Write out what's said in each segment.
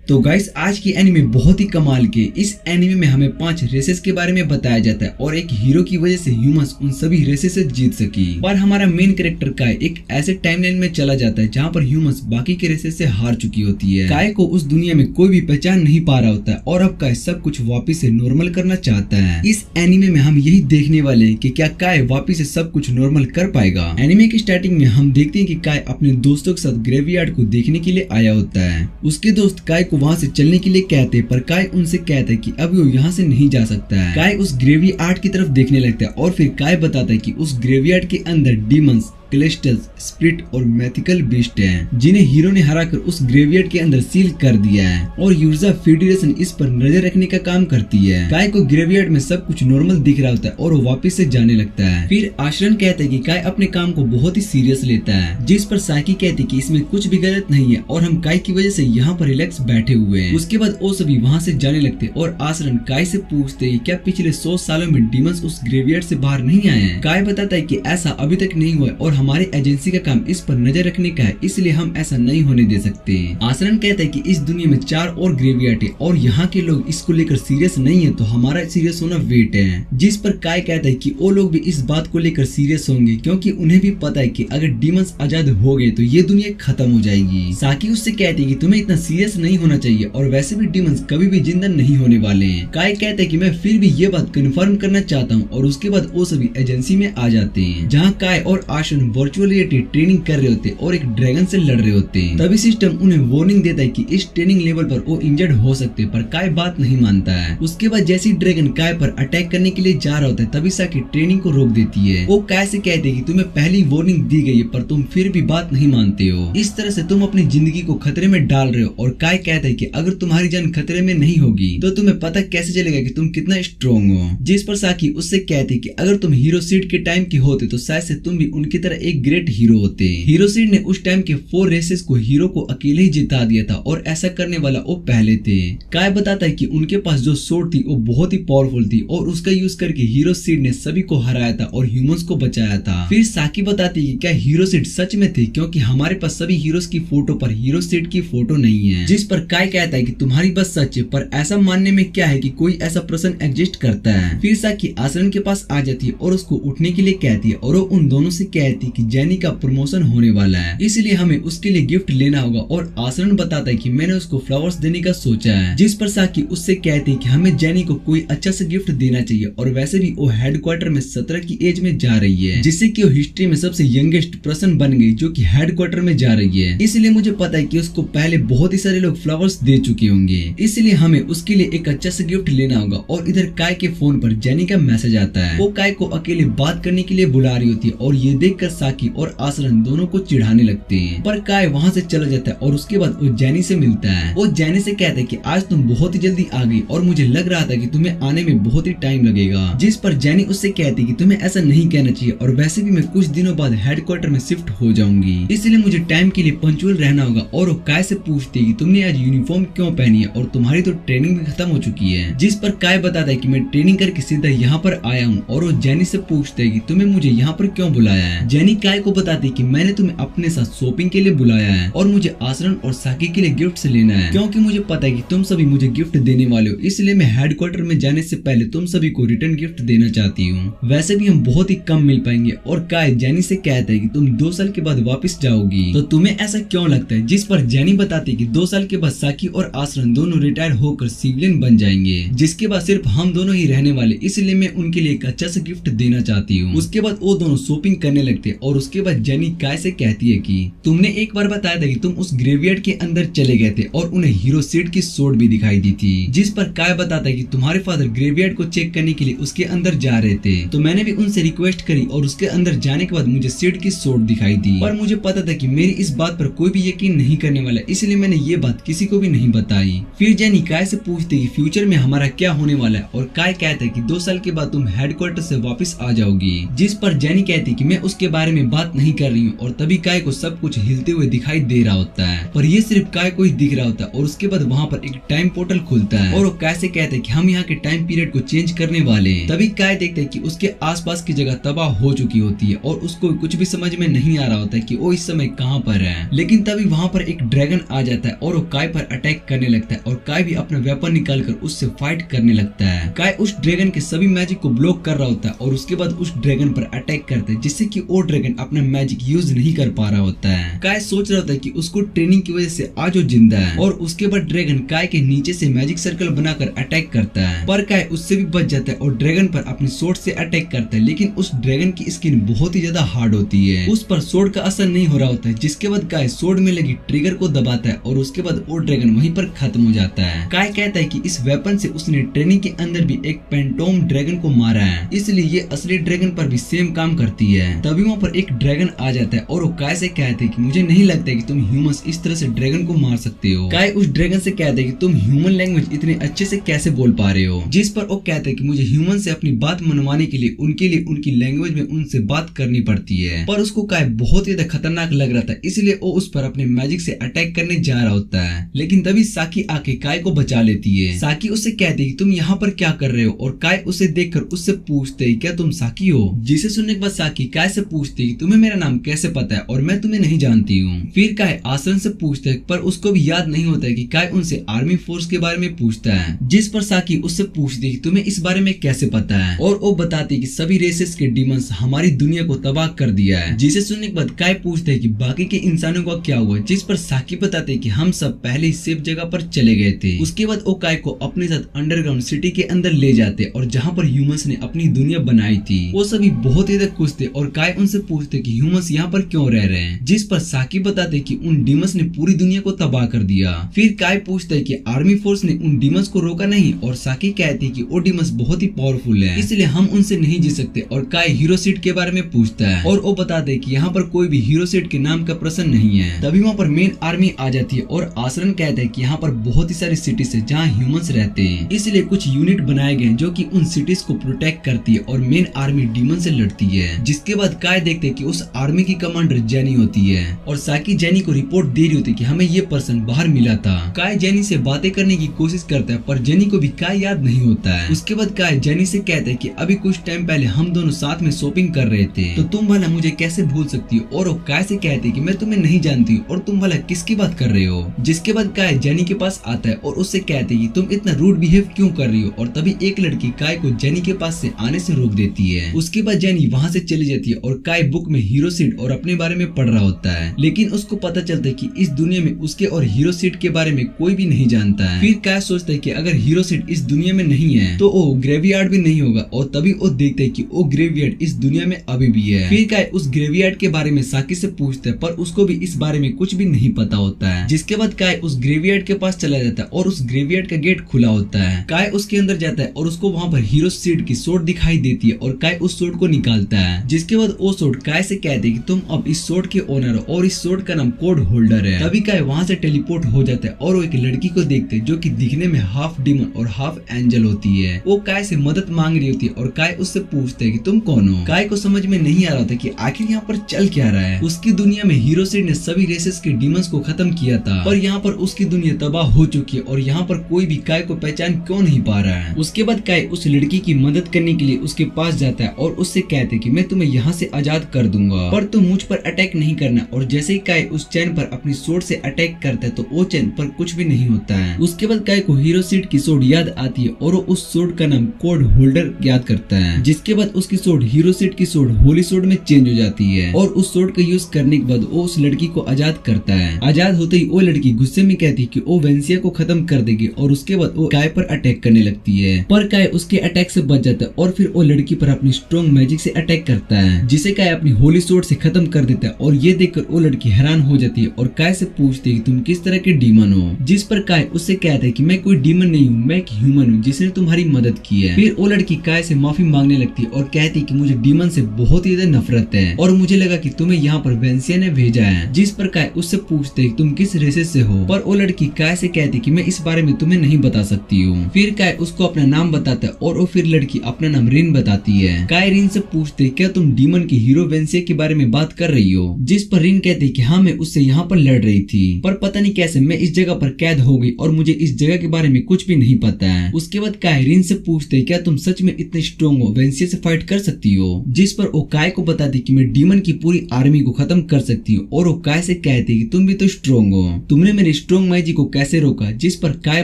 तो गाइस आज की एनीमे बहुत ही कमाल के। इस एनीमे में हमें 5 रेसेस के बारे में बताया जाता है और एक हीरो की वजह से ह्यूमंस उन सभी रेसेस से जीत सकी। पर हमारा मेन कैरेक्टर काय एक ऐसे टाइमलाइन में चला जाता है जहाँ पर ह्यूमंस बाकी के रेसेस से हार चुकी होती है। काय को उस दुनिया में कोई भी पहचान नहीं पा रहा होता है और अब काय सब कुछ वापिस से नॉर्मल करना चाहता है। इस एनीमे में हम यही देखने वाले हैं कि क्या काय वापिस से सब कुछ नॉर्मल कर पाएगा। एनीमे की स्टार्टिंग में हम देखते हैं कि काय अपने दोस्तों के साथ ग्रेवयार्ड को देखने के लिए आया होता है। उसके दोस्त काय को वहाँ से चलने के लिए कहते हैं पर काय उनसे कहता है कि अब वो यहाँ से नहीं जा सकता है। काय उस ग्रेवयार्ड की तरफ देखने लगता है और फिर काय बताता है कि उस ग्रेवयार्ड के अंदर डीमंस, क्लेस्टल्स, स्पिरिट और मैथिकल बीस्ट हैं, जिन्हें हीरो ने हराकर उस ग्रेवयार्ड के अंदर सील कर दिया है और यूर्जा फेडरेशन इस पर नजर रखने का काम करती है। काय को ग्रेवयार्ड में सब कुछ नॉर्मल दिख रहा होता है और वो वापस से जाने लगता है। फिर आश्रन कहता है कि काय अपने काम को बहुत ही सीरियस लेता है, जिस पर साकी कहती है कि इसमें कुछ भी गलत नहीं है और हम काय की वजह से यहाँ पर रिलैक्स बैठे हुए हैं। उसके बाद वो सभी वहाँ से जाने लगते और आश्रन काय से पूछते हैं क्या पिछले 100 सालों में डीमंस उस ग्रेवयार्ड से बाहर नहीं आए हैं। काय बताता है कि ऐसा अभी तक नहीं हुआ और हमारे एजेंसी का काम इस पर नजर रखने का है, इसलिए हम ऐसा नहीं होने दे सकते। आश्रन कहता है कि इस दुनिया में 4 और ग्रेवयार्ड है और यहाँ के लोग इसको लेकर सीरियस नहीं है, तो हमारा सीरियस होना वेट है। जिस पर काय कहता है कि वो लोग भी इस बात को लेकर सीरियस होंगे क्योंकि उन्हें भी पता है कि अगर डीमंस आजाद हो गए तो ये दुनिया खत्म हो जाएगी। साकी उससे कहती है कि तुम्हें इतना सीरियस नहीं होना चाहिए और वैसे भी डीमंस कभी भी जिंदा नहीं होने वाले हैं। काय कहता है कि मैं फिर भी ये बात कंफर्म करना चाहता हूँ और उसके बाद वो सभी एजेंसी में आ जाते हैं जहाँ काय और आश्रन वर्चुअल ट्रेनिंग कर रहे होते और एक ड्रैगन से लड़ रहे होते हैं। तभी सिस्टम उन्हें वार्निंग देता है कि इस ट्रेनिंग लेवल पर वो इंजर्ड हो सकते हैं, पर काय बात नहीं मानता है। उसके बाद जैसे ड्रैगन काय पर अटैक करने के लिए जा रहा होता है तभी साकी ट्रेनिंग को रोक देती है। वो काय से कहते हैं कि तुम्हें पहली वार्निंग दी गई है पर तुम फिर भी बात नहीं मानते हो। इस तरह से तुम अपनी जिंदगी को खतरे में डाल रहे हो। और काय कहता है कि अगर तुम्हारी जान खतरे में नहीं होगी तो तुम्हें पता कैसे चलेगा कि तुम कितना स्ट्रॉन्ग हो। जिस पर साकी उससे कहती है कि अगर तुम हीरो सीड के टाइम के होते तो शायद से तुम भी उनकी तरह एक ग्रेट हीरो होते। हीरो सीड ने उस टाइम के 4 रेसेस को हीरो को अकेले ही जिता दिया था और ऐसा करने वाला वो पहले थे। काय बताता है कि उनके पास जो सोर्ड थी वो बहुत ही पावरफुल थी और उसका यूज करके हीरो सीड ने सभी को हराया था और ह्यूमंस को बचाया था। फिर साकी बताती है कि क्या हीरो सीड सच में थे, क्योंकि हमारे पास सभी हीरोज की फोटो पर हीरो सीड की फोटो नहीं है। जिस पर काय कहता है कि तुम्हारी बात सच है, पर ऐसा मानने में क्या है कि कोई ऐसा पर्सन एग्जिस्ट करता है। फिर साकी आश्रन के पास आ जाती है और उसको उठने के लिए कहती है और वो उन दोनों से कहती है कि जेनी का प्रमोशन होने वाला है, इसलिए हमें उसके लिए गिफ्ट लेना होगा। और आश्रन बताता है कि मैंने उसको फ्लावर्स देने का सोचा है। जिस पर साकी उससे कहती है कि हमें जेनी को कोई अच्छा सा गिफ्ट देना चाहिए और वैसे भी वो हेडक्वार्टर में 17 की एज में जा रही है, जिससे कि वो हिस्ट्री में सबसे यंगेस्ट पर्सन बन गई जो कि हेडक्वार्टर में जा रही है। इसलिए मुझे पता है कि उसको पहले बहुत ही सारे लोग फ्लावर्स दे चुके होंगे, इसलिए हमें उसके लिए एक अच्छा सा गिफ्ट लेना होगा। और इधर काय के फोन पर जेनी का मैसेज आता है। वो काय को अकेले बात करने के लिए बुला रही होती है और ये देखकर साकी और आश्रन दोनों को चिढ़ाने लगते हैं। पर काय वहाँ से चला जाता है और उसके बाद वो जेनी से मिलता है। वो जेनी से कहता है कि आज तुम बहुत ही जल्दी आ गई और मुझे लग रहा था कि तुम्हें आने में बहुत ही टाइम लगेगा। जिस पर जेनी उससे कहती है कि तुम्हें ऐसा नहीं कहना चाहिए और वैसे भी मैं कुछ दिनों बाद हेडक्वार्टर में शिफ्ट हो जाऊंगी, इसलिए मुझे टाइम के लिए पंक्चुअल रहना होगा। और वो काय से पूछती है कि तुमने आज यूनिफॉर्म क्यों पहनी है और तुम्हारी तो ट्रेनिंग भी खत्म हो चुकी है। जिस पर काय बताता है कि मैं ट्रेनिंग करके सीधा यहाँ पर आया हूँ। और वो जेनी से पूछता है कि तुम्हें मुझे यहाँ पर क्यों बुलाया है। जेनी काय को बताती है कि मैंने तुम्हें अपने साथ शॉपिंग के लिए बुलाया है और मुझे आश्रन और साकी के लिए गिफ्ट लेना है, क्योंकि मुझे पता है कि तुम सभी मुझे गिफ्ट देने वाले हो, इसलिए मैं हेडक्वार्टर में जाने से पहले तुम सभी को रिटर्न गिफ्ट देना चाहती हूँ। वैसे भी हम बहुत ही कम मिल पाएंगे। और काय जेनी से कहता है कि तुम 2 साल के बाद वापस जाओगी, तो तुम्हें ऐसा क्यों लगता है। जिस पर जेनी बताती है कि 2 साल के बाद साकी और आश्रन दोनों रिटायर होकर सिविलियन बन जाएंगे, जिसके बाद सिर्फ हम दोनों ही रहने वाले, इसलिए मैं उनके लिए एक अच्छा सा गिफ्ट देना चाहती हूँ। उसके बाद वो दोनों शॉपिंग करने लगते और उसके बाद जेनी काय से कहती है कि तुमने एक बार बताया था कि तुम उस ग्रेवयार्ड के अंदर चले गए थे और उन्हें हीरो सीड की सोड भी दिखाई दी थी। जिस पर काय बताता है कि तुम्हारे फादर ग्रेवयार्ड को चेक करने के लिए उसके अंदर जा रहे थे, तो मैंने भी उनसे रिक्वेस्ट करी और उसके अंदर जाने के बाद मुझे सीड की सोड दिखाई दी। पर मुझे पता था कि मेरी इस बात पर कोई भी यकीन नहीं करने वाला, इसलिए मैंने ये बात किसी को भी नहीं बताई। फिर जेनी काय से पूछती है कि फ्यूचर में हमारा क्या होने वाला है और काय कहता है कि 2 साल के बाद तुम हेडक्वार्टर से वापस आ जाओगी। जिस पर जेनी कहती है कि मैं उसके बारे में बात नहीं कर रही हूँ। और तभी काय को सब कुछ हिलते हुए दिखाई दे रहा होता है, पर ये सिर्फ काय को ही दिख रहा होता है। और उसके बाद वहाँ पर एक टाइम पोर्टल खुलता है और वो काय से कहते हैं कि हम यहाँ के टाइम पीरियड को चेंज करने वाले हैं। तभी काय देखते हैं कि उसके आसपास की जगह तबाह हो चुकी होती है और उसको कुछ भी समझ में नहीं आ रहा होता है कि वो इस समय कहाँ पर है। लेकिन तभी वहाँ पर एक ड्रैगन आ जाता है और वो काय पर अटैक करने लगता है और काय भी अपना वेपन निकालकर उससे फाइट करने लगता है। काय उस ड्रैगन के सभी मैजिक को ब्लॉक कर रहा होता है और उसके बाद उस ड्रैगन पर अटैक करता है, जिससे कि वो ड्रैगन अपना मैजिक यूज नहीं कर पा रहा होता है। काय सोच रहा होता है कि उसको ट्रेनिंग की वजह से आज वो जिंदा है। और उसके बाद ड्रैगन काय के नीचे से मैजिक सर्कल बनाकर अटैक करता है, पर काय उससे भी बच जाता है और ड्रैगन पर अपनी सोर्ड से अटैक करता है। लेकिन उस ड्रैगन की स्किन बहुत ही ज्यादा हार्ड होती है, उस पर सोर्ड का असर नहीं हो रहा होता है। जिसके बाद काय सोर्ड में लगी ट्रिगर को दबाता है और उसके बाद वो ड्रैगन वहीं पर खत्म हो जाता है। काय कहता है कि इस वेपन से उसने ट्रेनिंग के अंदर भी एक पेंटोम ड्रैगन को मारा है, इसलिए ये असली ड्रैगन पर भी सेम काम करती है। तभी वहाँ पर एक ड्रैगन आ जाता है और वो काय से कहते हैं कि मुझे नहीं लगता कि तुम ह्यूमंस इस तरह से ड्रैगन को मार सकते हो। काय उस ड्रैगन से कहते हैं कि तुम ह्यूमन लैंग्वेज इतने अच्छे से कैसे बोल पा रहे हो। जिस पर वो कहते हैं कि मुझे ह्यूमन से अपनी बात मनवाने के लिए उनकी लैंग्वेज में उनसे बात करनी पड़ती है। पर उसको काय बहुत ही ज्यादा खतरनाक लग रहा था, इसलिए वो उस पर अपने मैजिक से अटैक करने जा रहा होता है। लेकिन तभी साकी आके काय को बचा लेती है। साकी उससे कहती है कि तुम यहाँ पर क्या कर रहे हो, और काय उसे देखकर उससे पूछते है क्या तुम साकी हो। जिसे सुनने के बाद साकी काय से पूछती है कि तुम्हें मेरा नाम कैसे पता है और मैं तुम्हें नहीं जानती हूँ। फिर काय आसरन से पूछता है, पर उसको भी याद नहीं होता है कि काय उनसे आर्मी फोर्स के बारे में पूछता है। जिस पर साकी उससे पूछती है कि तुम्हें इस बारे में कैसे पता है, और वो बताती है कि सभी रेसेस के डीमंस हमारी दुनिया को तबाह कर दिया है। जिसे सुनने के बाद काय पूछते है कि बाकी के इंसानों का क्या हुआ। जिस पर साकी बताते है कि हम सब पहले ही सेफ जगह पर चले गए थे। उसके बाद वो काय को अपने साथ अंडरग्राउंड सिटी के अंदर ले जाते और जहाँ पर ह्यूमंस ने अपनी दुनिया बनाई थी। वो सभी बहुत ही ज्यादा खुश थे और काय उनसे पूछते कि ह्यूमंस यहाँ पर क्यों रह रहे हैं। जिस पर साकी बताते कि उन डीमंस ने पूरी दुनिया को तबाह कर दिया। फिर काय पूछता है कि आर्मी फोर्स ने उन डीमंस को रोका नहीं, और साकी कहती है कि वो डीमंस बहुत ही पावरफुल है, इसलिए हम उनसे नहीं जीत सकते। और काय हीरो सीट के बारे में पूछता है और वो बताते हैं कि यहाँ पर कोई भी हीरो सीट के नाम का प्रश्न नहीं है। तभी वहाँ पर मेन आर्मी आ जाती है और आसरन कहता है कि यहाँ पर बहुत ही सारी सिटीज है जहाँ ह्यूमंस रहते हैं, इसलिए कुछ यूनिट बनाए गए जो कि उन सिटीज को प्रोटेक्ट करती है और मेन आर्मी डीमन से लड़ती है। जिसके बाद काय देखते हैं कि उस आर्मी की कमांडर जेनी होती है और साकी जेनी को रिपोर्ट दे रही होती है कि हमें ये पर्सन बाहर मिला था। काय जेनी से बातें करने की कोशिश करता है, पर जेनी को भी काय याद नहीं होता है। उसके बाद काय जेनी से कहता है कि अभी कुछ टाइम पहले हम दोनों साथ में शॉपिंग कर रहे थे, तो तुम भला मुझे कैसे भूल सकती हो। और वो काय से कहते हैं कि मैं तुम्हें नहीं जानती हूँ और तुम भला किसकी बात कर रहे हो। जिसके बाद काय जेनी के पास आता है और उससे कहते हैं कि तुम इतना रूड बिहेव क्यों कर रही हो। और तभी एक लड़की काय को जेनी के पास से आने से रोक देती है। उसके बाद जेनी वहाँ से चली जाती है और काय बुक में हीरो सीट और अपने बारे में पढ़ रहा होता है। लेकिन उसको पता चलता है कि इस दुनिया में उसके और हीरो सीट के बारे में कोई भी नहीं जानता है। फिर काय सोचता है कि अगर हीरो सीट इस दुनिया में नहीं है तो वो ग्रेवयार्ड भी नहीं होगा। और तभी वो देखते है कि वो ग्रेवयार्ड इस दुनिया में अभी भी है। फिर काय उस ग्रेवयार्ड के बारे में साकी से पूछता है, पर उसको भी इस बारे में कुछ भी नहीं पता होता है। जिसके बाद काय उस ग्रेवयार्ड के पास चला जाता है और उस ग्रेवयार्ड का गेट खुला होता है। काय उसके अंदर जाता है और उसको वहाँ पर हीरो सीट की सोर्ड दिखाई देती है और काय उस सोर्ड को निकालता है। जिसके बाद वो सोर्ड काय से कहते हैं कि तुम अब इस सोर्ड के ओनर हो और इस सोर्ड का नाम कोड होल्डर है। तभी काय वहाँ से टेलीपोर्ट हो जाता है और वो एक लड़की को देखते हैं जो कि दिखने में हाफ डीमन और हाफ एंजल होती है। वो काय से मदद मांग रही होती है और काय उससे पूछते है कि तुम कौन हो। काय को समझ में नहीं आ रहा था कि आखिर यहाँ पर चल क्या रहा है। उसकी दुनिया में हीरो सीट ने सभी रेसेस के डीमंस को खत्म किया था, पर यहाँ पर उसकी दुनिया तबाह हो चुकी है और यहाँ पर कोई भी काय को पहचान क्यों नहीं पा रहा है। उसके बाद काय उस लड़की की मदद करने के लिए उसके पास जाता है और उससे कहते हैं कि मैं तुम्हें यहाँ से आजाद कर दूंगा, पर तुम मुझ पर अटैक नहीं करना। और जैसे ही काय उस चैन पर अपनी सोर्ड से अटैक करता है तो वो चैन पर कुछ भी नहीं होता है। उसके बाद काय को हीरो सीट की सोर्ड याद आती है और वो उस सोर्ड का नाम कोड होल्डर याद करता है। जिसके बाद उसकी सोर्ड हीरो सीट की सोर्ड होली सोर्ड में चेंज हो जाती है और उस सोर्ड का यूज करने के बाद वो उस लड़की को आजाद करता है। आजाद होते ही वो लड़की गुस्से में कहती है कि वो वेंसिया को खत्म कर देगी और उसके बाद वो काय पर अटैक करने लगती है, पर काय उसके अटैक से बच जाता है और फिर वो लड़की पर अपनी स्ट्रॉन्ग मैजिक से अटैक करता है, जिसे काय अपनी होली सोर्ड से खत्म कर देता है। और ये देखकर वो लड़की हैरान हो जाती है और काय से पूछती है कि तुम किस तरह के डीमन हो। जिस पर काय उससे कहता है कि मैं कोई डीमन नहीं हूँ, मैं एक ह्यूमन हूँ जिसने तुम्हारी मदद की है। फिर वो लड़की काय से माफी मांगने लगती है और कहती है कि मुझे डीमन से बहुत ही ज्यादा नफरत है और मुझे लगा कि तुम्हें यहाँ पर वेंसिया ने भेजा है। जिस पर काय उससे पूछते है तुम किस रेसेस से हो, पर वो लड़की काय से कहती कि मैं इस बारे में तुम्हें नहीं बता सकती हूँ। फिर काय उसको अपना नाम बताता है और वो फिर लड़की अपना नाम रिन बताती है। काय रिन से पूछते क्या तुम डीमन की हीरो वेंसिया के बारे में बात कर रही हो, जिस पर रिन कहती कि हाँ मैं उससे यहाँ पर लड़ रही थी, पर पता नहीं कैसे मैं इस जगह पर कैद हो गई और मुझे इस जगह के बारे में कुछ भी नहीं पता है। उसके बाद काय रिन से पूछते क्या तुम सच में इतने स्ट्रॉन्ग हो, वेंसिया से फाइट कर सकती हो, जिस पर वो काय को बताती कि मैं डीमन की पूरी आर्मी को खत्म कर सकती हूँ। और वो काय से कहती कि तुम भी तो स्ट्रॉन्ग हो, तुमने मेरी स्ट्रॉन्ग मैजिक को कैसे रोका, जिस पर काय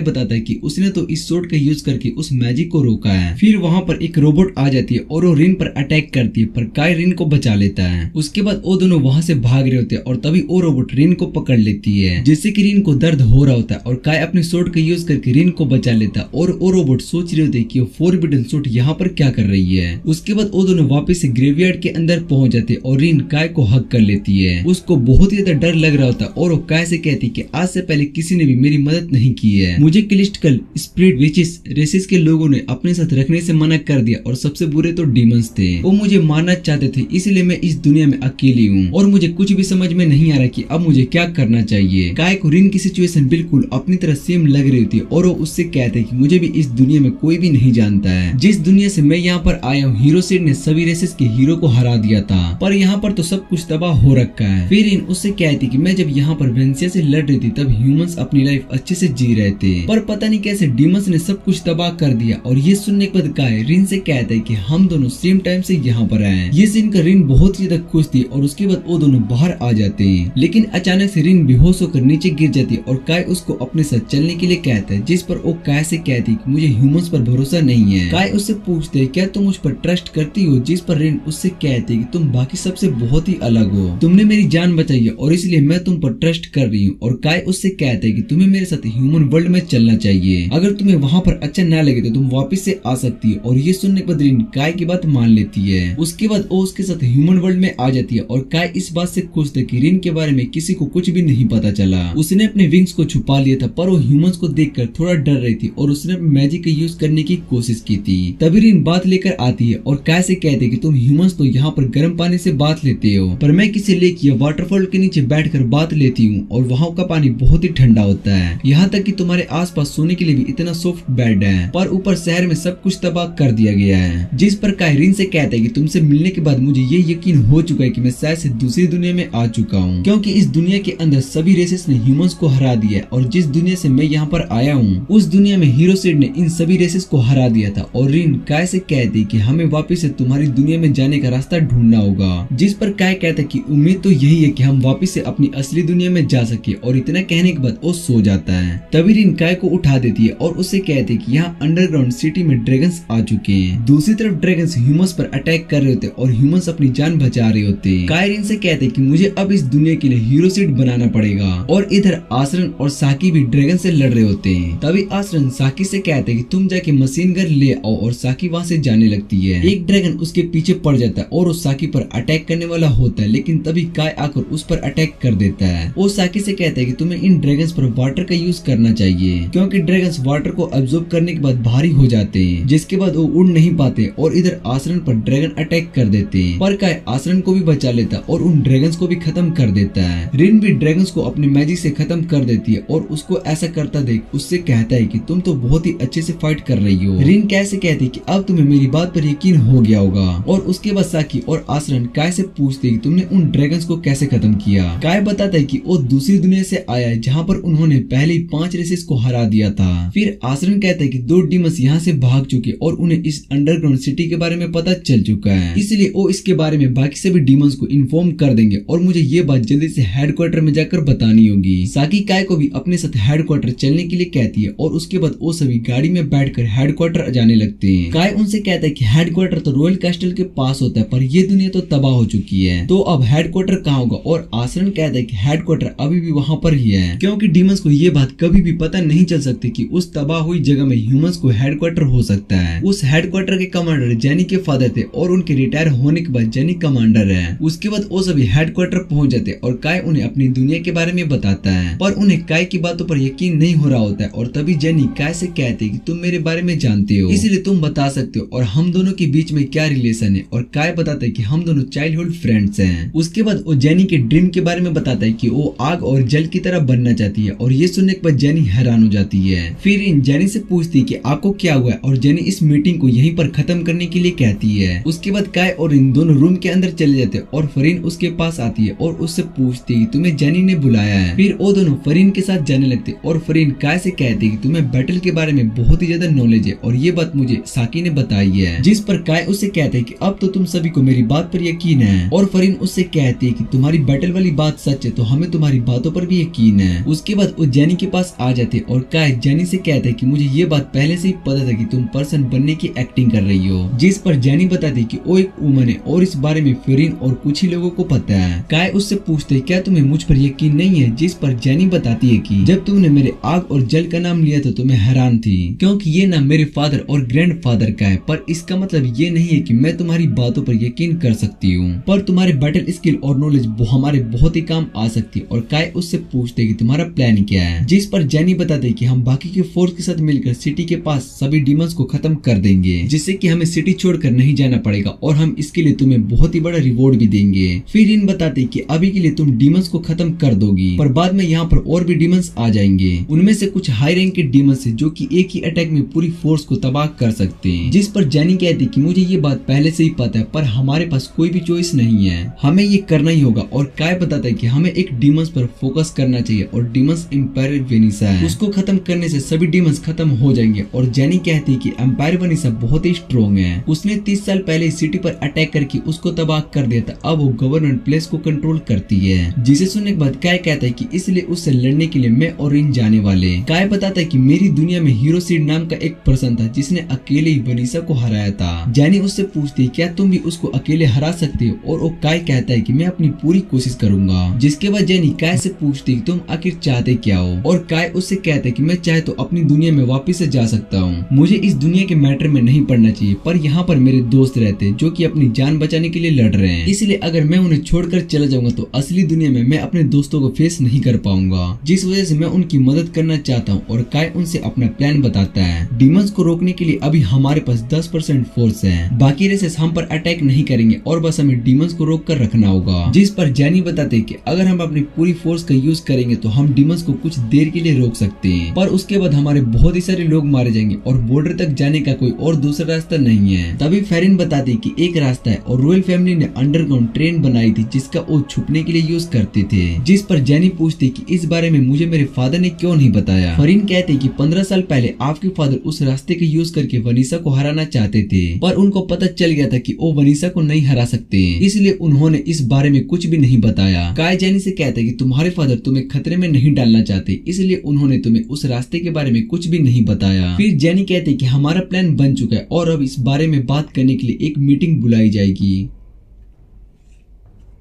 बताता है कि उसने तो इस सोर्ड का यूज करके उस मैजिक को रोका है। फिर वहाँ पर एक रोबोट आ जाती है और वो रिन पर अटैक करती है, पर काय रिन को बचा लेता है। उसके बाद वो दोनों वहाँ से भाग रहे होते हैं और तभी वो रोबोट रिन को पकड़ लेती है, जिससे कि रिन को दर्द हो रहा होता है और काय अपने सोर्ड का यूज करके रिन को बचा लेता है। और वो रोबोट सोच रहे होते हैं कि वो फोरबिडन सोर्ड यहाँ पर क्या कर रही है। उसके बाद वो दोनों वापस से ग्रेवयार्ड के अंदर पहुंच जाते और रिन काय को हक कर लेती है। उसको बहुत ही ज्यादा डर लग रहा होता है और वो काय से कहती कि आज से पहले किसी ने भी मेरी मदद नहीं की है, मुझे कैलिस्टिकल स्पिरिट विचेस रेसेस के लोगों ने अपने साथ रखने से मना कर दिया और सबसे बुरे तो डीमंस थे, वो मुझे मारना चाहते थे, इसलिए मैं इस दुनिया में अकेली हूँ और मुझे कुछ भी समझ में नहीं आ रहा कि अब मुझे क्या करना चाहिए। काय को रिन की सिचुएशन बिल्कुल अपनी तरह सेम लग रही होती है और वो उससे कहते हैं कि मुझे भी इस दुनिया में कोई भी नहीं जानता है, जिस दुनिया से मैं यहाँ पर आया हूँ हीरो सीड ने सभी रेसेस के हीरो को हरा दिया था, पर यहाँ पर तो सब कुछ तबाह हो रखा है। फिर रिन उससे कहती कि मैं जब यहाँ पर वेंसिया से लड़ रही थी तब ह्यूमंस अपनी लाइफ अच्छे से जी रहे थे, पर पता नहीं कैसे डीमंस ने सब कुछ तबाह कर दिया। और ये सुनने के बाद काय रिन से कहता है कि हम दोनों सेम टाइम से यहाँ पर आए। ये सुन कर रिन बहुत ही ज्यादा खुश थी और उसके बाद वो दोनों बाहर आ जाते हैं, लेकिन अचानक से रिन बेहोश होकर नीचे गिर जाती है और काय उसको अपने साथ चलने के लिए कहता है, जिस पर वो काय से कहती कि मुझे ह्यूमंस पर भरोसा नहीं है। काय उससे पूछते है क्या तुम मुझ पर ट्रस्ट करती हो, जिस पर रिन उससे कहती कि तुम बाकी सबसे बहुत ही अलग हो, तुमने मेरी जान बचाई है और इसलिए मैं तुम पर ट्रस्ट कर रही हूँ। और काय उससे कहते है कि तुम्हें मेरे साथ ह्यूमन वर्ल्ड में चलना चाहिए, अगर तुम्हें वहाँ पर अच्छा ना लगे तो तुम वापस से आ सकती है। और ये सुनने के बाद रिन काय की बात मान लेती है। उसके बाद वो उसके साथ ह्यूमन वर्ल्ड में आ जाती है और काय इस बात से खुश था कि रिन के बारे में किसी को कुछ भी नहीं पता चला। उसने अपने विंग्स को छुपा लिया था, पर वो ह्यूमंस को देखकर थोड़ा डर रही थी और उसने मैजिक का यूज करने की कोशिश की थी। तभी रिन बात लेकर आती है और काय से कहते कि तुम ह्यूमंस तो यहाँ पर गर्म पानी से बात लेते हो, पर मैं किसी लेक या वाटरफॉल के नीचे बैठकर बात लेती हूँ और वहाँ का पानी बहुत ही ठंडा होता है, यहाँ तक कि तुम्हारे आसपास सोने के लिए भी इतना सॉफ्ट बेड है, पर ऊपर शहर में सब कुछ तबाह कर दिया गया है। जिस पर काय रिन से कहता है कि तुमसे मिलने के बाद मुझे ये यकीन हो चुका है कि मैं शायद से दूसरी दुनिया में आ चुका हूँ, क्योंकि इस दुनिया के अंदर सभी रेसेस ने ह्यूमंस को हरा दिया है और जिस दुनिया से मैं यहाँ पर आया हूँ उस दुनिया में हीरो सीड ने इन सभी रेसेस को हरा दिया था। और रिन काय से कहती कि हमें वापस से तुम्हारी दुनिया में जाने का रास्ता ढूंढना होगा, जिस पर काय कहता कि उम्मीद तो यही है कि हम वापस से अपनी असली दुनिया में जा सके। और इतना कहने के बाद वो सो जाता है। तभी रिन काय को उठा देती है और उससे कहती कि यहाँ अंडरग्राउंड सिटी में ड्रैगन्स आ चुके हैं। दूसरी तरफ ड्रैगन्स ह्यूमंस पर अटैक कर रहे होते और ह्यूमंस अपनी जान बचा रहे होते। काय रिन से कहते कि मुझे अब इस दुनिया के लिए हीरो सीड बनाना पड़ेगा। और इधर आसरन और साकी भी ड्रैगन से लड़ रहे होते हैं। तभी आसरन साकी से कहते हैं कि तुम जाके मशीन गन ले आओ और साकी वहाँ से जाने लगती है। एक ड्रैगन उसके पीछे पड़ जाता है और उस साकी पर अटैक करने वाला होता है, लेकिन तभी काय आकर उस पर अटैक कर देता है। वो साकी से कहता है कि तुम्हें इन ड्रैगन्स पर वाटर का यूज करना चाहिए, क्योंकि ड्रैगन्स वाटर को अब्सॉर्ब करने के बाद भारी हो जाते हैं, जिसके बाद वो उड़ नहीं पाते और इधर आसरन पर ड्रैगन अटैक कर देते हैं। पर काय आसरन को भी बचा लेता और उन ड्रैगन्स को भी खत्म कर देता है। रिन भी ड्रैगन्स को अपने मैजिक से खत्म कर देती है और उसको ऐसा करता देख उससे कहता है कि तुम तो बहुत ही अच्छे से फाइट कर रही हो। रिन कैसे कहती कि अब तुम्हें मेरी बात पर यकीन हो गया होगा। और उसके बाद साकी और आसरन काय से पूछते कि तुमने उन ड्रैगन्स को कैसे खत्म किया। काय बताता है कि वो दूसरी दुनिया से आया है जहाँ पर उन्होंने पहले 5 रेसेस को हरा दिया था। फिर आसरन कहता है कि 2 डीमंस यहाँ से भाग चुके और उन्हें इस अंडरग्राउंड सिटी के बारे में पता चल चुका है, इसलिए वो इसके बारे में बाकी सभी डीमंस को इन्फॉर्म कर देंगे और मुझे ये बात जल्दी से हेडक्वार्टर में जाकर बतानी होगी। साकी काय को भी अपने साथ हेडक्वार्टर चलने के लिए कहती है और उसके बाद वो सभी गाड़ी में बैठकर हेडक्वार्टर जाने लगते हैं। काय उनसे कहता है कि हेडक्वार्टर तो रॉयल कैस्टल के पास होता है, पर ये दुनिया तो तबाह हो चुकी है, तो अब हेडक्वार्टर कहाँ होगा। और आसरन कहता है कि हेडक्वार्टर अभी भी वहाँ पर ही है, क्योंकि डीमंस को ये बात कभी भी पता नहीं चल सकती कि उस तबाह हुई जगह में ह्यूमंस को हेडक्वार्टर हो सकता है। उस हेडक्वार्टर के कमांडर जेनी के फादर थे और उनके रिटायर होने के बाद जेनी कमांडर है। उसके बाद वो सभी हेडक्वार्टर पहुंच जाते और काय उन्हें अपनी दुनिया के बारे में बताता है, पर उन्हें काय की बातों पर यकीन नहीं हो रहा होता है। और तभी जेनी काय से कहते कि तुम मेरे बारे में जानते हो, इसलिए तुम बता सकते हो और हम दोनों के बीच में क्या रिलेशन है। और काय बताता है कि हम दोनों चाइल्डहुड फ्रेंड्स हैं। उसके बाद वो जेनी के ड्रीम के बारे में बताता है कि वो आग और जल की तरह बनना चाहती है और ये सुनने के बाद जेनी हैरान हो जाती है। फिर इन जेनी से पूछती है कि आपको क्या हुआ है और जेनी इस मीटिंग को यहीं पर खत्म करने के लिए कहती है। उसके बाद काय और इन दोनों दोनों रूम के अंदर चले जाते हैं और फरीन उसके पास आती है और उससे पूछती है तुम्हें जेनी ने बुलाया है। फिर वो दोनों फरीन के साथ जाने लगते और फरीन काय से कहती है कि तुम्हें बैटल के बारे में बहुत ही ज्यादा नॉलेज है और ये बात मुझे साकी ने बताई है। जिस पर काय उससे कहते हैं कि अब तो तुम सभी को मेरी बात पर यकीन है। और फरीन उससे कहती है कि तुम्हारी बैटल वाली बात सच है तो हमें तुम्हारी बातों पर भी यकीन है। उसके बाद वो जेनी के पास आ जाते और काय जेनी से कहते हैं कि मुझे ये बात पहले से ही पता था कि तुम पर्सन बनने की एक्टिंग कर रही हो। जिस पर जेनी बताती है कि वो एक वुमन है और इस बारे में फरीन और कुछ ही लोगों को पता है। काय उससे पूछते क्या तुम्हें मुझ पर यकीन नहीं है। जिस पर जेनी बताती है कि जब तुमने मेरे आग और जल का नाम लिया तो मैं हैरान थी क्योंकि ये नाम मेरे फादर और ग्रैंडफादर का है, पर इसका मतलब ये नहीं है कि मैं तुम्हारी बातों पर यकीन कर सकती हूँ, पर तुम्हारे बैटल स्किल और नॉलेज हमारे बहुत ही काम आ सकती है। और काय उससे पूछते है कि तुम्हारा प्लान क्या है। जिस पर जेनी बताते कि हम बाकी के फोर्स के साथ मिलकर सिटी के पास सभी डीमंस को खत्म कर देंगे जिससे कि हमें सिटी छोड़कर नहीं जाना पड़ेगा और हम इसके लिए तुम्हें बहुत ही बड़ा रिवॉर्ड भी देंगे। फिर इन बताते कि अभी के लिए तुम डीमंस को खत्म कर दोगी पर बाद में यहाँ पर और भी डीमंस आ जाएंगे, उनमें से कुछ हाई रैंक के डीमंस है जो कि एक ही अटैक में पूरी फोर्स को तबाह कर सकते हैं। जिस पर जेनी कहती कि मुझे ये बात पहले से ही पता है पर हमारे पास कोई भी चॉइस नहीं है, हमें ये करना ही होगा। और काय बताता है कि हमें एक डीमंस पर फोकस करना चाहिए और डीमंस एम्पायर वेनिसा है, उसको खत्म करने से सभी डीमंस खत्म हो जाएंगे। और जेनी कहती है कि एम्पायर वेनिसा बहुत ही स्ट्रॉन्ग है, उसने 30 साल पहले सिटी पर अटैक करके उसको तबाह कर दिया था, अब वो गवर्नमेंट प्लेस को कंट्रोल करती है। जिसे सुनने के बाद काय कहता है कि इसलिए उससे लड़ने के लिए मैं और रिन जाने वाले। काय बताता है कि मेरी दुनिया में हीरो सीड नाम का एक पर्सन था जिसने अकेले ही वेनिसा को हराया था। जेनी उससे पूछती है क्या तुम भी उसको अकेले हरा सकते हो और वो काय कहता है कि मैं अपनी पूरी कोशिश करूंगा। जिसके बाद जेनी काय से पूछती है तुम आखिर चाहते क्या हो और काय उससे कहता है कि मैं चाहे तो अपनी दुनिया में वापस से जा सकता हूँ, मुझे इस दुनिया के मैटर में नहीं पड़ना चाहिए, पर यहाँ पर मेरे दोस्त रहते जो कि अपनी जान बचाने के लिए लड़ रहे हैं, इसलिए अगर मैं उन्हें छोड़कर चला जाऊंगा तो असली दुनिया में मैं अपने दोस्तों को फेस नहीं कर पाऊंगा, जिस वजह से मैं उनकी मदद करना चाहता हूँ। और काय उनसे अपना प्लान बताता है। डीमंस को रोकने के लिए अभी हमारे पास 10% फोर्स है, बाकी रेसेस हम पर अटैक नहीं करेंगे और बस हमें डीमंस को रोक कर रखना होगा। जिस पर जेनी बताते कि अगर हम अपनी पूरी फोर्स का यूज करेंगे तो हम डीमंस को कुछ देर के लिए रोक सकते हैं, पर उसके बाद हमारे बहुत ही सारे लोग मारे जाएंगे और बॉर्डर तक जाने का कोई और दूसरा रास्ता नहीं है। तभी फेरिन बताती कि एक रास्ता है और रॉयल फैमिली ने अंडरग्राउंड ट्रेन बनाई थी जिसका वो छुपने के लिए यूज करते थे। जिस पर जेनी पूछती कि इस बारे में मुझे मेरे फादर ने क्यों नहीं बताया। फेरिन कहते कि 15 साल पहले आपके फादर उस रास्ते का यूज करके वेनिसा को हराना चाहते थे, पर उनको पता चल गया था कि वो वेनिसा को नहीं हरा सकते, इसलिए उन्होंने इस बारे में कुछ भी नहीं बताया। काय जेनी से कहता है कि तुम्हारे फादर तुम्हें खतरे में नहीं डालना चाहते, इसलिए उन्होंने तुम्हें उस रास्ते के बारे में कुछ भी नहीं बताया। फिर जेनी कहते कि हमारा प्लान बन चुका है और अब इस बारे में बात करने के लिए एक मीटिंग बुलाई जाएगी।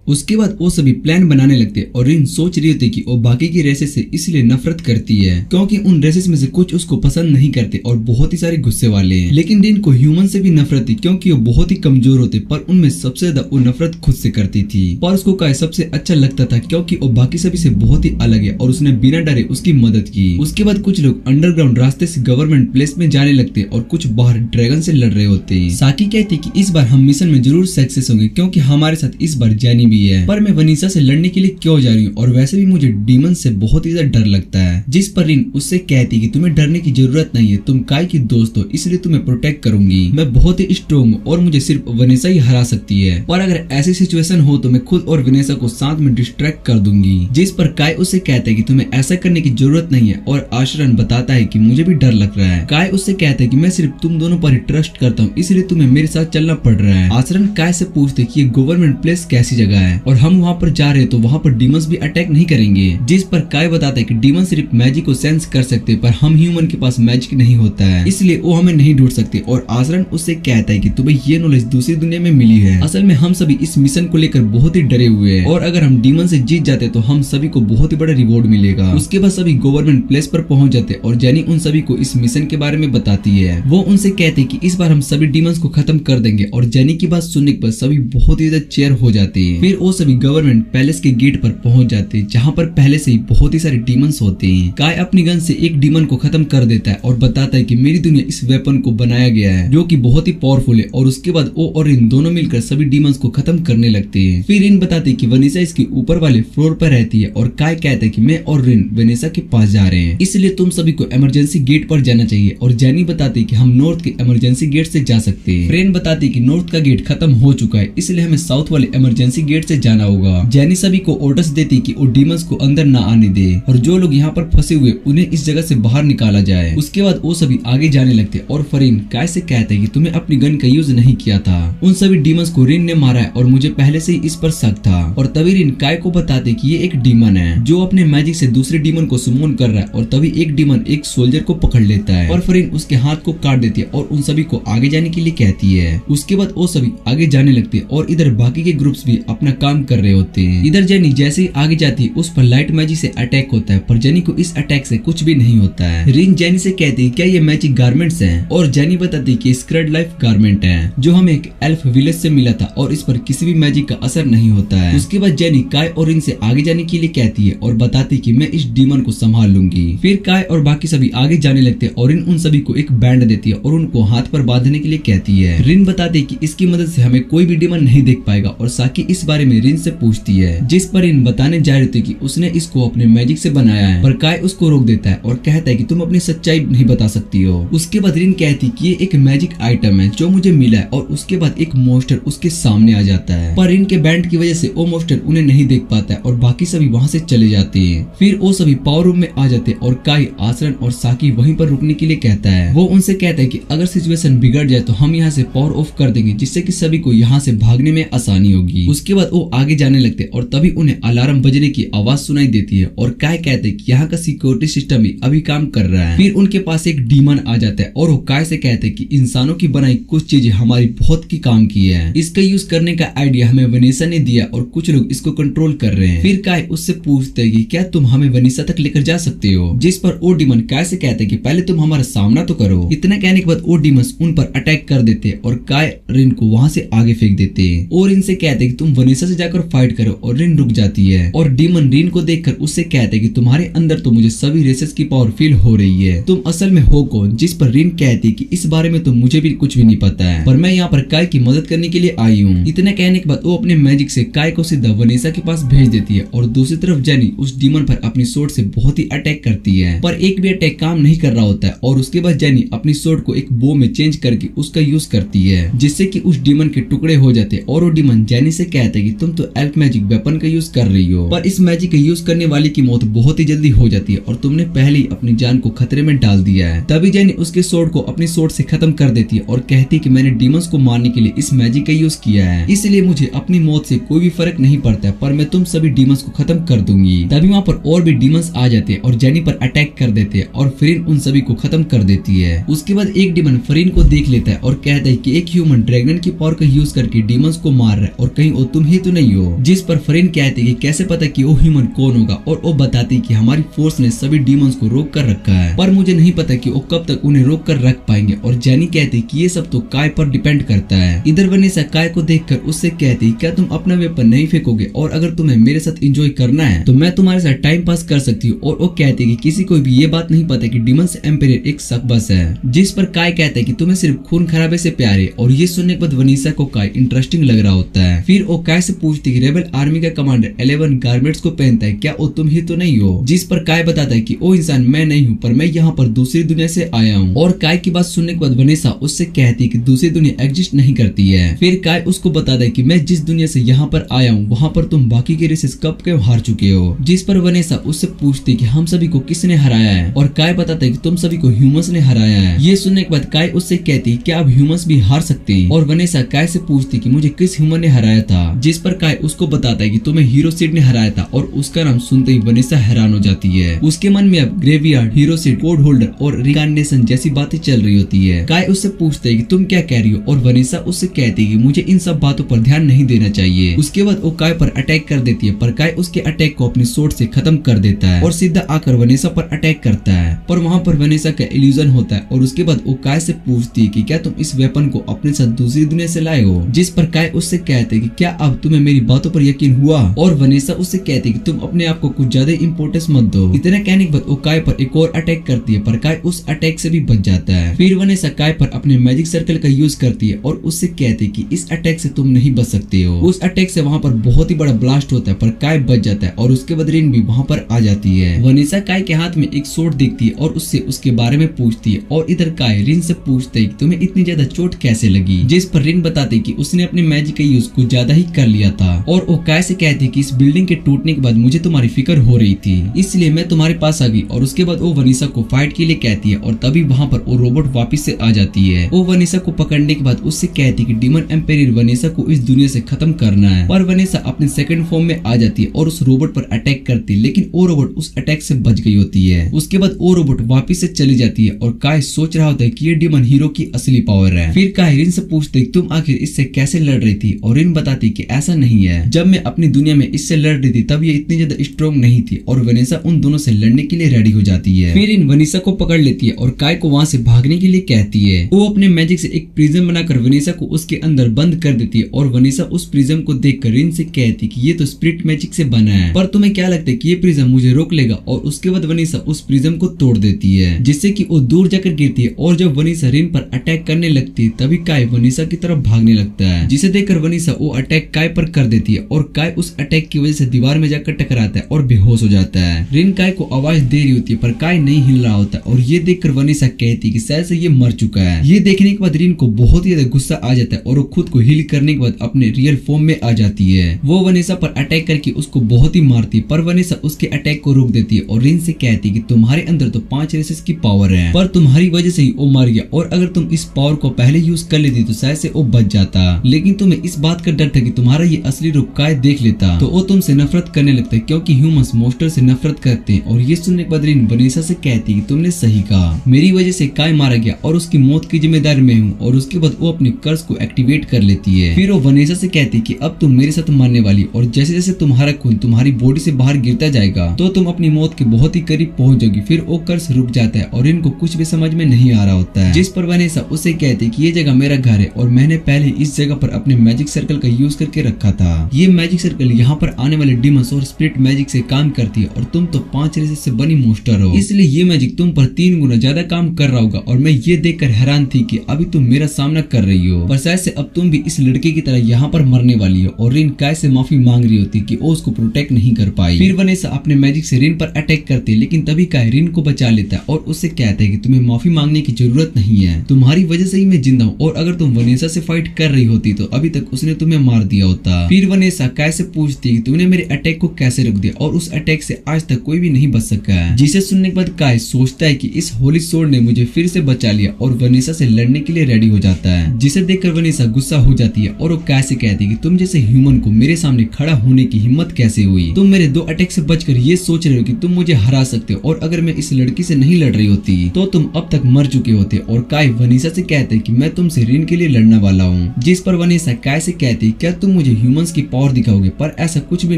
उसके बाद वो सभी प्लान बनाने लगते और रिन सोच रही होती कि वो बाकी की रेसेस से इसलिए नफरत करती है क्योंकि उन रेसेस में से कुछ उसको पसंद नहीं करते और बहुत ही सारे गुस्से वाले हैं। लेकिन रिन को ह्यूमन से भी नफरत थी क्योंकि वो बहुत ही कमजोर होते, पर उनमें सबसे ज्यादा वो नफरत खुद से करती थी। पर उसको काय सबसे अच्छा लगता था क्योंकि वो बाकी सभी से बहुत ही अलग है और उसने बिना डरे उसकी मदद की। उसके बाद कुछ लोग अंडरग्राउंड रास्ते से गवर्नमेंट प्लेस में जाने लगते और कुछ बाहर ड्रैगन से लड़ रहे होते। साकी कहती कि इस बार हम मिशन में जरूर सक्सेस होंगे क्योंकि हमारे साथ इस बार जेनी भी है, पर मैं वेनिसा से लड़ने के लिए क्यों जा रही हूँ और वैसे भी मुझे डीमन से बहुत ही ज्यादा डर लगता है। जिस पर रिन उससे कहती कि तुम्हें डरने की जरूरत नहीं है, तुम काय की दोस्त हो इसलिए तुम्हें प्रोटेक्ट करूंगी, मैं बहुत ही स्ट्रॉन्ग हूँ और मुझे सिर्फ वेनिसा ही हरा सकती है, पर अगर ऐसी सिचुएशन हो तो मैं खुद और वेनिसा को साथ में डिस्ट्रैक्ट कर दूंगी। जिस पर काय उससे कहता है कि तुम्हें ऐसा करने की जरूरत नहीं है और आश्रन बताता है कि मुझे भी डर लग रहा है। काय उससे कहता है कि मैं सिर्फ तुम दोनों पर ही ट्रस्ट करता हूँ इसलिए तुम्हें मेरे साथ चलना पड़ रहा है। आश्रन काय से पूछते कि ये गवर्नमेंट प्लेस कैसी जगह है और हम वहाँ पर जा रहे तो वहाँ पर डीमंस भी अटैक नहीं करेंगे। जिस पर काय बताता है कि डीमंस सिर्फ मैजिक को सेंस कर सकते पर हम ह्यूमन के पास मैजिक नहीं होता है इसलिए वो हमें नहीं ढूंढ सकते। और आश्रन उससे कहता है कि तुम्हें ये नॉलेज दूसरी दुनिया में मिली है, असल में हम सभी इस मिशन को लेकर बहुत ही डरे हुए हैं और अगर हम डीमन से जीत जाते तो हम सभी को बहुत ही बड़ा रिवॉर्ड मिलेगा। उसके बाद सभी गवर्नमेंट प्लेस पर पहुंच जाते और जेनी उन सभी को इस मिशन के बारे में बताती है। वो उनसे कहते हैं कि इस बार हम सभी डीमंस को खत्म कर देंगे और जेनी की बात सुनने के बाद सभी बहुत ही ज्यादा चेयर हो जाते हैं। फिर फिर वो सभी गवर्नमेंट पैलेस के गेट पर पहुंच जाते हैं, जहाँ पर पहले से ही बहुत ही सारे डीमंस होते हैं। काय अपनी गन से एक डीमन को खत्म कर देता है और बताता है कि मेरी दुनिया इस वेपन को बनाया गया है जो कि बहुत ही पावरफुल है। और उसके बाद वो और रिन दोनों मिलकर सभी डीमंस को खत्म करने लगते हैं। फिर रिन बताते हैं कि वनीसा इसके ऊपर वाले फ्लोर पर रहती है और काय कहता है कि मैं और रिन वनीसा के पास जा रहे हैं, इसलिए तुम सभी को इमरजेंसी गेट पर जाना चाहिए। और जैनी बताती है कि हम नॉर्थ के इमरजेंसी गेट से जा सकते हैं। रेन बताती है कि नॉर्थ का गेट खत्म हो चुका है, इसलिए हमें साउथ वाले इमरजेंसी गेट से जाना होगा। जैनी सभी को ऑर्डर्स देती है कि वो डीमंस को अंदर ना आने दे और जो लोग यहाँ पर फंसे हुए उन्हें इस जगह से बाहर निकाला जाए। उसके बाद वो सभी आगे जाने लगते और फरीन काय से कहते हैं कि तुम्हें अपनी गन का यूज नहीं किया था, उन सभी डीमंस को रिन ने मारा है और मुझे पहले से ही इस पर शक था। और तभी रिन काय को बताते कि ये एक डीमन है जो अपने मैजिक से दूसरे डीमन को सुमोन कर रहा है। और तभी एक डीमन एक सोल्जर को पकड़ लेता है और फरीन उसके हाथ को काट देती है और उन सभी को आगे जाने के लिए कहती है। उसके बाद वो सभी आगे जाने लगते हैं और इधर बाकी के ग्रुप्स भी अपना काम कर रहे होते हैं। इधर जेनी जैसे ही आगे जाती है उस पर लाइट मैजिक से अटैक होता है, पर जेनी को इस अटैक से कुछ भी नहीं होता है। रिन जेनी से कहती है क्या ये मैजिक गारमेंट्स हैं? और जेनी बताती है कि स्क्रड लाइफ गारमेंट है जो हमें एक एल्फ विलेज से मिला था और इस पर किसी भी मैजिक का असर नहीं होता है। उसके बाद जेनी काय और रिन से आगे जाने के लिए कहती है और बताती है कि मैं इस डीमन को संभाल लूंगी। फिर काय और बाकी सभी आगे जाने लगते हैं और रिन उन सभी को एक बैंड देती है और उनको हाथ पर बांधने के लिए कहती है। रिन बताती है कि इसकी मदद से हमें कोई भी डीमन नहीं देख पाएगा और साकी इस बारे में रिन से पूछती है, जिस पर रिन बताने जा रही थी कि उसने इसको अपने मैजिक से बनाया है, पर काय उसको रोक देता है और कहता है कि तुम अपनी सच्चाई नहीं बता सकती हो। उसके बाद रिन कहती कि ये एक मैजिक आइटम है जो मुझे मिला है और उसके बाद एक मोस्टर उसके सामने आ जाता है, पर रिन के बैंड की वजह से वो मोस्टर उन्हें नहीं देख पाता है और बाकी सभी वहाँ से चले जाते हैं। फिर वो सभी पावर रूम में आ जाते हैं और काय, आसरन और साकी वहीं पर रुकने के लिए कहता है। वो उनसे कहता है कि अगर सिचुएशन बिगड़ जाए तो हम यहाँ से पावर ऑफ कर देंगे, जिससे कि सभी को यहाँ से भागने में आसानी होगी। उसके बाद वो आगे जाने लगते और तभी उन्हें अलार्म बजने की आवाज सुनाई देती है और काय कहते हैं कि यहाँ का सिक्योरिटी सिस्टम भी अभी काम कर रहा है। फिर उनके पास एक डीमन आ जाता है और वो काय से कहते हैं कि इंसानों की बनाई कुछ चीजें हमारी बहुत की काम की है, इसका यूज करने का आइडिया हमें वनीसा ने दिया और कुछ लोग इसको कंट्रोल कर रहे हैं। फिर काय उससे पूछते हैं कि क्या तुम हमें वनीसा तक लेकर जा सकते हो, जिस पर वो डीमन काय से कहते हैं कि पहले तुम हमारा सामना तो करो। इतना कहने के बाद वो डीमंस उन पर अटैक कर देते हैं और काय रिन को वहाँ से आगे फेंक देते हैं और रिन से कहते हैं कि तुम वनीसा से जाकर फाइट करो और रिन रुक जाती है और डीमन रिन को देखकर उससे कहते हैं कि तुम्हारे अंदर तो मुझे सभी रेसेस की पावर फील हो रही है, तुम असल में हो कौन? जिस पर रिन कहती है कि इस बारे में तो मुझे भी कुछ भी नहीं पता है, पर मैं यहाँ पर काय की मदद करने के लिए आई हूँ। इतना कहने के बाद वो अपने मैजिक से काय को सीधा वनीसा के पास भेज देती है और दूसरी तरफ जेनी उस डीमन पर अपनी सोर्ड से बहुत ही अटैक करती है, पर एक भी अटैक काम नहीं कर रहा होता है। और उसके बाद जेनी अपनी सोर्ड को एक बो में चेंज करके उसका यूज करती है, जिससे कि उस डीमन के टुकड़े हो जाते हैं। और वो डीमन जेनी से कहता है कि तुम तो एल्फ मैजिक वेपन का यूज कर रही हो, पर इस मैजिक का यूज करने वाली की मौत बहुत ही जल्दी हो जाती है और तुमने पहले ही अपनी जान को खतरे में डाल दिया है। तभी जेनी उसके सोर्ड को अपनी सोर्ड से खत्म कर देती है और कहती है कि मैंने डीमंस को मारने के लिए इस मैजिक का यूज किया है, इसलिए मुझे अपनी मौत से कोई भी फर्क नहीं पड़ता है, पर मैं तुम सभी डीमंस को खत्म कर दूंगी। तभी वहाँ पर और भी डीमंस आ जाते हैं और जेनी पर अटैक कर देते हैं और फरीन उन सभी को खत्म कर देती है। उसके बाद एक डीमन फरीन को देख लेता है और कहता है कि एक ह्यूमन ड्रैगन की पावर का यूज करके डीमंस को मार रहा है और कहीं वो तुम ही तो नहीं हो। जिस पर फरीन कहते हैं कि कैसे पता कि वो ह्यूमन कौन होगा, और वो बताती है कि हमारी फोर्स ने सभी डीमंस को रोक कर रखा है, पर मुझे नहीं पता कि वो कब तक उन्हें रोक कर रख पाएंगे। और जेनी कहती है कि ये सब तो काय पर डिपेंड करता है। इधर वनीसा काय को देखकर उससे कहती है क्या तुम अपना वेपन नहीं फेंकोगे, और अगर तुम्हें मेरे साथ एंजॉय करना है तो मैं तुम्हारे साथ टाइम पास कर सकती हूँ। और वो कहती है कि किसी को भी ये बात नहीं पता कि डीमंस एम्पायर एक सकबस है। जिस पर काय कहता है कि तुम्हें सिर्फ खून खराबे से प्यार है, और ये सुनने के बाद वनीसा को काय इंटरेस्टिंग लग रहा होता है। फिर वो काय से पूछती है कि रेबल आर्मी का कमांडर 11 गारमेंट्स को पहनता है, क्या वो तुम ही तो नहीं हो? जिस पर काय बताता है कि वो इंसान मैं नहीं हूँ, पर मैं यहाँ पर दूसरी दुनिया से आया हूँ। और काय की बात सुनने के बाद वनीसा उससे कहती है कि दूसरी दुनिया एग्जिस्ट नहीं करती है। फिर काय उसको बताता है कि मैं जिस दुनिया से यहाँ पर आया हूँ वहाँ पर तुम बाकी के रेसेस कब के हार चुके हो। जिस पर वनीसा उससे पूछती है कि हम सभी को किसने हराया है, और काय बताता है कि तुम सभी को ह्यूमंस ने हराया है। ये सुनने के बाद काय उससे कहती है क्या अब ह्यूमंस भी हार सकते हैं, और वनीसा काय से पूछती कि मुझे किस ह्यूमन ने हराया था। जिस पर काय उसको बताता है कि तुम्हें हीरो सीड ने हराया था, और उसका नाम सुनते ही वनीसा हैरान हो जाती है। उसके मन में अब graveyard, hero seed, code holder और रिकार्नेशन जैसी बातें चल रही होती है। काय उससे पूछते है कि तुम क्या कह रही हो, और वनीसा उससे कहती है कि मुझे इन सब बातों पर ध्यान नहीं देना चाहिए। उसके बाद वो काय पर अटैक कर देती है, पर काय उसके अटैक को अपनी सोर्ड से खत्म कर देता है और सीधा आकर वनीसा पर अटैक करता है, पर वहाँ पर वनीसा का इल्यूजन होता है। और उसके बाद वो काय से पूछती है कि क्या तुम इस वेपन को अपने साथ दूसरी दुनिया से लाए हो। जिस पर काय उससे कहते हैं कि क्या अब तुम्हें मेरी बातों पर यकीन हुआ? और वनेसा उससे कहती है कि तुम अपने आप को कुछ ज्यादा इंपोर्टेंस मत दो। इतना कहने के बाद वो काय पर एक और अटैक करती है, पर काय उस अटैक से भी बच जाता है। फिर वनेसा काय पर अपने मैजिक सर्कल का यूज करती है और उससे कहती है कि इस अटैक से तुम नहीं बच सकते हो। उस अटैक से वहाँ पर बहुत ही बड़ा ब्लास्ट होता है, पर काय बच जाता है और उसके बाद रिन भी वहाँ पर आ जाती है। वनेसा काय के हाथ में एक सोर्ड देखती है और उससे उसके बारे में पूछती है, और इधर काय रिन से पूछता है कि तुम्हें इतनी ज्यादा चोट कैसे लगी, जिस पर रिन बताती है कि उसने अपने मैजिक का यूज कुछ ज्यादा ही कर लिया था। और वो काय से कहती है कि इस बिल्डिंग के टूटने के बाद मुझे तुम्हारी फिक्र हो रही थी, इसलिए मैं तुम्हारे पास आ गई। और उसके बाद वो वनीसा को फाइट के लिए कहती है और तभी वहाँ पर वो रोबोट वापस से आ जाती है। वो वनीसा को पकड़ने के बाद उससे कहती है कि डीमन एम्पायर वनीसा को इस दुनिया से खत्म करना है। पर वनीसा अपने सेकंड फॉर्म में आ जाती है और उस रोबोट पर अटैक करती है, लेकिन वो रोबोट उस अटैक से बच गई होती है। उसके बाद वो रोबोट वापस से चली जाती है और काय सोच रहा होता है कि ये डीमन हीरो की असली पावर है। फिर काय रिन से पूछते है तुम आखिर इससे कैसे लड़ रही थी, और रिन बताती कि ऐसा नहीं है, जब मैं अपनी दुनिया में इससे लड़ रही थी तब ये इतनी ज्यादा स्ट्रॉन्ग नहीं थी। और वनीसा उन दोनों से लड़ने के लिए रेडी हो जाती है। फिर इन वनीसा को पकड़ लेती है और काय को वहाँ से भागने के लिए कहती है। वो अपने मैजिक से एक प्रिज्म बनाकर वनीसा को उसके अंदर बंद कर देती है और वनीसा उस प्रिज्म को देखकर रिन से कहती कि ये तो स्पिरिट मैजिक से बना है, पर तुम्हें क्या लगता है कि ये प्रिज्म मुझे रोक लेगा? और उसके बाद वनीसा उस प्रिज्म को तोड़ देती है, जिससे कि वो दूर जाकर गिरती है। और जब वनीसा रिन पर अटैक करने लगती है तभी काय वनीसा की तरफ भागने लगता है, जिसे देखकर वनीसा वो अटैक काय पर कर देती है और काय उस अटैक की वजह से दीवार में जाकर टकराता है और बेहोश हो जाता है। रिन काय को आवाज दे रही होती है पर काय नहीं हिल रहा होता, और ये देखकर वनीसा कहती है कि शायद से ये मर चुका है। ये देखने के बाद रिन को बहुत ही ज्यादा गुस्सा आ जाता है और वो खुद को हील करने के बाद अपने रियल फॉर्म में आ जाती है। वो वनीसा पर अटैक करके उसको बहुत ही मारती है, पर वनीसा उसके अटैक को रोक देती है और रिन से कहती है कि तुम्हारे अंदर तो 5 रेसेस की पावर है, पर तुम्हारी वजह से ही वो मर गया, और अगर तुम इस पावर को पहले यूज कर लेती तो शायद से वो बच जाता। लेकिन तुम्हें इस बात का डर था कि तुम्हारा ये असली रूप काय देख लेता तो वो तुमसे नफरत करने लगता है, क्योंकि ह्यूमंस मोस्टर से नफरत करते हैं। और ये सुनने के बाद रिन वनीसा से कहती है कि तुमने सही कहा, मेरी वजह से काय मारा गया और उसकी मौत की जिम्मेदार मैं हूँ। और उसके बाद वो अपने कर्ज को एक्टिवेट कर लेती है। फिर वो वनीसा से कहती है कि अब तुम मेरे साथ मरने वाली, और जैसे जैसे तुम्हारा खून तुम्हारी बॉडी से बाहर गिरता जाएगा तो तुम अपनी मौत के बहुत ही करीब पहुंच जाओगी। फिर वो कर्ज रुक जाता है और इनको कुछ भी समझ में नहीं आ रहा होता है, जिस पर वनीसा उससे कहती है कि ये जगह मेरा घर है और मैंने पहले इस जगह पर अपने मैजिक सर्कल का यूज करके रखा था। ये मैजिक सर्कल यहाँ पर आने वाले डिमंस और स्पिरिट मैजिक से काम करती है, और तुम तो 5 रेसेस से बनी मोस्टर हो, इसलिए ये मैजिक तुम पर 3 गुना ज्यादा काम कर रहा होगा। और मैं ये देखकर हैरान थी कि अभी तुम मेरा सामना कर रही हो, पर शायद से अब तुम भी इस लड़के की तरह यहाँ पर मरने वाली हो। और रिन काय से माफी मांग रही होती कि वो उसको प्रोटेक्ट नहीं कर पाई। फिर वनीसा अपने मैजिक से रिन पर अटैक करती, लेकिन तभी काय रिन को बचा लेता है और उससे कहता है कि तुम्हें माफी मांगने की जरूरत नहीं है, तुम्हारी वजह से ही मैं जिंदा हूँ, और अगर तुम वनीसा से फाइट कर रही होती तो अभी तक उसने तुम्हें मार दिया होता। फिर वनीसा काय से पूछती है कि तुमने मेरे अटैक को कैसे रोक दिया, और उस अटैक से आज तक कोई भी नहीं बच सका है। जिसे सुनने के बाद काय सोचता है कि इस होली सोर्ड ने मुझे फिर से बचा लिया, और वनीसा से लड़ने के लिए रेडी हो जाता है, जिसे देखकर वनीसा गुस्सा हो जाती है और वो काय से कहती है कि तुम जैसे ह्यूमन को मेरे सामने खड़ा होने की हिम्मत कैसे हुई? तुम मेरे 2 अटैक से बचकर ये सोच रहे हो कि तुम मुझे हरा सकते हो, और अगर मैं इस लड़की से नहीं लड़ रही होती तो तुम अब तक मर चुके होते। और काय वनीसा से कहते हैं कि मैं तुमसे रिन के लिए लड़ने वाला हूँ, जिस पर वनीसा काय से कहती है क्या तुम मुझे ह्यूमंस की पावर दिखाओगे? पर ऐसा कुछ भी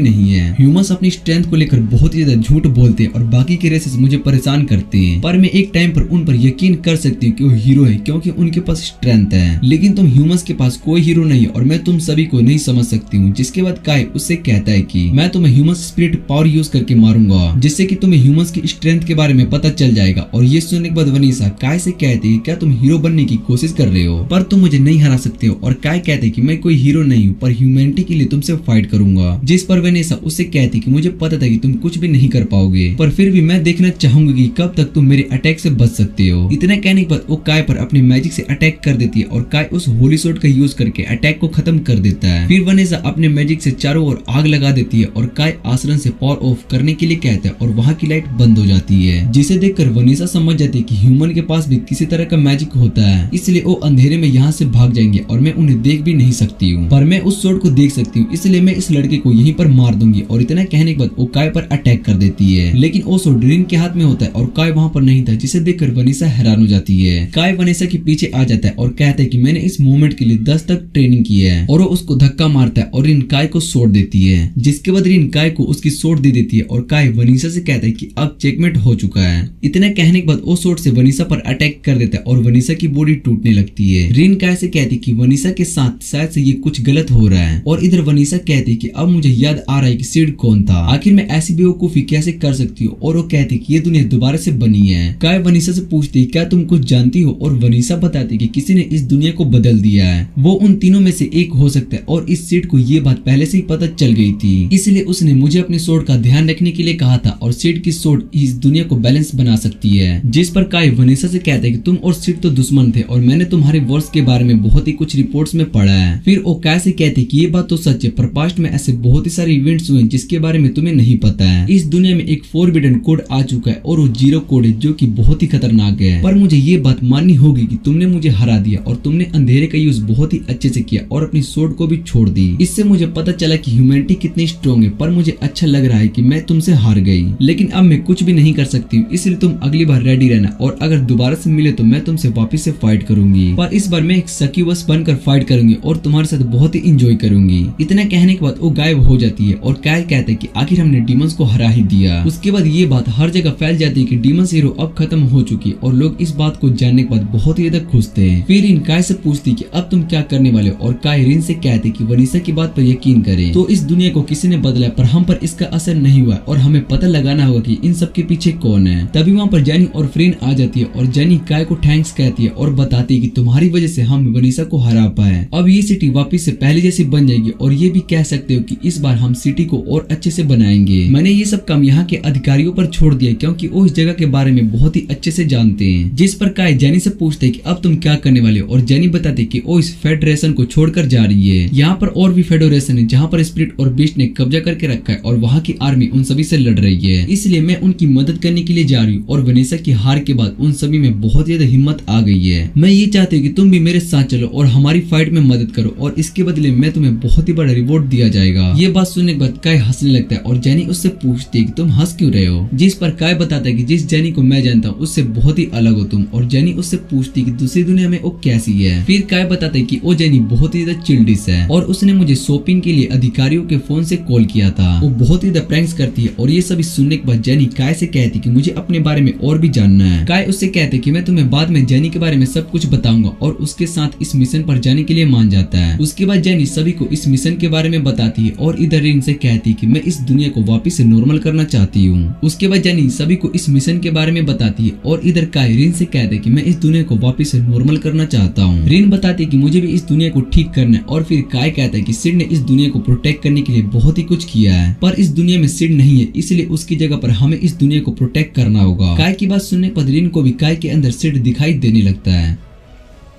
नहीं है, ह्यूमंस अपनी स्ट्रेंथ को लेकर बहुत ही ज्यादा झूठ बोलते हैं और बाकी के रेसेस मुझे परेशान करते हैं, पर मैं एक टाइम पर उन पर यकीन कर सकती हूँ कि वो हीरो है, क्योंकि उनके पास स्ट्रेंथ है। लेकिन तुम ह्यूमंस के पास कोई हीरो नहीं है और मैं तुम सभी को नहीं समझ सकती हूँ। जिसके बाद काय उससे कहता है कि मैं तुम्हें ह्यूमंस स्पिरिट पावर यूज करके मारूंगा, जिससे कि तुम्हें ह्यूमंस की स्ट्रेंथ के बारे में पता चल जाएगा। और ये सुनने के बाद वनीसा काय से कहती है क्या तुम हीरो बनने की कोशिश कर रहे हो, पर तुम मुझे नहीं हरा सकते हो। और काय कहते कि मैं कोई हीरो नहीं हूँ, पर ह्यूमैनिटी के लिए तुमसे फाइट करूंगा। जिस पर वनीसा उससे कहती कि मुझे पता था कि तुम कुछ भी नहीं कर पाओगे, पर फिर भी मैं देखना चाहूंगी कि कब तक तुम मेरे अटैक से बच सकते हो। इतना कहने के बाद वो काय पर अपने मैजिक से अटैक कर देती है और काय उस होली सोर्ड का यूज करके अटैक को खत्म कर देता है। फिर वनीसा अपने मैजिक से चारों ओर आग लगा देती है और काय आश्रम से पावर ऑफ करने के लिए कहता है और वहाँ की लाइट बंद हो जाती है, जिसे देखकर वनीसा समझ जाती है कि ह्यूमन के पास भी किसी तरह का मैजिक होता है, इसलिए वो अंधेरे में यहाँ से भाग जाएंगे और मैं उन्हें देख भी नहीं सकती हूँ, पर मैं उस सोर्ड को देख सकती हूँ, इसलिए मैं इस लड़के को यहीं पर मार दूंगी। और इतना कहने के बाद वो काय पर अटैक कर देती है, लेकिन वो सोर्ड रिन के हाथ में होता है और काय वहाँ पर नहीं था, जिसे देखकर वनीसा हैरान हो जाती है। काय वनीसा के पीछे आ जाता है और कहता है कि मैंने इस मोमेंट के लिए 10 तक ट्रेनिंग की है, और वो उसको धक्का मारता है और रिन काय को सोड़ देती है, जिसके बाद रिन काय को उसकी सोड़ दे देती है और काय वनीसा से कहता है कि अब चेकमेट हो चुका है। इतना कहने के बाद वो सोर्ड से वनीसा पर अटैक कर देता है और वनीसा की बॉडी टूटने लगती है। रिन काय से कहती कि वनीसा के साथ शायद से ये कुछ गलत हो रहा है, और इधर वनीसा कहती कि अब मुझे याद आ रहा है कि सिड कौन था, आखिर मैं ऐसी बेवकूफी कैसे कर सकती हूँ। और वो कहती कि ये दुनिया दोबारा से बनी है। काय वनीसा से पूछती क्या तुम कुछ जानती हो, और वनीसा बताती कि किसी ने इस दुनिया को बदल दिया है, वो उन तीनों में से एक हो सकता है और इस सिड को ये बात पहले से ही पता चल गई थी, इसलिए उसने मुझे अपनी सोड का ध्यान रखने के लिए कहा था और सिड की सोड इस दुनिया को बैलेंस बना सकती है। जिस पर काय वनीसा से कहता है कि तुम और सिड तो दुश्मन थे और मैंने तुम्हारे वर्ष के बारे में बहुत ही कुछ रिपोर्ट्स में पढ़ा है। फिर वो काय से कहते कि ये बात तो सच है, पर पास्ट में ऐसे बहुत ही सारे इवेंट्स हुए जिसके बारे में तुम्हें नहीं पता है। इस दुनिया में एक फोरबिडन कोड आ चुका है और वो जीरो कोड है जो कि बहुत ही खतरनाक है, पर मुझे ये बात माननी होगी कि तुमने मुझे हरा दिया और तुमने अंधेरे का यूज बहुत ही अच्छे से किया और अपनी सोड को भी छोड़ दी। इससे मुझे पता चला कि ह्यूमैनिटी कितनी स्ट्रॉन्ग है, पर मुझे अच्छा लग रहा है कि मैं तुमसे हार गई, लेकिन अब मैं कुछ भी नहीं कर सकती हूँ, इसलिए तुम अगली बार रेडी रहना और अगर दोबारा से मिले तो मैं तुमसे वापस से फाइट करूंगी, पर इस बार मैं एक सक्यूबस बनकर फाइट करूंगी और तुम्हारे साथ बहुत ही इंजॉय करूंगी। इतना कहने के बाद वो गायब हो जाती है और कायल कहता है कि आखिर हमने डीमंस को हरा ही दिया। उसके बाद ये बात हर जगह फैल जाती है कि डीमंस हीरो अब खत्म हो चुकी है और लोग इस बात को जानने के बाद बहुत ही ज्यादा खुश थे। फिर रिन काय से पूछती कि अब तुम क्या करने वाले हो, और काय रिन से कहती कि वनीसा की बात पर यकीन करें, तो इस दुनिया को किसी ने बदला पर हम पर इसका असर नहीं हुआ और हमें पता लगाना होगा कि इन सब के पीछे कौन है। तभी वहाँ पर जेनी और फ्रीन आ जाती है और जेनी काय को थैंक्स कहती है और बताती है कि तुम्हारी वजह से हम वनीसा को हरा पाए। अब ये सिटी वापस से पहले जैसी बन जाएगी और ये भी कह सकते हो कि इस बार हम सिटी को और अच्छे से बनाएंगे। मैंने ये सब काम यहाँ के अधिकारियों पर छोड़ दिया क्योंकि वो इस जगह के बारे में बहुत ही अच्छे से जानते हैं। जिस पर काय जेनी से पूछते कि अब तुम क्या करने वाले हो, और जेनी बताती कि वो इस फेडरेशन को छोड़कर जा रही है। यहाँ पर और भी फेडरेशन है जहाँ पर स्पिरिट और बीस्ट ने कब्जा करके रखा है और वहाँ की आर्मी उन सभी से लड़ रही है, इसलिए मैं उनकी मदद करने के लिए जा रही हूँ। और वनीसा की हार के बाद उन सभी में बहुत ज्यादा हिम्मत आ गई है। मैं ये चाहती हूँ कि तुम भी मेरे साथ चलो और हमारी फाइट में मदद करो और इसके बदले में तुम्हें बहुत ही बड़ा रिवॉर्ड दिया जाएगा। ये बात सुनने के बाद काय हंसने लगता है और जेनी उससे पूछती है कि तुम हंस क्यों रहे हो। जिस पर काय बताता है कि जिस जेनी को मैं जानता हूँ उससे बहुत ही अलग हो तुम, और जेनी उससे पूछती है कि दूसरी दुनिया में वो कैसी है। फिर काय बताता है कि वो जेनी बहुत ही ज्यादा चिल्डिश है और उसने मुझे शॉपिंग के लिए अधिकारियों के फोन से कॉल किया था। वो बहुत ही ज्यादा प्रैंक्स करती है और ये सभी सुनने के बाद जेनी काय से कहती कि मुझे अपने बारे में और भी जानना है। काय उससे कहते कि मैं तुम्हें बाद में जेनी के बारे में सब कुछ बताऊंगा और उसके साथ इस मिशन पर जाने के लिए मान जाता है। उसके बाद जेनी सभी को इस मिशन के बारे में बताती है और इधर रिन से कहती कि मैं इस दुनिया को वापस से नॉर्मल करना चाहती हूँ। उसके बाद जेनी सभी को इस मिशन के बारे में बताती है और इधर काय रिन से कहते कि मैं इस दुनिया को वापस से नॉर्मल करना चाहता हूँ। रिन बताती है कि मुझे भी इस दुनिया को ठीक करना है और फिर काय कहता है कि सिड ने इस दुनिया को प्रोटेक्ट करने के लिए बहुत ही कुछ किया है, पर इस दुनिया में सिड नहीं है, इसलिए उसकी जगह पर हमें इस दुनिया को प्रोटेक्ट करना होगा। काय की बात सुनने पर रिन को भी काय के अंदर सिड दिखाई देने लगता है।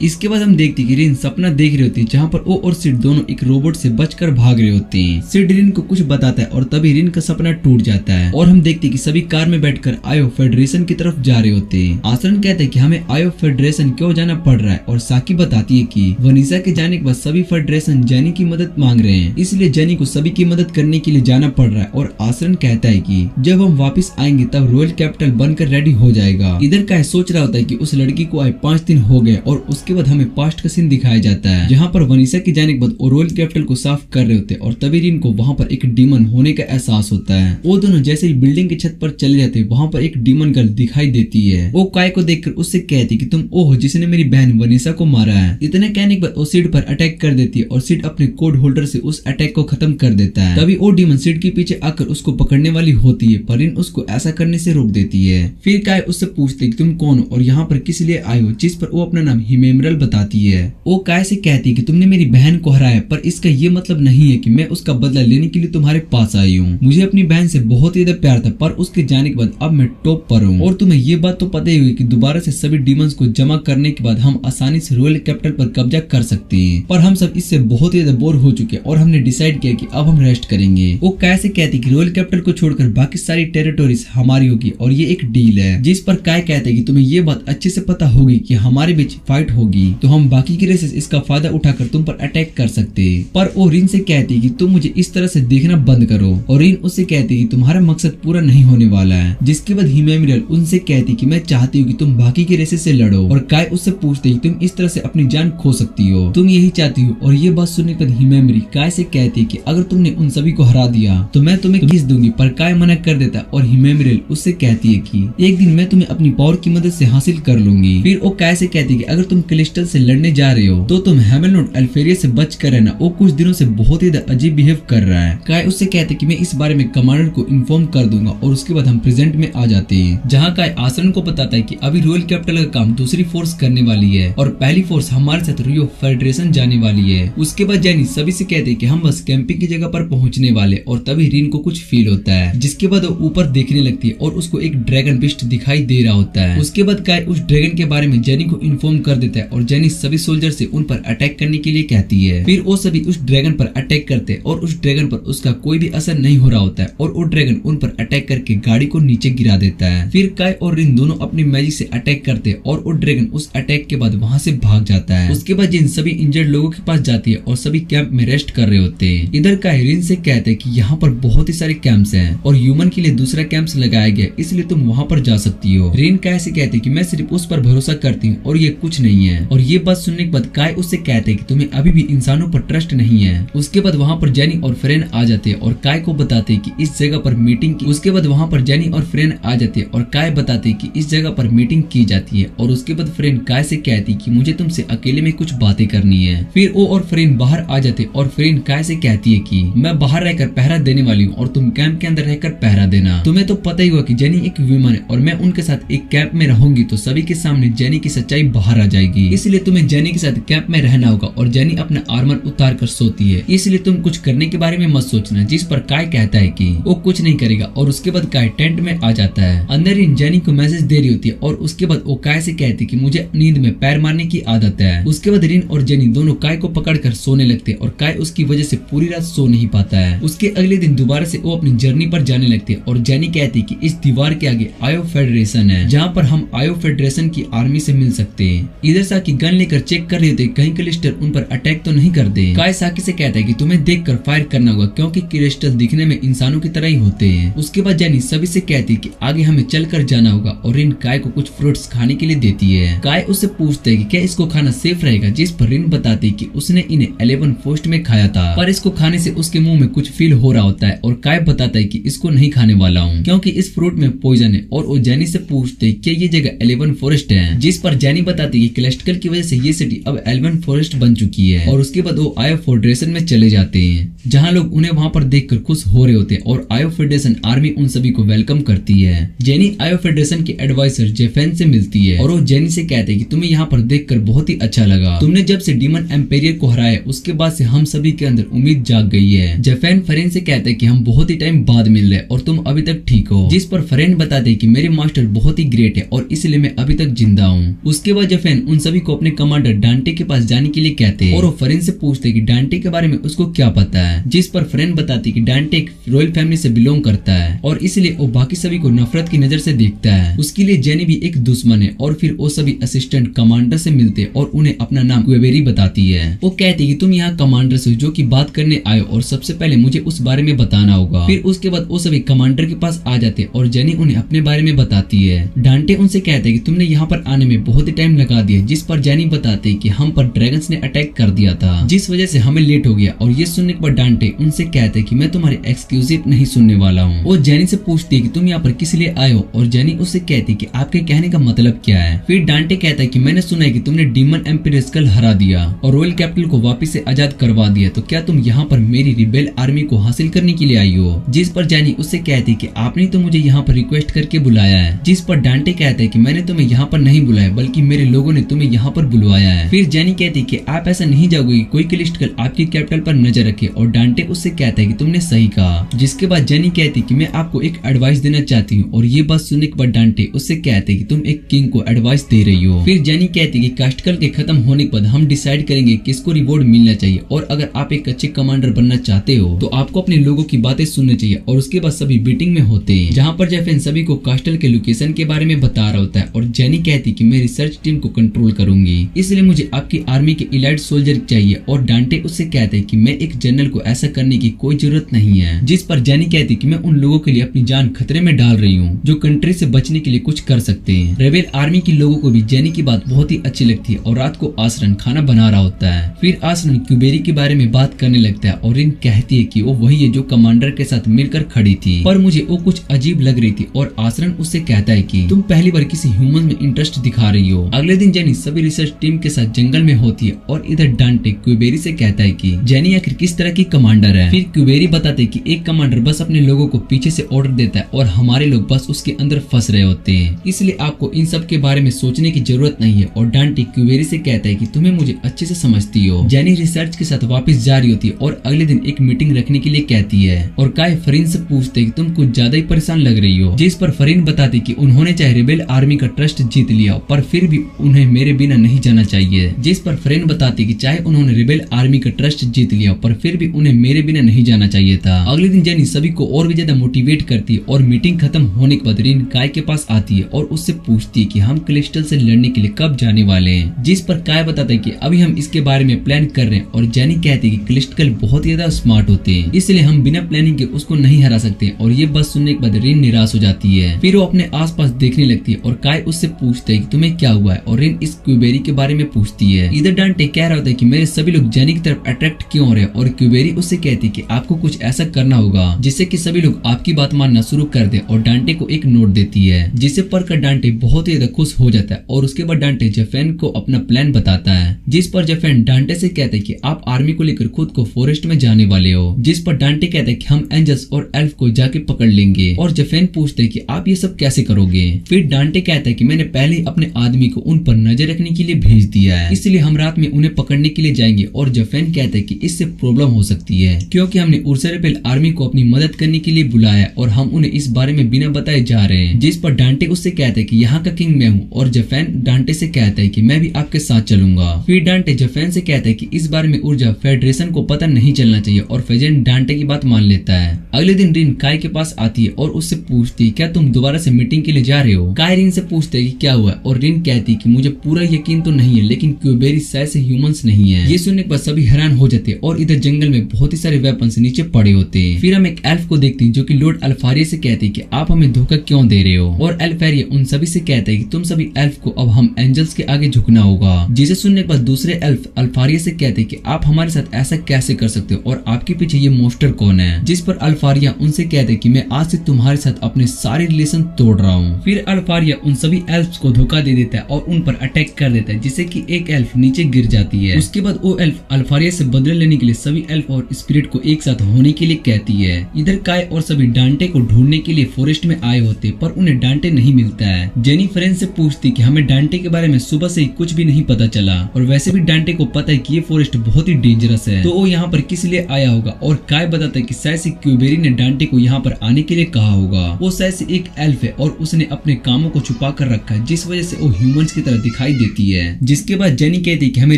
इसके बाद हम देखते हैं कि रिन सपना देख रही होती है जहाँ पर वो और सिड दोनों एक रोबोट से बचकर भाग रहे होते हैं। सिड रिन को कुछ बताता है और तभी रिन का सपना टूट जाता है और हम देखते हैं कि सभी कार में बैठकर आयो फेडरेशन की तरफ जा रहे होते हैं। आसरन कहते हैं कि हमें आयो फेडरेशन क्यों जाना पड़ रहा है और साकी बताती है कि वनीसा के जाने के बाद सभी फेडरेशन जेनी की मदद मांग रहे हैं, इसलिए जेनी को सभी की मदद करने के लिए जाना पड़ रहा है। और आसरन कहता है कि जब हम वापस आएंगे तब रॉयल कैपिटल बनकर रेडी हो जाएगा। इधर का सोच रहा होता है कि उस लड़की को आए 5 दिन हो गए और उसके बाद हमें पास्ट का सीन दिखाया जाता है जहाँ पर वनीसा के जाने के बाद वो रॉयल कैपिटल को साफ कर रहे होते हैं और तभी रिन को वहाँ पर एक डीमन होने का एहसास होता है। वो दोनों जैसे ही बिल्डिंग की छत पर चले जाते हैं वहाँ पर एक डीमन गर्ल दिखाई देती है। वो काय को देखकर उससे कहती कि तुम वो हो जिसने मेरी बहन वनीसा को मारा है। इतने कहने के बाद वो सिड पर अटैक कर देती है और सिड अपने कोड होल्डर से उस अटैक को खत्म कर देता है। तभी वो डीमन सिड के पीछे आकर उसको पकड़ने वाली होती है पर रिन उसको ऐसा करने से रोक देती है। फिर काय उससे पूछती कि तुम कौन हो और यहाँ पर किस लिए आए हो, जिस पर वो अपना नाम हिमेमरल बताती है। वो काय से कहती कि तुमने मेरी बहन को हराया पर इसका ये मतलब नहीं है कि मैं उसका बदला लेने के लिए तुम्हारे पास आई हूँ। मुझे अपनी बहन से बहुत ही ज्यादा प्यार था पर उसके जाने के बाद अब मैं टॉप पर हूँ और तुम्हें ये बात तो पता ही हुई कि दोबारा से सभी डीमंस को जमा करने के बाद हम आसानी से रॉयल कैपिटल पर कब्जा कर सकते हैं, पर हम सब इससे बहुत ही ज्यादा बोर हो चुके और हमने डिसाइड किया कि अब हम रेस्ट करेंगे। वो काय से कहती कि रॉयल कैपिटल को छोड़कर बाकी सारी टेरिटोरीज हमारी होगी और ये एक डील है। जिस पर काय कहते कि तुम्हें ये बात अच्छे से पता होगी कि हमारे बीच फाइट होगी तो हम बाकी की रेसेस इसका फायदा उठाकर तुम पर अटैक कर सकते हैं। पर वो रिन से कहती कि तुम मुझे इस तरह से देखना बंद करो और रिन उससे कहती कि तुम्हारा मकसद पूरा नहीं होने वाला है। जिसके बाद हिमेमरल उनसे कहती कि मैं चाहती हूँ कि तुम बाकी के रेसेस से लड़ो और काय उससे पूछते कि तुम इस तरह से अपनी जान खो सकती हो, तुम यही चाहती हो। और ये बात सुनने के बाद हिमेमरी काय से कहती कि अगर तुमने उन सभी को हरा दिया तो मैं तुम्हें घिस दूंगी, पर काय मना कर देता और हिमेमरल उससे कहती है कि एक दिन मैं तुम्हें अपनी पावर की मदद से हासिल कर लूंगी। फिर वो काय से कहती कि अगर तुम कैलिस्टल से लड़ने जा रहे हो तो तुम हेमलनोड अल्फेरिया से बच कर रहना, वो कुछ दिनों से बहुत ही अजीब बिहेव कर रहा है। काय उससे कहते कि मैं इस बारे में कमांडर को इन्फॉर्म कर दूंगा और उसके बाद हम प्रेजेंट में आ जाते हैं, जहाँ काय आसरन को बताता है कि अभी रॉयल कैपिटल का काम दूसरी फोर्स करने वाली है और पहली फोर्स हमारे साथ रियो फेडरेशन जाने वाली है। उसके बाद जैनी सभी से कहते हैं कि हम बस कैंपिंग की जगह पर पहुंचने वाले, और तभी रिन को कुछ फील होता है, जिसके बाद वो ऊपर देखने लगती है और उसको एक ड्रैगन बिस्ट दिखाई दे रहा होता है। उसके बाद काय उस ड्रैगन के बारे में जेनी को इन्फॉर्म कर देता है और जेनी सभी सोल्जर से उन पर अटैक करने के लिए कहती है। फिर वो सभी उस ड्रैगन पर अटैक करते हैं और उस ड्रैगन पर उसका कोई भी असर नहीं हो रहा होता है और वो ड्रैगन उन पर अटैक करके गाड़ी को नीचे गिरा देता है। फिर काय और रिन दोनों अपनी मैजिक से अटैक करते हैं और वो ड्रैगन उस अटैक के बाद वहाँ से भाग जाता है। उसके बाद जिन सभी इंजर्ड लोगों के पास जाती है और सभी कैंप में रेस्ट कर रहे होते हैं। इधर काय रिन से कहते हैं कि यहाँ पर बहुत ही सारे कैंप्स हैं और ह्यूमन के लिए दूसरा कैंप लगाया गया, इसलिए तुम वहाँ पर जा सकती हो। रिन काय से कहते कि मैं सिर्फ उस पर भरोसा करती हूँ और ये कुछ नहीं है। और ये बात सुनने के बाद काय उससे कहते कि तुम्हें अभी भी इंसानों पर ट्रस्ट नहीं है। उसके बाद वहाँ पर जेनी और फ्रेन आ जाते हैं और काय को बताते कि इस जगह पर मीटिंग की। उसके बाद वहाँ पर जेनी और फ्रेन आ जाते हैं और काय बताते कि इस जगह पर मीटिंग की जाती है। और उसके बाद फ्रेन काय से कहती कि मुझे तुमसे अकेले में कुछ बातें करनी है। फिर वो और फ्रेन बाहर आ जाते और फ्रेन काय से कहती है कि मैं बाहर रहकर पहरा देने वाली हूँ और तुम कैंप के अंदर रहकर पहरा देना। तुम्हें तो पता ही हुआ कि जेनी एक ह्यूमन है और मैं उनके साथ एक कैंप में रहूंगी तो सभी के सामने जेनी की सच्चाई बाहर आ जाएगी, इसलिए तुम्हें जेनी के साथ कैंप में रहना होगा। और जेनी अपना आर्मर उतार कर सोती है, इसलिए तुम कुछ करने के बारे में मत सोचना। जिस पर काय कहता है कि वो कुछ नहीं करेगा और उसके बाद काय टेंट में आ जाता है। अंदर इन जेनी को मैसेज दे रही होती है और उसके बाद वो काय से कहती है कि मुझे नींद में पैर मारने की आदत है। उसके बाद रिन और जेनी दोनों काय को पकड़कर सोने लगते हैं और काय उसकी वजह से पूरी रात सो नहीं पाता है। उसके अगले दिन दोबारा से वो अपनी जर्नी पर जाने लगते हैं और जेनी कहती है कि इस दीवार के आगे आयो फेडरेशन है, जहाँ पर हम आयो फेडरेशन की आर्मी से मिल सकते हैं। इधर साकी गन लेकर चेक कर रहे थे कहीं क्रिस्टल उन पर अटैक तो नहीं कर दे। काय साकी से कहता है कि तुम्हें देखकर फायर करना होगा क्योंकि क्रिस्टल दिखने में इंसानों की तरह ही होते हैं। उसके बाद जेनी सभी से कहती है कि आगे हमें चलकर जाना होगा और रिन काय को कुछ फ्रूट्स खाने के लिए देती है। काय उससे पूछते है कि क्या इसको खाना सेफ रहेगा, जिस पर रिन बताती कि उसने इन्हें 11 फर्स्ट में खाया था, पर इसको खाने से उसके मुंह में कुछ फील हो रहा होता है। और काय बताता है कि इसको नहीं खाने वाला हूँ क्योंकि इस फ्रूट में पॉइजन है। और वो जेनी से पूछते कि ये जगह 11 फॉरेस्ट है, जिस पर जेनी बताती कि क्लस्टल की वजह से ये सिटी अब 11 फॉरेस्ट बन चुकी है। और उसके बाद वो आयो फेडरेशन में चले जाते हैं, जहाँ लोग उन्हें वहाँ पर देखकर खुश हो रहे होते हैं और आयो फेडरेशन आर्मी उन सभी को वेलकम करती है। जेनी आयो फेडरेशन के एडवाइजर जेफेन से मिलती है और वो जेनी से कहते हैं कि तुम्हें यहाँ पर देखकर बहुत ही अच्छा लगा। तुमने जब से डीमन एम्पेरियर को हराया उसके बाद से हम सभी के अंदर उम्मीद जाग गई है। जेफेन फरेन से कहते हैं कि हम बहुत ही टाइम बाद मिल रहे और तुम अभी तक ठीक हो, जिस पर फरेन बताते हैं कि मेरे मास्टर बहुत ही ग्रेट है और इसलिए मैं अभी तक जिंदा हूँ। उसके बाद जेफेन उन सभी को अपने कमांडर डांटे के पास जाने के लिए कहते हैं और वो फरेन से पूछते कि डांटे के बारे में उसको क्या पता है, जिस पर फरेन बताती कि डांटे एक रॉयल फैमिली से बिलोंग करता है और इसलिए वो बाकी सभी को नफरत की नजर से देखता है। उसके लिए जेनी भी एक दुश्मन है। और फिर वो सभी असिस्टेंट कमांडर से मिलते और उन्हें अपना नाम क्वेबेरी बताती है। वो कहती कि तुम यहाँ कमांडर से जो की बात करने आए और सबसे पहले मुझे उस बारे में बताना होगा। फिर उसके बाद वो सभी कमांडर के पास आ जाते और जेनी उन्हें अपने बारे में बताती है। डांटे उनसे कहते कि तुमने यहाँ पर आने में बहुत ही टाइम लगा दिया, जिस पर जेनी बताते कि हम पर ड्रैगन्स ने अटैक कर दिया था, जिस वजह से हमें लेट हो गया। और ये सुनने के बाद डांटे उनसे कहते कि मैं तुम्हारे एक्सक्यूजिव नहीं सुनने वाला हूँ। वो जेनी से पूछती है कि तुम यहाँ पर किस लिए आए हो और जेनी उससे कहती कि आपके कहने का मतलब क्या है। फिर डांटे कहता है कि मैंने सुना है कि तुमने डीमन एम्पायर कल हरा दिया और रॉयल कैपिटल को वापस से आजाद करवा दिया, तो क्या तुम यहाँ पर मेरी रिबेल आर्मी को हासिल करने के लिए आई हो। जिस पर जेनी उससे कहती कि आपने तो मुझे यहाँ पर रिक्वेस्ट करके बुलाया है। जिस पर डांटे कहता है कि मैंने तुम्हें यहाँ पर नहीं बुलाया बल्कि मेरे लोगों ने तुम्हें यहाँ पर बुलवाया है। फिर जेनी कहती कि आप ऐसा नहीं जाओगे, कोई क्लिस्टल आपकी कैपिटल पर नजर रखे। और डांटे उससे कहता है कि तुमने सही कहा। जिसके बाद जेनी कहती कि मैं आपको एक एडवाइस देना चाहती हूँ। और ये बात सुनने के बाद डांटे उससे कहते कि तुम एक किंग को एडवाइस दे रही हो। फिर जेनी कहती कि कास्टकल के खत्म होने के बाद हम डिसाइड करेंगे किसको रिवॉर्ड मिलना चाहिए और अगर आप एक अच्छे कमांडर बनना चाहते हो तो आपको अपने लोगों की बातें सुननी चाहिए। और उसके बाद सभी मीटिंग में होते हैं, जहाँ पर जेफेन सभी को कास्टल के लोकेशन के बारे में बता रहा होता है। और जेनी कहती कि मैं रिसर्च टीम को कंट्रोल करूंगी, इसलिए मुझे आपकी आर्मी के इलाइट सोल्जर चाहिए। और डांटे उससे कहते कि मैं एक जनरल को ऐसा करने की कोई जरूरत नहीं है। जिस पर जेनी कहती कि मैं उन लोगों के लिए अपनी जान खतरे में डाल रही हूँ जो कंट्री से बचने के लिए कुछ कर सकते हैं। रेबेल आर्मी के लोगों को भी जेनी की बात बहुत ही अच्छी लगती है और रात को आसरन खाना बना रहा होता है। फिर आसरन क्यूबेरी के बारे में बात करने लगता है और रिन कहती है कि वो वही है जो कमांडर के साथ मिलकर खड़ी थी, पर मुझे वो कुछ अजीब लग रही थी। और आसरन उससे कहता है कि तुम पहली बार किसी ह्यूमन में इंटरेस्ट दिखा रही हो। अगले दिन जेनी सभी रिसर्च टीम के साथ जंगल में होती है और इधर डांटे क्यूबेरी से कहता है कि जेनी आखिर किस तरह की कमांडर है। फिर क्यूबेरी बताते कि एक कमांडर बस अपने लोगों को पीछे से ऑर्डर देता है और हमारे लोग बस उसके अंदर फंस रहे होते हैं, इसलिए आपको इन सब के बारे में सोचने की जरूरत नहीं है। और डांटे क्यूबेरी से कहता है कि तुम्हें मुझे अच्छे से समझती हो। जेनी रिसर्च के साथ वापस जा रही होती है और अगले दिन एक मीटिंग रखने के लिए कहती है और काय फरीन से पूछते कि तुम कुछ ज्यादा ही परेशान लग रही हो, जिस पर फरीन बताती कि उन्होंने चाहे रिबेल आर्मी का ट्रस्ट जीत लिया पर फिर भी उन्हें मेरे बिना नहीं जाना चाहिए। जिस पर फरीन बताती कि चाहे उन्होंने रिबेल आर्मी का ट्रस्ट जीत लिया पर फिर भी उन्हें मेरे बिना नहीं जाना चाहिए था। अगले दिन जेनी सभी को और भी ज्यादा मोटिवेट करती है और मीटिंग खत्म होने के बाद रिन काय के पास आती है और उससे पूछती है कि हम क्लिस्टल से लड़ने के लिए कब जाने वाले हैं। जिस पर काय बताता है कि अभी हम इसके बारे में प्लान कर रहे हैं और जेनी कहती है कि क्लिस्टल बहुत ही ज्यादा स्मार्ट होते हैं, इसलिए हम बिना प्लानिंग के उसको नहीं हरा सकते। और ये बात सुनने के बाद रिन निराश हो जाती है। फिर वो अपने आसपास देखने लगती है और काय उससे पूछता है कि तुम्हें क्या हुआ है और रिन इस क्यूबेरी के बारे में पूछती है। इधर डांटे कह रहा होता है कि मेरे सभी लोग जेनी की तरफ अट्रैक्ट क्यों हो रहे हैं और क्यूबेरी उससे कहती है कि आपको कुछ ऐसा करना होगा जिससे कि सभी लोग आपकी बात मानना शुरू कर दे और डांटे को एक नोट देती है, जिसे पढ़कर डांटे बहुत ही ज्यादा खुश हो जाता है। और उसके बाद डांटे जेफेन को अपना प्लान बताता है, जिस पर जेफेन डांटे से कहते हैं कि आप आर्मी को लेकर खुद को फॉरेस्ट में जाने वाले हो। जिस पर डांटे कहते हैं कि हम एंजल्स और एल्फ को जाके पकड़ लेंगे। और जेफेन पूछते हैं कि आप ये सब कैसे करोगे। फिर डांटे कहता है कि मैंने पहले ही अपने आदमी को उन पर नजर रखने के लिए भेज दिया है, इसलिए हम रात में उन्हें पकड़ने के लिए जाएंगे। और जेफेन कहता है कि इससे प्रॉब्लम हो सकती है क्योंकि हमने उर्सरेपेल आर्मी को अपनी मदद करने के लिए बुलाया और हम उन्हें इस बारे में बिना बताए जा रहे हैं। जिस पर डांटे उससे कहता है कि यहाँ का किंग मैं हूँ। और जेफेन डांटे से कहता है कि मैं भी आपके साथ चलूंगा। फिर डांटे जेफेन से कहता है कि इस बारे में ऊर्जा फेडरेशन को पता नहीं चलना चाहिए और फेजेंट डांटे की बात मान लेता है। अगले दिन रिन काय के पास आती है और उससे पूछती है क्या तुम दोबारा से मीटिंग के लिए जा रहे हो। काय रिन से पूछते है कि क्या हुआ और रिन कहती है कि मुझे पूरा यकीन तो नहीं है लेकिन क्यूबेरी शायद से ह्यूमंस नहीं है। ये सुनने के बाद सभी हैरान हो जाते हैं और इधर जंगल में बहुत ही सारे वेपन्स नीचे पड़े होते हैं। फिर हम एक एल्फ को देखते हैं जो कि लॉर्ड अल्फारिया से कहते हैं कि आप हमें धोखा क्यों दे रहे हो। और अल्फारिया उन सभी से कहता है कि तुम सभी एल्फ को अब हम एंजल्स के आगे झुकना होगा। जिसे सुनने के बाद दूसरे एल्फ अल्फारिया से कहते हैं कि आप हमारे साथ ऐसा कैसे कर सकते हो और आपके पीछे ये मोस्टर कौन है। जिस पर अल्फारिया उनसे कहते हैं कि मैं आज से तुम्हारे साथ अपने सारे रिलेशन तोड़ रहा हूँ। फिर अल्फारिया उन सभी एल्फ्स को धोखा दे देता है और उन पर अटैक कर देता है जिससे कि एक एल्फ नीचे गिर जाती है। उसके बाद वो एल्फ अल्फारिया से बदला लेने के लिए सभी एल्फ और स्पिरिट को एक साथ होने के लिए कहती है। इधर काय और सभी डांटे को ढूंढने के लिए फॉरेस्ट में आए होते पर उन्हें डांटे नहीं मिलता है। जेनी फ्रेंड से पूछती कि हमें डांटे के बारे में सुबह से ही कुछ भी नहीं पता चला और वैसे भी डांटे को पता है कि ये फॉरेस्ट बहुत ही डेंजरस है तो वो यहाँ पर किस लिए आया होगा। और काय बताता है कि शायद से क्यूबेरी ने डांटे को यहाँ पर आने के लिए कहा होगा। वो शायद से एक एल्फ है और उसने अपने कामों को छुपा कर रखा है जिस वजह से वो ह्यूमंस की तरह दिखाई देती है। जिसके बाद जेनी कहती है कि हमें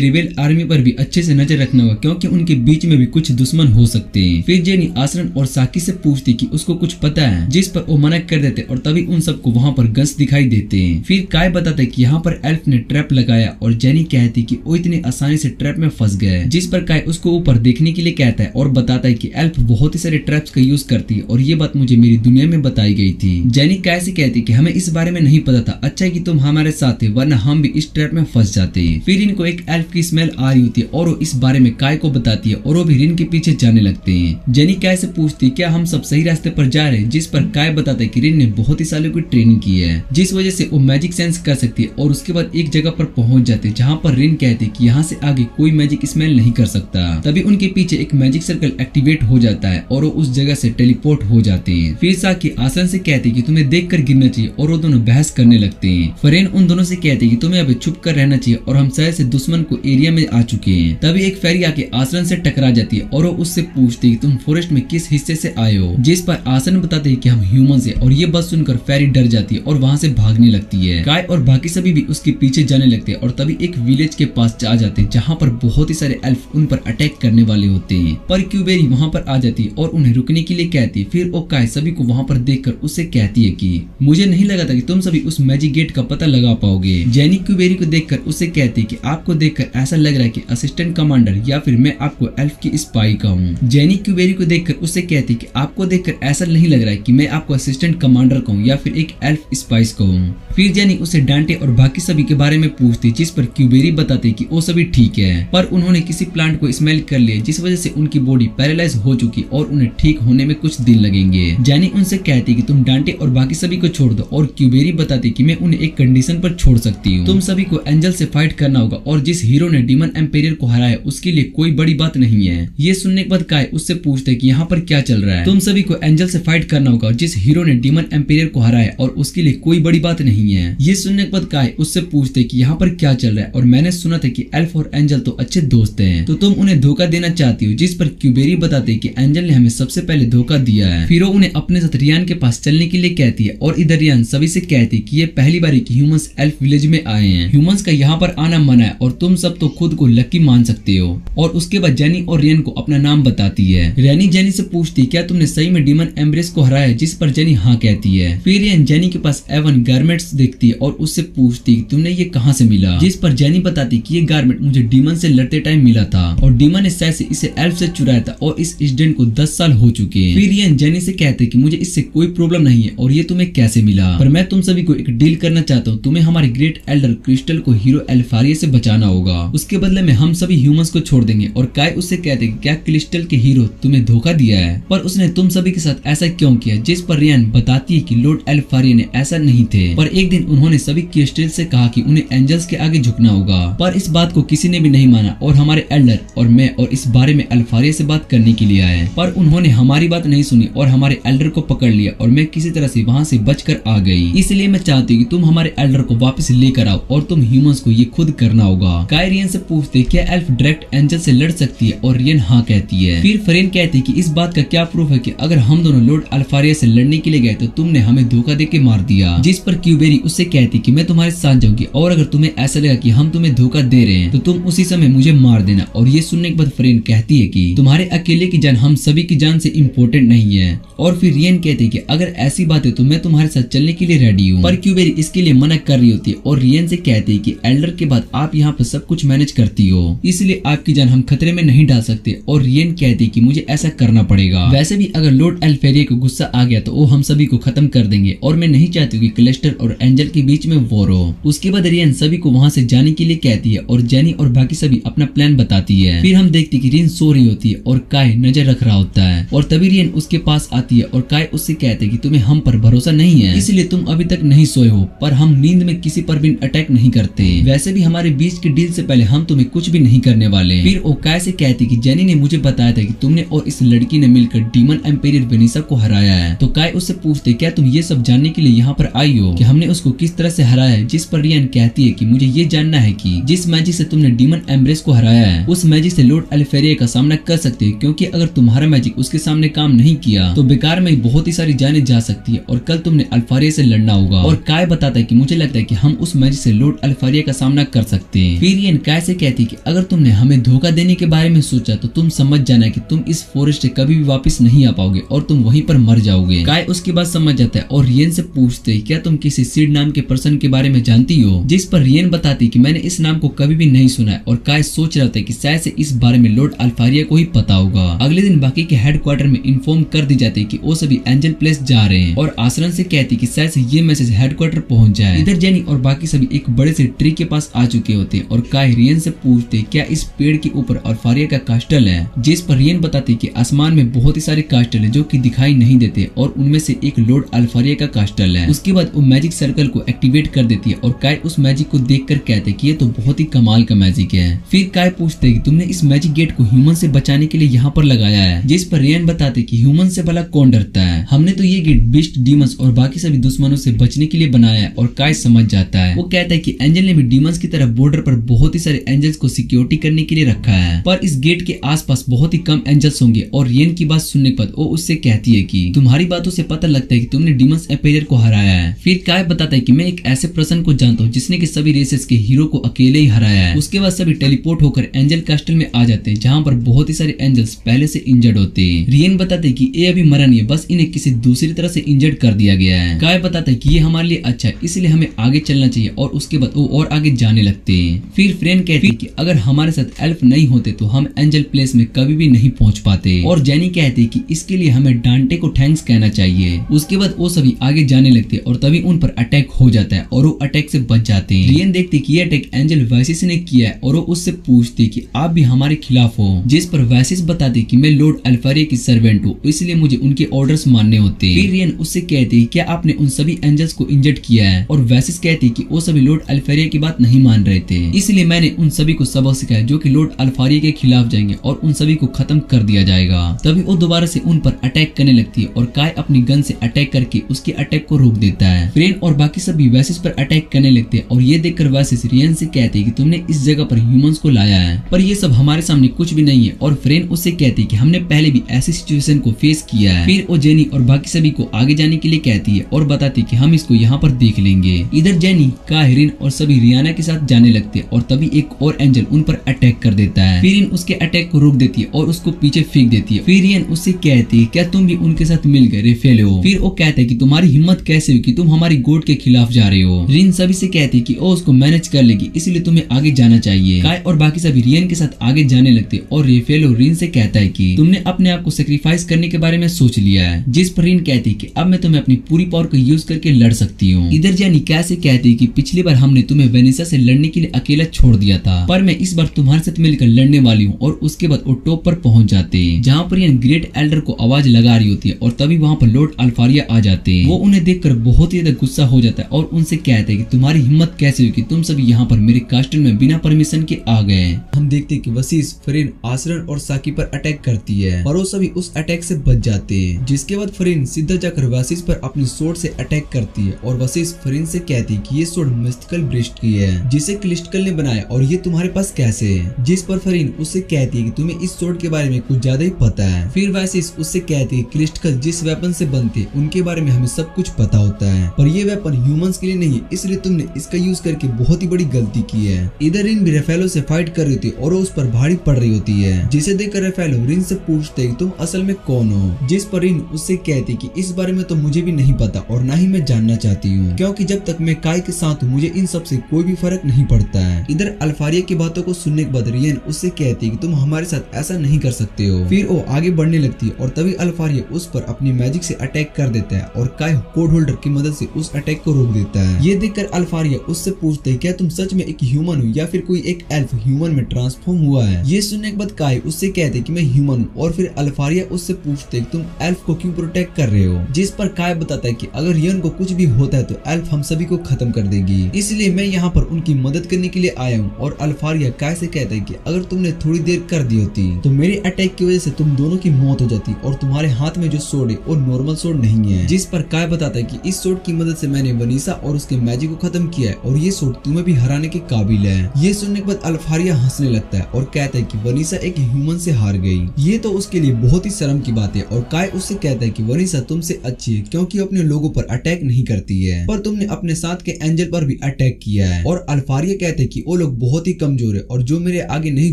रिबेल आर्मी पर भी अच्छे से नजर रखना होगा क्योंकि उनके बीच में भी कुछ दुश्मन हो सकते हैं। फिर जेनी आसरन और साकी से पूछती कि उसको कुछ पता है जिस पर वो मना कर देते और तभी उन सबको वहाँ पर गंस दिखाई देते हैं। फिर काय बताता है कि यहाँ पर एल्फ ने ट्रैप लगाया और जेनी कहती कि वो इतनी आसानी से ट्रैप में फंस गए। जिस पर काय उसको ऊपर देखने के लिए कहता है और बताता है कि एल्फ बहुत ही सारे ट्रैप्स का यूज करती है और ये बात मुझे मेरी दुनिया में बताई गई थी। जेनी काय से कहती कि हमें इस बारे में नहीं पता था, अच्छा है कि तुम हमारे साथ थे वरना हम भी इस ट्रैप में फंस जाते। फिर इनको एक एल्फ की स्मेल आ रही होती है और वो इस बारे में काय को बताती है और वो भी रिन के पीछे जाने लगते हैं। जेनी काय से पूछती है क्या हम सब सही रास्ते पर जा रहे हैं। जिस पर काय बताता है कि रिन ने बहुत ही सालों की ट्रेनिंग की है जिस वजह से वो मैजिक सेंस कर सकती है। और उसके बाद एक जगह पर पहुंच जाते हैं जहाँ पर रिन कहती है कि यहाँ से आगे कोई मैजिक स्मेल नहीं कर सकता। तभी उनके पीछे एक मैजिक सर्कल एक्टिवेट हो जाता है और वो उस जगह से टेलीपोर्ट हो जाते हैं। फिर साकी आसन से कहती है कि तुम्हें देख कर गिरना चाहिए और वो दोनों बहस करने लगते हैं। फरेन उन दोनों से कहती है कि तुम्हें अभी छुप कर रहना चाहिए और हम शहर से दुश्मन को एरिया में आ चुके हैं। तभी एक फेरी आके आसन से टकरा जाती है और वो उससे पूछती है कि तुम फॉरेस्ट में किस हिस्से से आए हो। जिस पर आसन बताते हैं कि हम ह्यूमंस हैं और ये बात सुनकर फेरी डर जाती है और वहाँ से भागने लगती है। काय और बाकी सभी भी उसके पीछे जाने लगते हैं और तभी एक विलेज के पास आ जाते हैं जहाँ पर बहुत ही सारे एल्फ उन पर अटैक करने वाले होते हैं। पर क्यूबेरी वहाँ पर आ जाती है और उन्हें रुकने के लिए कहती है। फिर वो काय सभी को वहाँ पर देखकर उससे कहती है कि मुझे नहीं लगा था कि तुम सभी उस मैजिक गेट का पता लगा पाओगे। जेनी क्यूबेरी को देखकर उससे कहती है कि आपको देखकर ऐसा लग रहा है कि असिस्टेंट कमांडर या फिर मैं आपको एल्फ की स्पाई का हूँ। जेनी क्यूबेरी को देखकर उससे कहती है कि आपको देखकर ऐसा नहीं लग रहा है कि मैं आपको असिस्टेंट कमांडर का हूँ या फिर एक एल्फ स्पाइस का हूँ। फिर जेनी उसे डांटे और बाकी सभी के बारे में पूछती जिस पर क्यूबेरी बताती कि वो सभी ठीक है पर उन्होंने किसी प्लांट को स्मेल कर लिया जिस वजह से उनकी बॉडी पैरालाइज हो चुकी और उन्हें ठीक होने में कुछ दिन लगेंगे। जेनी उनसे कहती कि तुम डांटे और बाकी सभी को छोड़ दो और क्यूबेरी बताती कि मैं उन्हें एक कंडीशन पर छोड़ सकती हूँ, तुम सभी सभी को एंजल से फाइट करना होगा और जिस हीरो ने डीमन एम्पेरियर को हराया उसके लिए कोई बड़ी बात नहीं है। ये सुनने के बाद काय उससे पूछते कि यहाँ पर क्या चल रहा है। तुम सभी को एंजल से फाइट करना होगा जिस हीरो ने डीमन एम्पेरियर को हराया और उसके लिए कोई बड़ी बात नहीं है। ये सुनने के बाद काय उससे पूछते कि यहाँ पर क्या चल रहा है और मैंने सुना था कि एल्फ और एंजल तो अच्छे दोस्त हैं, तो तुम उन्हें धोखा देना चाहती हो। जिस पर क्यूबेरी बताते कि एंजल ने हमें सबसे पहले धोखा दिया है। फिर वो उन्हें अपने साथ रियान के पास चलने के लिए कहती है और इधर रियान सभी से कहती है कि ये पहली बार कि ह्यूमंस एल्फ विलेज में आए हैं। ह्यूमंस का यहाँ पर आना मना है और तुम सब तो खुद को लकी मान सकते हो। और उसके बाद जेनी और रियान को अपना नाम बताती है। रियानी जेनी से पूछती क्या तुमने सही में डीमन एम्ब्रेस को हराया, जिस पर जेनी हाँ कहती है। फिर रियान जेनी के पास एवन गारमेंट्स देखती है और उससे पूछती तुमने ये कहाँ से मिला, जिस पर जेनी बताती कि ये गारमेंट मुझे डीमन से लड़ते टाइम मिला था और डीमन ने शायद से इसे एल्फ से चुराया था और इस इंसिडेंट को 10 साल हो चुके हैं। फिर रियान जेनी से कहते कि मुझे इससे कोई प्रॉब्लम नहीं है और ये तुम्हें कैसे मिला, पर मैं तुम सभी को एक डील करना चाहता हूँ। तुम्हें हमारे ग्रेट एल्डर क्रिस्टल को हीरो एल्फारिया से बचाना होगा, उसके बदले में हम सभी ह्यूमंस को छोड़ देंगे। और काय उससे कहते कि क्या क्रिस्टल के हीरो तुम्हें धोखा दिया है, पर उसने तुम सभी के साथ ऐसा क्यों किया। जिस पर रियान बताती है कि लॉर्ड एल्फारिया ने ऐसा नहीं थे, पर एक दिन उन्होंने सभी क्रिस्टल से कहा कि उन्हें एंजल्स के आगे झुकना होगा, पर इस बात को किसी ने भी नहीं माना और हमारे एल्डर और मैं और इस बारे में एल्फारिया से बात करने के लिए आए, पर उन्होंने हमारी बात नहीं सुनी और हमारे एल्डर को पकड़ लिया और मैं किसी तरह से वहाँ से बचकर आ गई। इसलिए मैं चाहती हूँ कि तुम हमारे एल्डर को वापस लेकर आओ और तुम ह्यूमंस को ये खुद करना होगा। काय रियन से पूछते क्या एल्फ डायरेक्ट एंजल से लड़ सकती है और रियन हाँ कहती है। फिर फरेन कहती है कि इस बात का क्या प्रूफ है कि अगर हम दोनों लॉर्ड एल्फारिया से लड़ने के लिए गए तो तुमने हमें धोखा देके मार दिया। जिस पर क्यूबेरी उससे कहती कि मैं तुम्हारे साथ जाऊंगी और अगर तुम्हें ऐसा लगा कि हम तुम्हें धोखा दे रहे हैं तो तुम उसी समय मुझे मार देना। और ये सुनने के बाद फरेन कहती है कि तुम्हारे अकेले की जान हम सभी की जान से इम्पोर्टेंट नहीं है। और फिर रियन कहती है कि अगर ऐसी बात है तो मैं तुम्हारे साथ चलने के लिए रेडी हूँ, पर क्यूबेरी इसके लिए मना कर रही होती है और रियन से कहती है कि एल्डर के बाद आप यहाँ पर सब कुछ मैनेज करती हो, इसलिए आपकी जान हम खतरे में नहीं डाल सकते। और रियन कहती है कि मुझे ऐसा करना पड़ेगा, वैसे भी अगर लॉर्ड एल्फेरिया को गुस्सा आ गया तो वो हम सभी को खत्म कर देंगे और मैं नहीं चाहती हूँ कि क्लस्टर और एंजल के बीच में वॉर हो। उसके बाद रियन सभी को वहाँ से जाने के लिए कहती है और जेनी और बाकी सभी अपना प्लान बताती है। फिर हम देखते कि रियन सो रही होती है और काय नजर रख रहा होता है और तभी रियन उसके पास आती है और काय उससे कहते हैं कि तुम्हें हम पर भरोसा नहीं है इसलिए तुम अभी तक नहीं सोए हो, पर हम नींद में किसी पर भी अटैक नहीं करते, वैसे भी हमारे बीच की डील से पहले हम तुम्हें कुछ भी नहीं करने वाले। फिर वो काय से कहती कि जेनी ने मुझे बताया था कि तुमने और इस लड़की ने मिलकर डीमन एम्पेरियर वेनिसा को हराया है। तो काय उससे पूछते क्या तुम ये सब जानने के लिए यहाँ पर आई हो कि हमने उसको किस तरह से हराया है। जिस पर रियन कहती है कि मुझे ये जानना है कि जिस मैजिक से तुमने डीमन एम्ब्रेस को हराया है उस मैजिक से लॉर्ड एल्फेरिया का सामना कर सकते हो, क्योंकि अगर तुम्हारा मैजिक उसके सामने काम नहीं किया तो बेकार में बहुत ही सारी जाने जा सकती है और कल तुमने अल्फारिया से लड़ना होगा। और काय बताता है कि मुझे लगता है कि हम उस मैजिक से लॉर्ड अल्फारिया का सामना कर सकते हैं। फिर रियन काय से कहती है कि अगर तुमने हमें धोखा देने के बारे में सोचा तो तुम समझ जाना कि तुम इस फॉरेस्ट से कभी भी वापस नहीं आ पाओगे और तुम वहीं पर मर जाओगे। काय उसके बाद समझ जाता है और रियन से पूछते क्या तुम किसी सीड नाम के पर्सन के बारे में जानती हो। जिस पर रियन बताती कि मैंने इस नाम को कभी भी नहीं सुना है और काय सोच रहा था कि शायद से इस बारे में लॉर्ड अल्फारिया को ही पता होगा। अगले दिन बाकी के हेडक्वार्टर में इन्फॉर्म कर दी जाती है कि वो सभी एंजल प्लेस जा रहे हैं और आसरन से कहती कि शायद से ये मैसेज हेडक्वार्टर पहुंच जाए। इधर जेनी और बाकी सभी एक बड़े से ट्री के पास आ चुके होते हैं और काय रियन से पूछते क्या इस पेड़ के ऊपर अल्फारिया का कास्टल है। जिस पर रियन बताती कि आसमान में बहुत ही सारे कास्टल है जो कि दिखाई नहीं देते और उनमें से एक लॉर्ड अल्फारिया का कास्टल है। उसके बाद वो मैजिक सर्कल को एक्टिवेट कर देती है और काय उस मैजिक को देखकर कहते कि ये तो बहुत ही कमाल का मैजिक है। फिर काय पूछते कि तुमने इस मैजिक गेट को ह्यूमन से बचाने के लिए यहाँ पर लगाया है। जिस पर रियन बताते कि ह्यूमन से भला कौन डरता है, हमने तो ये गेट बीस्ट, डीमंस और बाकी सभी दुश्मनों से बचने के लिए बनाया है। और काय समझ जाता है, वो कहता है कि एंजल ने भी डीमंस की तरह बॉर्डर पर बहुत ही सारे एंजल्स को सिक्योरिटी करने के लिए रखा है, पर इस गेट के आसपास बहुत ही कम एंजल्स होंगे। और रियन की बात सुनने पर वो उससे कहती है कि तुम्हारी बातों से पता लगता है कि तुमने डीमंस एम्पेरियर को हराया है। फिर काय बताता है कि मैं एक ऐसे पर्सन को जानता हूँ जिसने कि सभी रेसेस के हीरो को अकेले ही हराया है। उसके बाद सभी टेलीपोर्ट होकर एंजल कास्टल में आ जाते हैं जहाँ पर बहुत ही सारे एंजल्स पहले से इंजर्ड होते हैं। रियन बताते हैं कि ये अभी मरा नहीं है, बस इन्हें किसी दूसरी तरह से इंजर्ड कर दिया गया है। काय बताता है कि ये हमारे लिए अच्छा है इसलिए हमें आगे चलना चाहिए और उसके बाद वो और आगे जाने लगते हैं। फिर फ्रेंड कहती है कि अगर हमारे साथ एल्फ नहीं होते तो हम एंजल प्लेस में कभी भी नहीं पहुंच पाते। और जेनी कहती है कि इसके लिए हमें डांटे को थैंक्स कहना चाहिए। उसके बाद वो सभी आगे जाने लगते हैं और तभी उन पर अटैक हो जाता है और वो अटैक से बच जाते हैं। रियन देखती है कि ये अटैक एंजल वैसिस ने किया है और वो उससे पूछती कि आप भी हमारे खिलाफ हो। जिस पर वैसिस बताती कि मैं लॉर्ड अल्फारिया की सर्वेंट हूँ इसलिए मुझे उनके ऑर्डर्स मानने होते हैं। फिर रियन उससे कहती है क्या आपने उन सभी एंजल्स को इंजर्ड किया है। और वैसिस कहती कि वो सभी लॉर्ड अल्फारिया की बात नहीं मान रहे थे। इसलिए मैंने उन सभी को सबक सिखाया जो कि लॉर्ड अल्फारिया के खिलाफ जाएंगे और उन सभी को खत्म कर दिया जाएगा। तभी वो दोबारा से उन पर अटैक करने लगती है और काय अपनी गन से अटैक करके उसके अटैक को रोक देता है। फ्रेन और बाकी सभी वैसिस पर अटैक करने लगते हैं और ये देखकर वैसिस रियन से कहते हैं कि तुमने इस जगह पर ह्यूमंस को लाया है, पर ये सब हमारे सामने कुछ भी नहीं है। और फ्रेन उससे कहती है कि हमने पहले भी ऐसी सिचुएशन को फेस किया है। फिर वो जेनी और बाकी सभी को आगे जाने के लिए कहती है और बताती है कि हम इसको यहाँ पर देख लेंगे। इधर जेनी काय, रिन और सभी रियाना के साथ जाने लगते हैं और तभी एक और एंजल उन पर अटैक कर देता है। फिर रिन उसके अटैक को रोक देती है और उसको पीछे फेंक देती है। फिर रियन उससे कहती है क्या तुम भी उनके साथ मिल गए रेफेलो? फिर वो कहता है कि तुम्हारी हिम्मत कैसे हुई कि तुम हमारी गोड के खिलाफ जा रहे हो? रिन सभी से कहती है कि वो उसको मैनेज कर लेगी, इसलिए तुम्हें आगे जाना चाहिए। काय और बाकी सभी रियन के साथ आगे जाने लगते और रेफेलो रिन से कहता है कि तुमने अपने आप को सेक्रीफाइस करने के बारे में सोच लिया है। जिस पर रिन कहती है कि अब मैं तुम्हें अपनी पूरी पावर को यूज करके लड़ सकती हूँ। इधर जेनी कैसे कहती है कि पिछली बार हमने तुम्हें वेनिसा से लड़ने के लिए अकेला छोड़ दिया था, पर मैं इस बार तुम्हारे साथ मिलकर लड़ने वाली हूँ। और उसके बाद वो टॉप पर पहुंच जाते हैं जहाँ पर रियन ग्रेट एल्डर को आवाज लगा रही होती है और तभी वहाँ पर लॉर्ड अल्फारिया आ जाते हैं। वो उन्हें देखकर बहुत ही ज्यादा गुस्सा हो जाता है और उनसे कहते हैं कि तुम्हारी हिम्मत कैसे हुई कि तुम सभी यहाँ पर मेरे कास्टल में बिना परमिशन के आ गए। हम देखते हैं कि वसीस, फ्रेन, आसरन और साकी पर अटैक करती है और वो सभी उस अटैक से बच जाते हैं। जिसके बाद फ्रेन सीधा जाकर वसीस पर अपनी सोर्ड से अटैक करती है और वसीस फ्रेन से कहती है कि ये सोर्ड मिस्टिकल ब्रिस्ट की है जिसे क्लिस्टकल ने बनाया और ये तुम्हारे पास कैसे है? जिस पर फ्रेन उससे कहती है कि तुम्हें इस सोर्ड के बारे में कुछ ज्यादा ही पता है। फिर वसीस उससे कहती है क्लिस्टकल जिस वेपन से बनते उनके बारे में हमें सब कुछ पता होता है, पर ये वेपन ह्यूमंस के लिए नहीं है, इसलिए तुमने इसका यूज करके बहुत ही बड़ी गलती की है। इधर रिन भी रेफेलो से फाइट कर रही थी और वो उस पर भारी पड़ रही होती है, जिसे देखकर रेफेलो रिन से पूछते हैं तुम असल में कौन हो? जिस पर रिन उससे कहती कि इस बारे में तो मुझे भी नहीं पता और ना ही मैं जानना चाहती हूँ, क्योंकि जब तक मैं काय के साथ हूँ मुझे इन सब से कोई भी फर्क नहीं पड़ता है। इधर अल्फारिया की बातों को सुनने के बाद रियन उससे कहती है कि तुम हमारे साथ ऐसा नहीं कर सकते हो। फिर वो आगे बढ़ने लगती है और तभी अल्फारिया उस पर अपनी मैजिक से अटैक कर देता है और काय कोड होल्डर की मदद से उस अटैक को रोक देता है। ये देखकर अल्फारिया उससे पूछते है क्या तुम सच में एक ह्यूमन हो या फिर कोई एक एल्फ ह्यूमन में ट्रांसफॉर्म हुआ है? ये सुनने के बाद काय उससे कहते है कि मैं ह्यूमन हूँ और फिर अल्फारिया उससे पूछते है कि तुम एल्फ को क्यों प्रोटेक्ट कर रहे हो? जिस पर काय बताता है कि अगर रियन को कुछ भी होता है तो एल्फ हम सभी को खत्म कर देगी, इसलिए मैं यहाँ पर उनकी मदद करने के लिए आया हूँ। और अल्फारिया काय से कहता है कि अगर तुमने थोड़ी देर कर दी होती तो मेरे अटैक की वजह से तुम दोनों की मौत हो जाती और तुम्हारे हाथ में जो सोड है वो नॉर्मल सोड नहीं है। जिस पर काय बताता है कि इस सोड की मदद से मैंने वनीसा और उसके मैजिक को खत्म किया है और ये सोड तुम्हें भी हराने के काबिल है। ये सुनने के बाद अल्फारिया हंसने लगता है और कहता है कि वनीसा एक ह्यूमन से हार गई, ये तो उसके लिए बहुत ही शर्म की बात है। और काय उससे कहता है कि वनीसा तुमसे अच्छी है क्योंकि अपने लोगों पर अटैक नहीं करती है, पर तुमने अपने साथ के एंजल पर भी अटैक किया है। और अल्फारिया कहते हैं कि वो लोग बहुत ही कमजोर है और जो मेरे आगे नहीं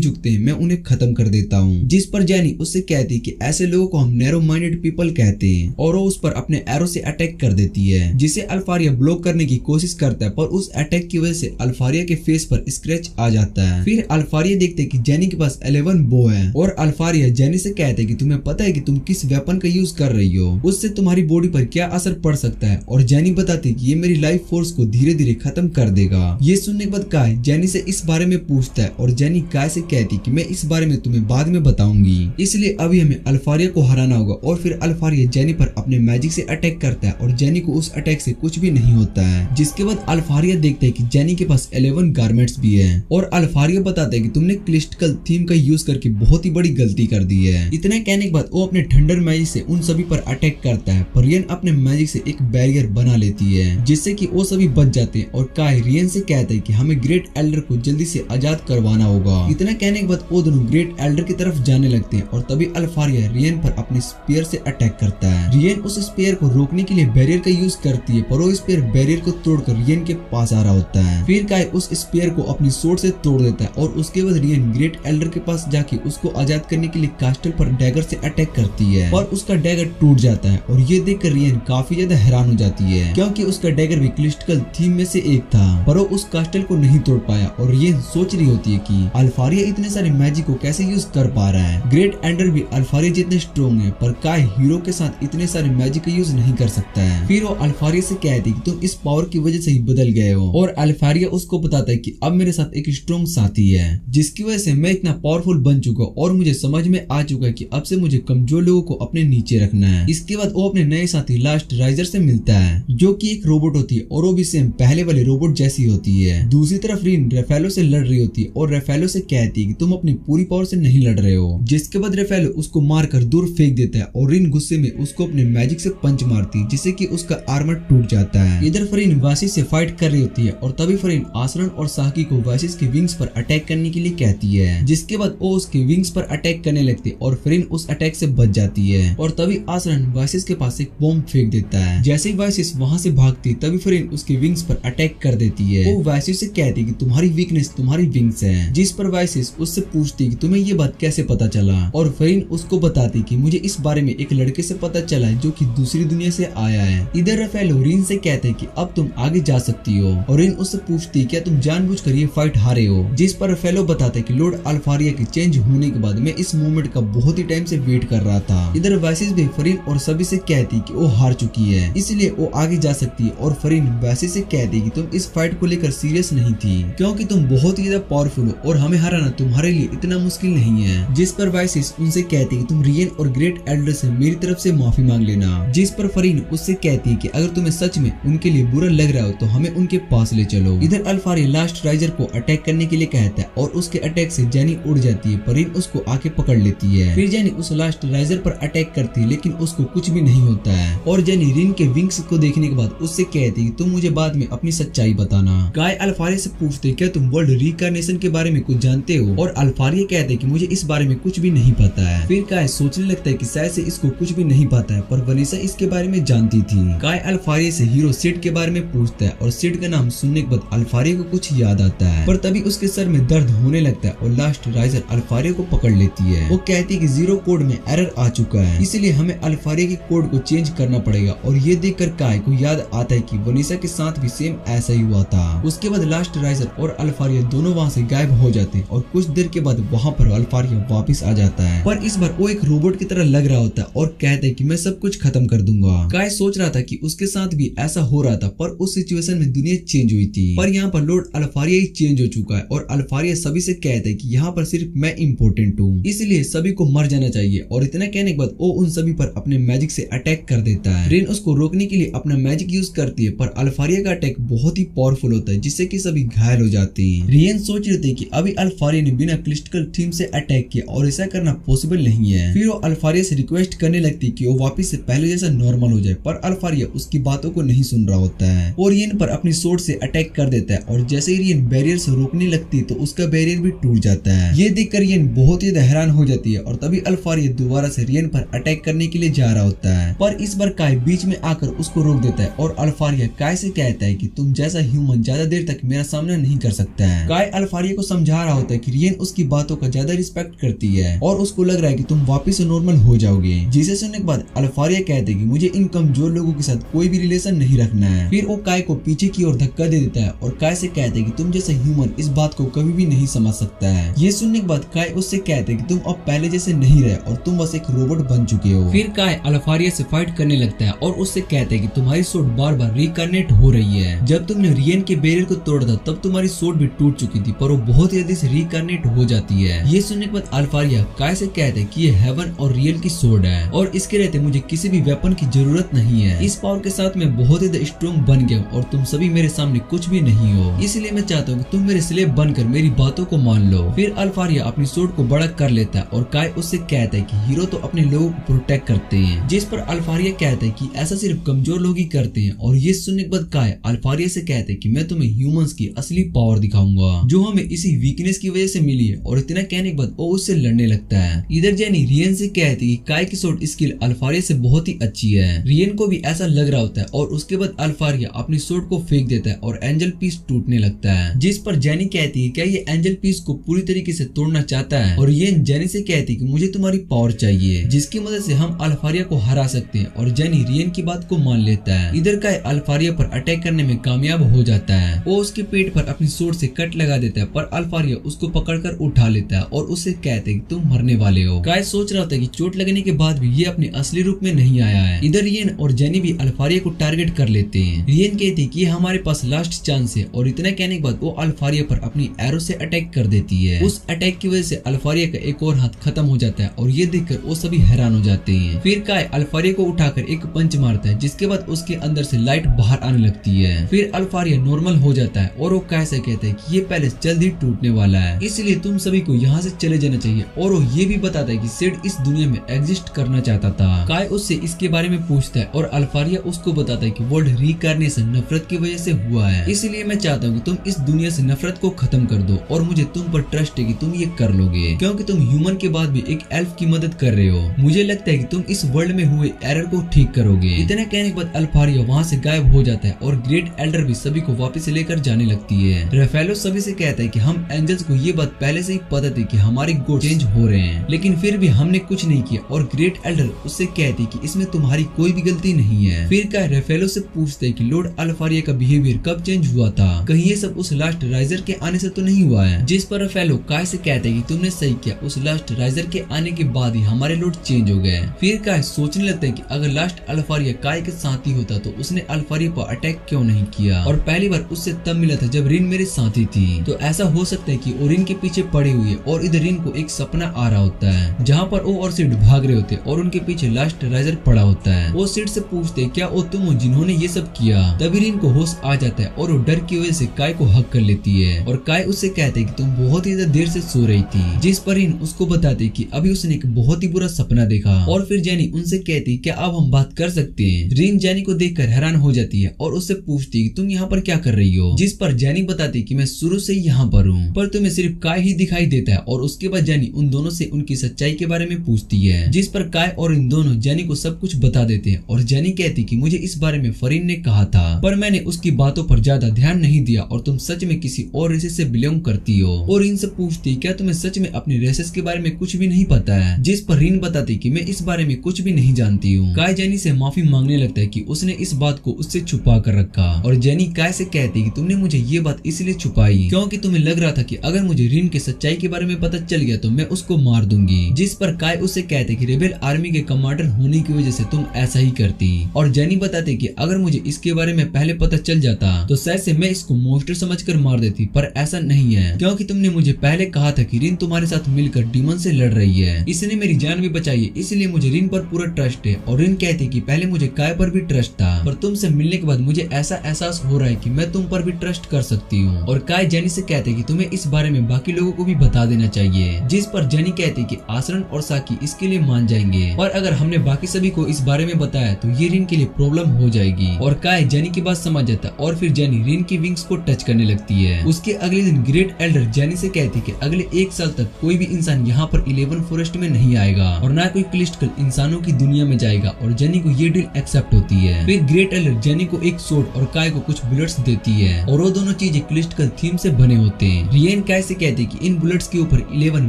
झुकते हैं मैं उन्हें खत्म कर देता हूँ। जिस पर जेनी उससे कहती है कि ऐसे लोगों को हम नैरो माइंडेड पीपल कहते हैं और वो उस पर अपने एरो से अटैक कर देती है, जिसे अल्फारिया ब्लॉक करने की कोशिश करता है, पर उस अटैक की वजह से अल्फारिया के फेस पर स्क्रैच आ जाता है। फिर अल्फारिया देखते हैं कि जेनी के पास 11 बो है और अल्फारिया जेनी से कहते हैं कि तुम्हें पता है कि तुम किस वेपन का यूज कर रही हो, उससे तुम्हारी बॉडी पर क्या असर पड़ सकता है? और जेनी बताती है कि ये मेरी लाइफ फोर्स को धीरे धीरे खत्म कर देगा। ये सुनने के बाद काय जेनी से इस बारे में पूछता है और जेनी काय से कहती है कि मैं इस बारे में तुम्हें बाद में बताऊंगी, इसलिए अभी हमें अल्फारिया को हराना होगा। और फिर अल्फारिया जेनी पर अपने मैजिक से अटैक करता है और जेनी को उस अटैक से कुछ भी नहीं होता है। जिसके बाद अल्फारिया देखते है कि जेनी के पास 11 गारमेंट्स भी है और अल्फारिया बताता है कि तुमने क्लिस्टिकल थीम का यूज करके बहुत ही बड़ी गलती कर दी है। इतना कहने के बाद वो अपने थंडर मैजिक से उन सभी पर अटैक करता है, पर रियन अपने मैजिक से एक बैरियर बना लेती है जिससे कि वो सभी बच जाते हैं। और काय रियन से कहते हैं कि हमें ग्रेट एल्डर को जल्दी से आजाद करवाना होगा। इतना कहने के बाद वो दोनों ग्रेट एल्डर की तरफ जाने लगते हैं और तभी अल्फारिया रियन पर अपने स्पीयर से अटैक करता है। रियन उस स्पीयर को रोकने के लिए बैरियर का यूज करती है, पर वो स्पीयर बैरियर को तोड़कर रियन के पास आ रहा होता है। फिर काय उस स्पीयर को अपनी सोर्ड से तोड़ देता है और उसके बाद रियन ग्रेट एल्डर के पास जाके उसको आजाद करने के लिए कास्टल पर डैगर से अटैक करती है और उसका डैगर टूट जाता है। और ये देखकर रियन काफी ज्यादा हैरान हो जाती है क्योंकि उसका डैगर भी क्लिस्टिकल थीम में से एक था, पर वो उस कास्टल को नहीं तोड़ पाया। और रियन सोच रही होती है कि अल्फारिया इतने सारे मैजिक को कैसे यूज कर पा रहा है। ग्रेट एल्डर भी अल्फारिया जितने स्ट्रॉन्ग है, पर काय हीरो के साथ इतने सारे मैजिक का यूज नहीं कर सकता है। फिर वो अल्फारिया से कहती है कि तुम इस पावर की वजह से ही बदल गए हो और अल्फारिया उसको बताता है कि अब मेरे साथ एक स्ट्रॉन्ग साथी है जिसकी वजह से मैं इतना पावरफुल बन चुका हूँ और मुझे समझ में आ चुका है कि अब से मुझे कमजोर लोगों को अपने नीचे रखना है। इसके बाद वो अपने नए साथी लास्ट राइजर से मिलता है जो कि एक रोबोट होती है और वो भी सेम पहले वाले रोबोट रोबोट जैसी होती है। दूसरी तरफ रिन रेफेलो से लड़ रही होती है और रेफेलो से कहती है कि तुम अपनी पूरी पावर से नहीं लड़ रहे हो, जिसके बाद रेफेलो उसको मारकर दूर फेंक देता है और रिन गुस्से में उसको अपने मैजिक से पंच मारती है, जिससे कि उसका आर्मर टूट जाता है। इधर फरीन वासिस से फाइट कर रही होती है और तभी फरीन आसरन और साकी को वासिस के विंग्स पर अटैक करने के लिए कहती है, जिसके बाद वो उसके विंग्स पर अटैक करने लगती है और फरीन उस अटैक से बच जाती है। और तभी आसरन वासिस के पास एक बॉम्ब फेंक देता है। जैसे ही वासिस वहां से भागती तभी फरीन उसके विंग्स पर अटैक कर देती है। वो वासिस से कहती है कि तुम्हारी वीकनेस तुम्हारी विंग्स है, जिस पर वासिस उससे पूछती है कि तुम्हें ये बात कैसे पता चला, और फरीन उसको बताती कि मुझे इस बारे में एक लड़के से पता चला है जो कि दूसरी दुनिया से आया है। इधर रेफेलो रिन से कहते हैं कि अब तुम आगे जा सकती हो और रिन उससे पूछती है क्या तुम जानबूझकर ये फाइट हारे हो, जिस पर रेफेलो बताते कि लॉर्ड अल्फारिया के चेंज होने के बाद मैं इस मोमेंट का बहुत ही टाइम से वेट कर रहा था। इधर वासिस भी फरीन और सभी से कहती कि वो हार चुकी है, इसलिए वो आगे जा सकती है। और फरीन वासिस से कहती कि तुम इस फाइट को लेकर सीरियस नहीं थी क्योंकि तुम बहुत ही ज्यादा पावरफुल हो और हमें हराना तुम्हारे लिए इतना मुश्किल नहीं है। जिस पर वासिस उनसे कहती कि तुम रियन और ग्रेट एल्डर से मेरी तरफ से माफी मांग लेना, जिस पर फरीन उससे कहती है कि अगर तुम्हें सच में उनके लिए बुरा लग रहा हो तो हमें उनके पास ले चलो। इधर अल्फारिया लास्ट राइजर को अटैक करने के लिए कहता है और उसके अटैक से जेनी उड़ जाती है, पर रिन उसको आके पकड़ लेती है। फिर जेनी उस लास्ट राइजर पर अटैक करती है लेकिन उसको कुछ भी नहीं होता है और जेनी रिन के विंग्स को देखने के बाद उससे कहती है तुम मुझे बाद में अपनी सच्चाई बताना। गाय अल्फारिया से पूछते क्या तुम वर्ल्ड रिकार्नेशन के बारे में कुछ जानते हो, और अल्फारिया कहते कि मुझे इस बारे में कुछ भी नहीं पता है। फिर गाय सोचने लगता है कि शायद से इसको कुछ भी नहीं पता है, पर वनीसा इसके बारे में जानती थी। गाय अल्फारिया से हीरो सिड के बारे में पूछता है और सिड का नाम सुनने के बाद अल्फारिया को कुछ याद आता है, पर तभी उसके सर में दर्द होने लगता है और लास्ट राइजर अल्फारिया को पकड़ लेती है। वो कहती है कि जीरो कोड में एरर आ चुका है, इसलिए हमें अल्फारिया के कोड को चेंज करना पड़ेगा। और ये देखकर काय को याद आता है कि वनीसा के साथ भी सेम ऐसा ही हुआ था। उसके बाद लास्ट राइजर और अल्फारिया दोनों वहाँ से गायब हो जाते हैं और कुछ देर के बाद वहाँ पर अल्फारिया वापस आ जाता है, पर इस बार वो एक रोबोट की तरह लग रहा होता है और कहता है कि मैं सब कुछ खत्म कर दूंगा। काय सोच रहा था कि उसके साथ भी ऐसा हो रहा था, पर उस सिचुएशन में दुनिया चेंज हुई थी, पर यहाँ पर लॉर्ड अल्फारिया ही चेंज हो चुका है और अल्फारिया सभी से कहता है कि यहाँ पर सिर्फ मैं इम्पोर्टेंट हूँ, इसलिए सभी को मर जाना चाहिए। और इतना कहने के बाद वो उन सभी पर अपने मैजिक से अटैक कर देता है। रिन उसको रोकने के लिए अपना मैजिक यूज करती है, पर अल्फारिया का अटैक बहुत ही पावरफुल होता है, जिससे कि सभी घायल हो जाते हैं। रियन सोच रहे थे कि अभी अल्फारिया ने बिना क्रिस्टल थीम से अटैक किया और ऐसा करना पॉसिबल नहीं है। फिर वो अल्फारिया से रिक्वेस्ट करने लगती कि वो वापस से पहले जैसा नॉर्मल हो जाए, पर अल्फारिया उसकी बातों को नहीं सुन रहा होता है और रियन पर अपनी सोर्ड से अटैक कर देता है। और जैसे ही रियन बैरियर से रोकने लगती है तो उसका बैरियर भी टूट जाता है। ये देखकर रियन बहुत ही हैरान हो जाती है और तभी अल्फारिया दोबारा से रियन पर अटैक करने के लिए जा रहा होता है, पर इस बार काय बीच में आकर उसको रोक देता है और अल्फारिया काय से कहता है कि तुम जैसा ह्यूमन ज्यादा देर तक मेरा सामना नहीं कर सकता है। काय अल्फारिया को समझा रहा होता है कि रियन उसकी बातों का ज्यादा रिस्पेक्ट करती है और उसको लग रहा है कि तुम वापस से नॉर्मल हो जाओगे। जिसे सुनने के बाद अल्फारिया कहते हैं कि मुझे इन कमजोर लोगों के साथ कोई भी रिलेशन नहीं रखना है। फिर वो काय को पीछे की ओर धक्का दे देता है और काय से कहते हैं कि तुम जैसा ह्यूमन इस बात को कभी भी नहीं समझ सकता है। ये सुनने के बाद काय उससे कहते हैं कि तुम अब पहले जैसे नहीं रहे और तुम बस एक रोबोट बन चुके हो। फिर काय अल्फारिया से फाइट करने लगता है और उससे कहते हैं कि तुम्हारी सोड बार बार रिकार्नेट हो रही है। जब तुमने रियन के बैरियर को तोड़ा था तब तुम्हारी सोड भी टूट चुकी थी, पर वो बहुत जल्दी से रिकार्नेट हो जाती है। ये सुनने के बाद अल्फारिया काय से कहते हैं कि ये हेवन और रियल की सोड है और इसके रहते मुझे किसी भी वेपन की जरूरत नहीं है। इस पावर के साथ मैं बहुत ही स्ट्रॉन्ग बन गया हूँ और तुम सभी मेरे सामने कुछ भी नहीं हो, इसलिए मैं चाहता हूँ कि तुम मेरे स्लेव बनकर मेरी बातों को मान लो। फिर अल्फारिया अपनी सोड को बड़ा कर लेता है और काय उससे कहता है कि हीरो तो अपने लोगों को प्रोटेक्ट करते हैं, जिस पर अल्फारिया कहता है कि ऐसा सिर्फ कमजोर लोग ही करते हैं। और ये सुनने के बाद काय अल्फारिया से कहते हैं कि मैं तुम्हें ह्यूमंस की असली पावर दिखाऊंगा जो हमें इसी वीकनेस की वजह से मिली है। और इतना कहने के बाद वो उससे लड़ने लगता है। इधर जेनी रियन से कहती है कि काय की सोड स्किल अल्फारिया से बहुत ही अच्छी है। रियन को भी ऐसा लग रहा होता है और उसके बाद अल्फारिया अपनी सोड को फेंक देता है और एंजल पीस टूटने लगता है, जिस पर जेनी कहती है क्या ये एंजल पीस को पूरी तरीके से तोड़ना चाहता है। और रियन जेनी से कहती है कि मुझे तुम्हारी पावर चाहिए जिसकी मदद से हम अल्फारिया को हरा सकते हैं। और जेनी रियन की बात को मान लेता है। इधर काय अल्फारिया पर अटैक करने में कामयाब हो जाता है। वो उसके पेट पर अपनी सोड से कट लगा देता है, पर अल्फारिया उसको पकड़कर उठा लेता है और उससे कहते हैं कि तुम मरने वाले हो। काय सोच रहा था कि चोट लगने के बाद भी ये अपने असली रूप में नहीं आया है। इधर रियन और जेनी भी अल्फारिया को टारगेट कर लेते हैं। रियन कहती है कि हमारे पास लास्ट चांस है और इतना कहने के बाद वो अल्फारिया पर अपनी एरो से अटैक कर देती है। उस अटैक की वजह से अल्फारिया का एक और हाथ खत्म हो जाता है और ये देखकर वो सभी हैरान हो जाते हैं। फिर काय अल्फारिया को उठाकर एक पंच मारता है, जिसके बाद उसके अंदर से लाइट बाहर आने लगती है। फिर अल्फारिया नॉर्मल हो जाता है और वो कैसे कहते हैं कि ये पैलेस जल्द ही टूटने वाला है, इसलिए तुम सभी को यहाँ से चले जाना चाहिए। और वो ये भी बताता है कि सिड इस दुनिया में एग्जिस्ट करना चाहता था। काय उससे इसके बारे में पूछता है और अल्फारिया उसको बताता है कि वर्ल्ड रीकार्नेशन नफरत की वजह से हुआ है, इसलिए मैं चाहता हूँ कि तुम इस दुनिया से नफरत को खत्म कर दो और मुझे तुम पर ट्रस्ट है कि तुम ये कर लोगे, क्योंकि तुम ह्यूमन के बाद भी एक एल्फ की मदद कर रहे हो। मुझे लगता है कि तुम इस वर्ल्ड में हुए एरर को ठीक करोगे। इतना कहने के बाद अल्फारिया वहाँ से गायब हो जाता है और ग्रेट एल्डर भी सभी को वापस लेकर जाने लगती है। राफेलो सभी से कहता है कि हम एंजल्स को ये बात पहले से ही पता थी कि हमारे गोड चेंज हो रहे हैं, लेकिन फिर भी हमने कुछ नहीं किया। और ग्रेट एल्डर उससे कहती कि इसमें तुम्हारी कोई भी गलती नहीं है। फिर काय राफेलो से पूछते है कि लॉर्ड अल्फारिया का बिहेवियर कब चेंज हुआ था, कहीं ये सब उस लास्ट राइजर के आने से तो नहीं हुआ है। जिस पर राफेलो काय से कहते हैं कि तुमने सही किया, उस लास्ट राइजर के आने के बाद ही हमारे लॉर्ड चेंज हो गए। फिर काय सोचने लगता है कि अगर लास्ट अल्फारिया काय के साथ ही होता तो उसने अल्फारिया पर अटैक क्यों नहीं किया, और पहली बार उससे तब मिला था जब रिन मेरे साथी थी। तो ऐसा हो सकता है कि वो रिन के पीछे पड़ी हुई है और इधर रिन को एक सपना आ रहा होता है जहाँ पर वो और सिड भाग रहे होते और उनके पीछे लास्ट राइजर पड़ा होता है। वो सिड से पूछते क्या वो तुम हो जिन्होंने ये सब किया। तभी रिन को होश आ जाता है और वो डर की वजह से काय को हक कर लेती है और काय उससे कहते कि तुम बहुत ही ज्यादा देर से सो रही थी। जिस पर रिन उसको बताती कि अभी उसने एक बहुत ही बुरा सपना देखा। और फिर जैनी उनसे कहती क्या अब हम बात कर सकते हैं। रिन जैनी को देखकर हैरान हो जाती है और उससे पूछती कि तुम यहाँ पर क्या कर रही हो। जिस पर जैनी बताती कि मैं शुरू से यहाँ पर हूँ, पर तुम्हें सिर्फ काय ही दिखाई देता है। और उसके बाद जैनी उन दोनों से उनकी सच्चाई के बारे में पूछती है, जिस पर काय और इन दोनों जैनी को सब कुछ बता देते हैं। और जैनी कहती कि मुझे इस बारे में फरीन ने कहा था, पर मैंने उसकी बातों पर ज्यादा ध्यान नहीं दिया और तुम सच में किसी और रेसेस से बिलोंग करती हो। और इनसे पूछती क्या तुम्हें सच में अपनी रेसेस के बारे में कुछ भी नहीं पता है। जिस पर रिन बताती कि मैं इस बारे में कुछ भी नहीं जानती हूँ। काय जैनी से माफी मांगने लगता है कि उसने इस बात को उससे छुपा कर रखा। और जैनी काय से कहती कि तुमने मुझे ये बात इसलिए छुपाई क्योंकि तुम्हें लग रहा था कि अगर मुझे रिन के सच्चाई के बारे में पता चल गया तो मैं उसको मार दूंगी। जिस पर काय उससे कहते कि रेबेल आर्मी के कमांडर होने की वजह से तुम ऐसा ही करती। और जैनी बताते कि अगर मुझे इसके बारे में पहले पता चल जाता तो शायद से मैं इसको मॉन्स्टर समझकर मार देती, पर ऐसा नहीं है क्योंकि तुमने मुझे पहले कहा था कि रिन तुम्हारे साथ मिलकर डीमन से लड़ रही है, इसने मेरी जान भी बचाई है, इसलिए मुझे रिन पर पूरा ट्रस्ट है। और रिन कहती कि पहले मुझे काय पर भी ट्रस्ट था, पर तुमसे मिलने के बाद मुझे ऐसा एहसास हो रहा है कि मैं तुम पर भी ट्रस्ट कर सकती हूँ। और काय जैनी से कहते कि तुम्हें इस बारे में बाकी लोगों को भी बता देना चाहिए। जिस पर जैनी कहती कि आसरन और साकी इसके लिए मान जाएंगे, पर अगर हमने बाकी सभी को इस बारे में बताया तो ये रिन के लिए प्रॉब्लम हो जाएगी। और काय जैनी की बात समझ जाता और फिर जैनी रिन की विंग्स को टच करने लगती है। उसके अगले दिन ग्रेट एल्डर जैनी से कहती कि अगले 1 साल तक कोई भी इंसान यहाँ पर 11 फॉरेस्ट में नहीं आएगा और ना कोई क्लिस्टल इंसानों की दुनिया में जाएगा। और जैनी को ये डील एक्सेप्ट होती है। फिर ग्रेट एल्डर जैनी को एक सोर्ड और काय को कुछ बुलेट्स देती है और वो दोनों चीजें क्लिस्टल थीम से बने होते हैं। रियन काय से कहती कि इन बुलेट्स के ऊपर 11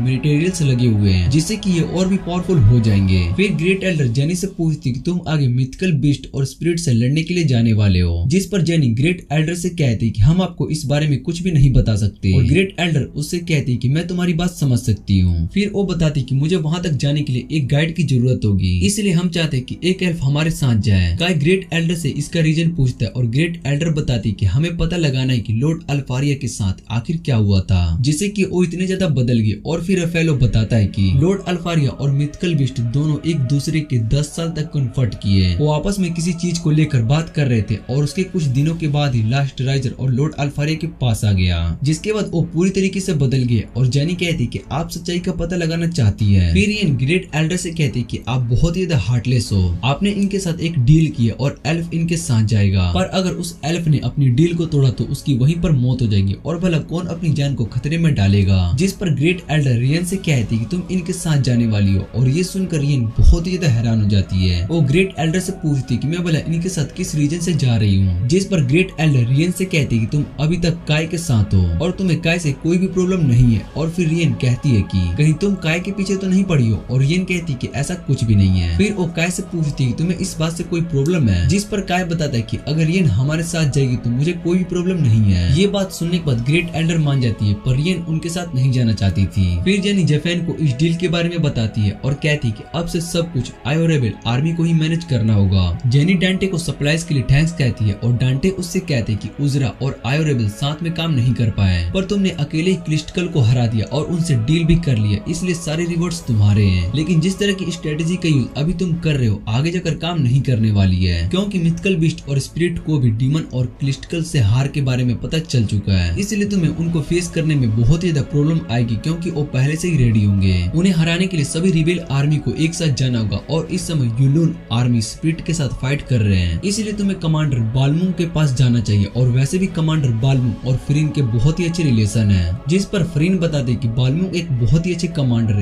मटेरियल्स लगे हुए हैं जिससे कि ये और भी पावरफुल हो जाएंगे। फिर ग्रेट एल्डर जैनी से पूछती कि तुम आगे मिथिकल बीस्ट और स्पिरिट से लड़ने के लिए जाने वाले हो। जिस पर जैनी ग्रेट एल्डर से कहती कि हम आपको इस बारे में कुछ भी नहीं बता सकते। और ग्रेट एल्डर उससे कहती कि मैं तुम्हारी बात समझ सकती हूँ। फिर वो बताती कि मुझे वहाँ तक जाने के लिए एक गाइड की जरूरत होगी, इसलिए हम चाहते हैं कि एक एल्फ हमारे साथ जाए। काय ग्रेट एल्डर से इसका रीजन पूछता है और ग्रेट एल्डर बताती कि हमें पता लगाना है कि लॉर्ड अल्फारिया के साथ आखिर क्या हुआ था जिससे कि वो इतने ज्यादा बदल गए। और फिर राफेलो बताता है कि लॉर्ड अल्फारिया और मिथिकल बीस्ट दोनों एक दूसरे के 10 साल तक कन्फर्ट किए। वो आपस में किसी चीज को लेकर बात कर रहे थे और उसके कुछ दिनों के बाद ही लास्ट राइजर और लॉर्ड अल्फारिया के पास आ गया, जिसके बाद वो पूरी तरीके से बदल गए। और जैनी कहती कि आप सच्चाई का पता लगाना चाहती है। फिर ये ग्रेट एल्डर से कहती कि आप बहुत ही ज्यादा हार्टलेस हो, आपने इनके साथ एक डील किया और एल्फ इनके साथ जाएगा, पर अगर उस एल्फ ने अपनी डील को तोड़ा तो उसकी वहीं पर मौत हो जाएगी और भला कौन अपनी जान को खतरे में डालेगा। जिस पर ग्रेट एल्डर रियन से कहती कि तुम इनके साथ जाने वाली हो। और ये सुनकर रियन बहुत ही ज्यादा हैरान हो जाती है। वो ग्रेट एल्डर से पूछती कि मैं भला इनके साथ किस रीजन से जा रही हूँ। जिस पर ग्रेट एल्डर रियन से कहती कि तुम अभी तक काय के साथ हो और तुम्हें काय से कोई भी प्रॉब्लम नहीं है। और फिर रियन कहती है कि कहीं तुम काय के पीछे तो नहीं पड़ी हो। और रियन कहती कि ऐसा कुछ भी नहीं है। फिर वो काय से पूछती कि तुम्हें इस बात से कोई प्रॉब्लम है। जिस पर काय बताता है कि अगर रियन हमारे साथ जाएगी तो मुझे कोई भी प्रॉब्लम नहीं है। ये बात सुनने के बाद ग्रेट एल्डर मान जाती है, पर रियन उनके साथ नहीं जाना चाहती थी। फिर जेनी जेफेन को इस डील के बारे में बताती है और कहती कि अब से सब कुछ आयो रेबेल आर्मी को ही मैनेज करना होगा। जेनी डांटे को सप्लाईज के लिए थैंक्स कहती है और डांटे उससे कहते कि उजरा और आयो रेबेल साथ में काम नहीं कर पाए, पर तुमने अकेले ही क्लिस्टल को हरा दिया और उनसे डील भी कर लिया, इसलिए सारे रिवॉर्ड्स तुम्हारे हैं। लेकिन जिस तरह की स्ट्रेटेजी का यूज अभी तुम कर रहे हो आगे जाकर काम नहीं करने वाली है, क्योंकि मिथिकल बीस्ट और स्पिरिट को भी डीमन और क्लिस्टिकल से हार के बारे में पता चल चुका है, इसलिए तुम्हें उनको फेस करने में बहुत ही ज्यादा प्रॉब्लम आएगी, क्योंकि वो पहले से ही रेडी होंगे। उन्हें हराने के लिए सभी रिबेल आर्मी को एक साथ जाना होगा और इस समय यूलून आर्मी स्प्रिट के साथ फाइट कर रहे हैं, इसलिए तुम्हें कमांडर बालमून के पास जाना चाहिए। और वैसे भी कमांडर बालमून और फ्रीन के बहुत ही अच्छे रिलेशन है, जिस पर फ्रीन बताते कि बालमून एक बहुत ही अच्छे कमांडर